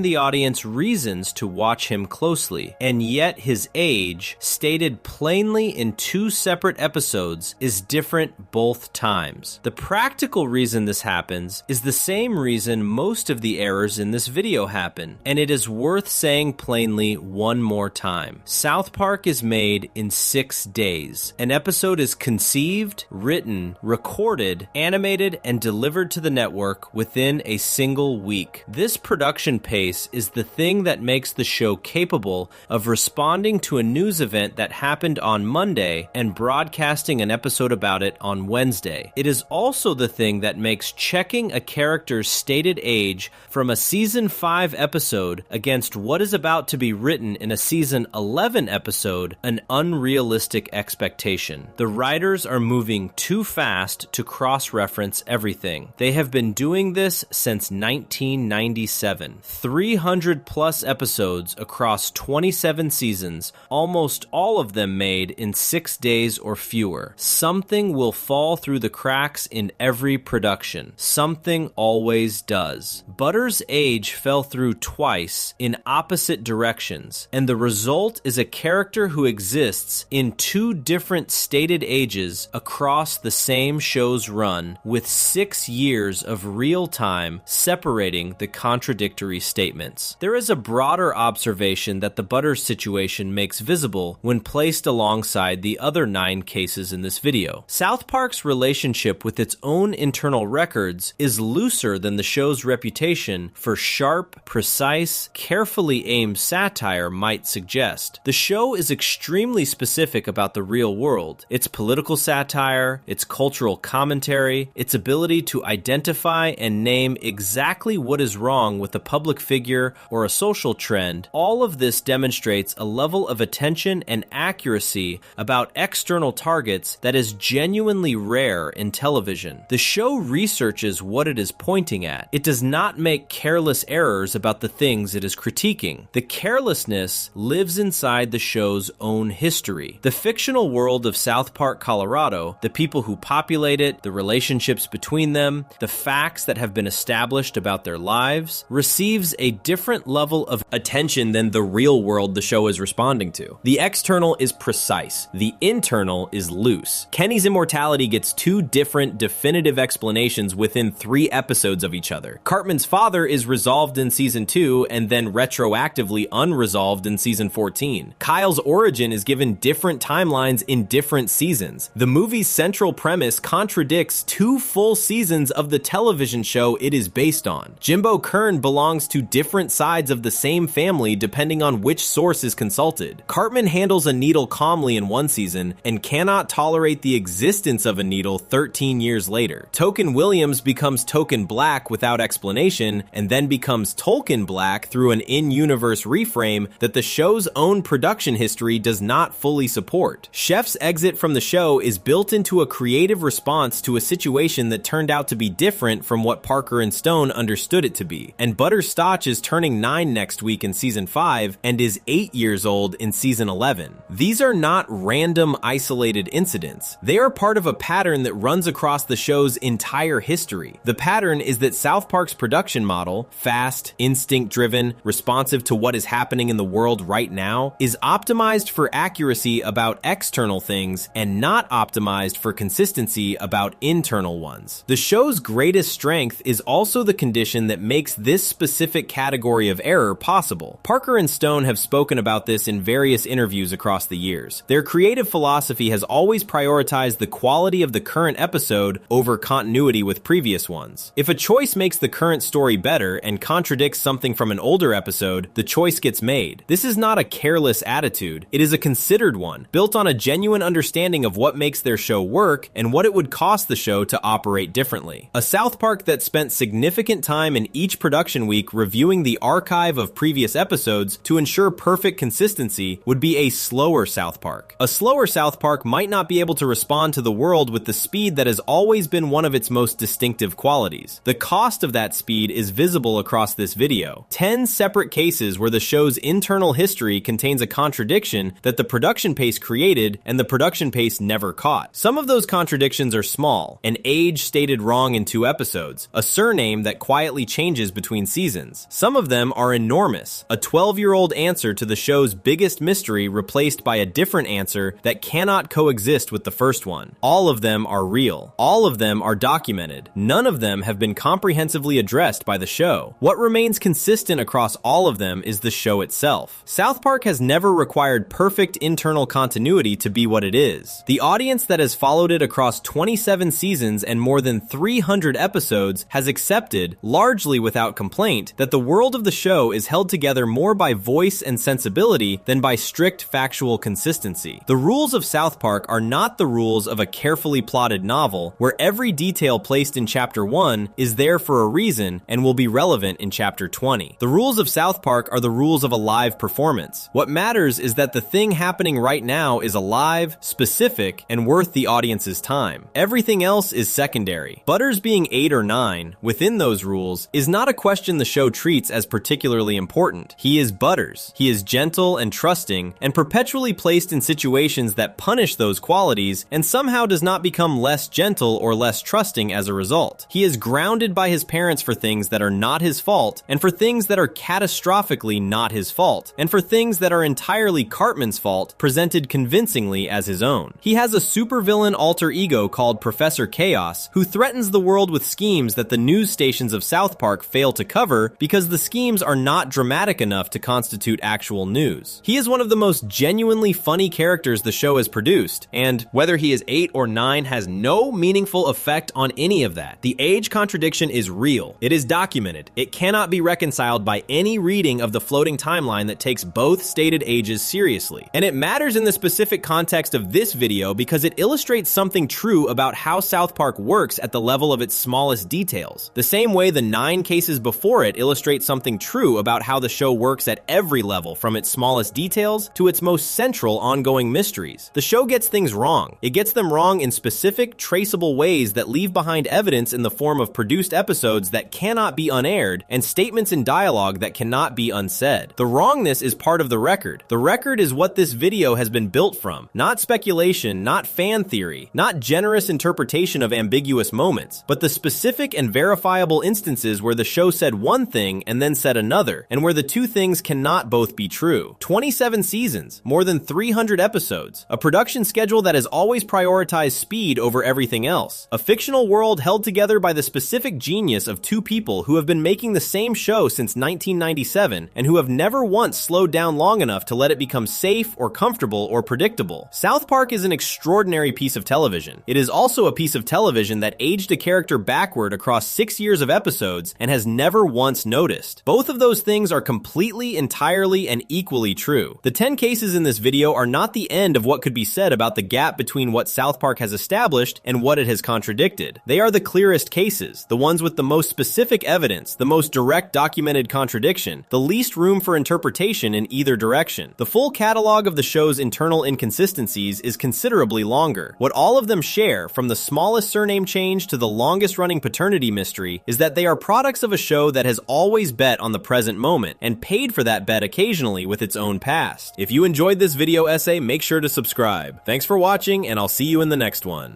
the audience reasons to watch him closely, and yet his age, stated plainly in 2 separate episodes, is different both times. The practical reason this happens is the same reason most of the errors in this video happen, and it is worth saying plainly one more time. South Park is made in 6 days. An episode is conceived, written, recorded, animated, and delivered to the network within a single week. This production pace is the thing that makes the show capable of responding to a news event that happened on Monday and broadcasting an episode about it on Wednesday. It is also the thing that makes checking a character's stated age from a season 5 episode against what is about to be written in a season 11 episode an unrealistic expectation. The writers are moving too fast to cross-reference everything. They have been doing this since 1997. 300 plus episodes across 27 seasons, almost all of them made in 6 days or fewer. Something will fall through the cracks in every production. Something always does. Butters' age fell through twice in opposite directions, and the result is a character who exists in 2 different stated ages across the same show's run, with 6 years of real time separating the contradictory statements. There is a broader observation that the Butters situation makes visible when placed alongside the other 9 cases in this video. South Park's relationship with its own internal records is looser than the show's reputation for sharp, precise, carefully aimed satire might suggest. The show is extremely specific about the real world, its political satire, its cultural commentary, its ability to identify and name exactly what is wrong with a public figure or a social trend. All of this demonstrates a level of attention and accuracy about external targets that is genuinely rare in television. The show researches what it is pointing at. It does not make careless errors about the things it is critiquing. The carelessness lives inside the show's own history. The fictional world of South Park, Colorado, the people who populate it, the relationships between them, the facts that have been established about their lives, receives a different level of attention than the real world the show is responding to. The external is precise. The internal is loose. Kenny's immortality gets 2 different definitive explanations within 3 episodes of each other. Cartman's father is resolved in season 2 and then retroactively unresolved in season 14. Kyle's origin is given different timelines in different seasons. The movie's central premise contradicts 2 full seasons of the television show it is based on. Jimbo Kern belongs to different sides of the same family depending on which source is consulted. Cartman handles a needle calmly in one season and cannot tolerate the existence of a needle 13 years later. Token Williams becomes Token Black without explanation and then becomes Tolkien Black through an in-universe reframe that the show's own production history does not fully support. Chef's exit from the show is built into a creative response to a situation that turned out to be different from what Parker and Stone understood it to be. And Butterscotch is turning 9 next week in season 5 and is 8 years old in season 11. These are not random isolated incidents. They are part of a pattern that runs across the show's entire history. The pattern is that South Park's production model, fast, instinct-driven, responsive to what is happening in the world right now, is optimized for accuracy about external things and not optimized for consistency about internal ones. The show's greatest strength is also the condition that makes this specific category of error possible. Parker and Stone have spoken about this in various interviews across the years. Their creative philosophy has always prioritized the quality of the current episode over continuity with previous ones. If a choice makes the current story better and contradicts something from an older episode, the choice gets made. This is not a careless attitude. It is a considered one, built on a genuine understanding of what makes their show work and what it would cost the show to operate differently. A South Park that spent significant time in each production week reviewing the archive of previous episodes to ensure perfect consistency would be a slower South Park. A slower South Park might not be able to respond to the world with the speed that has always been one of its most distinctive qualities. The cost of that speed is visible across this video. 10 separate cases where the show's internal history contains a contradiction that the production pace created and the production pace never caught. Some of those contradictions are small: an age stated wrong in 2 episodes, a surname that quietly changes between seasons. Some of them are enormous: a 12-year-old answer to the show's biggest mystery replaced by a different answer that cannot coexist with the first one. All of them are real. All of them are documented. None of them have been comprehensively addressed by the show. What remains consistent across all of them is the show itself. South Park has never required perfect internal continuity to be what it is. The audience that has followed it across 27 seasons and more than 300 episodes has accepted, largely without complaint, that the world of the show is held together more by voice and sensibility than by strict factual consistency. The rules of South Park are not the rules of a carefully plotted novel, where every detail placed in Chapter 1 is there for a reason and will be relevant in Chapter 20. The rules of South Park are the rules of a live performance. What matters is that the thing happening right now is alive, specific, and worth the audience's time. Everything else is secondary. Butters being 8 or 9, within those rules, is not a question the show treats as particularly important. He is Butters. He is gentle and trusting, and perpetually placed in situations that punish those qualities, and somehow does not become less gentle or less trusting as a result. He is grounded by his parents for things that are not his fault, and for things that are catastrophically not his fault, and for things that are entirely Cartman's fault, presented convincingly as his own. He has a supervillain alter ego called Professor Chaos, who threatens the world with schemes that the news stations of South Park fail to cover because the schemes are not dramatic enough to constitute actual news. He is one of the most genuinely funny characters the show has produced, and whether he is 8 or 9 has no meaningful effect on any of that. The age contradiction is real. It is documented. It cannot be reconciled by any reading of the floating timeline that takes both stated ages seriously. And it matters in the specific context of this video because it illustrates something true about how South Park works at the level of its smallest details. The same way the 9 cases before it illustrate something true about how the show works at every level, from its smallest details to its most central ongoing mysteries. The show gets things wrong. It gets them wrong in specific, traceable ways that leave behind evidence in the form of produced episodes that cannot be unaired and statements in dialogue that cannot be unsaid. The wrongness is part of the record. The record is what this video has been built from. Not speculation, not fan theory, not generous interpretation of ambiguous moments, but the specific and verifiable instances where the show said one thing and then said another, and where the two things cannot both be true. 27 seasons, more than 300 episodes, a production schedule that has always prioritized speed over everything else, a fictional world held together by the specific genius of 2 people who have been making the same show since 1997 and who have never once slowed down long enough to let it become safe or comfortable or predictable. South Park is an extraordinary piece of television. It is also a piece of television that aged a character backward across 6 years of episodes and has never once noticed. Both of those things are completely, entirely, and equally true. The 10 cases in this video are not the end of what could be said about the gap between what South Park has established and what it has contradicted. They are the clearest cases, the ones with the most specific evidence, the most direct documented contradiction, the least room for interpretation in either direction. The full catalog of the show's internal inconsistencies is considerably longer. What all of them share, from the smallest surname change to the longest-running paternity mystery, is that they are products of a show that has always bet on the present moment and paid for that bet occasionally with its own past. If you enjoyed this video essay, make sure to subscribe. Thanks for watching, and I'll see you in the next one.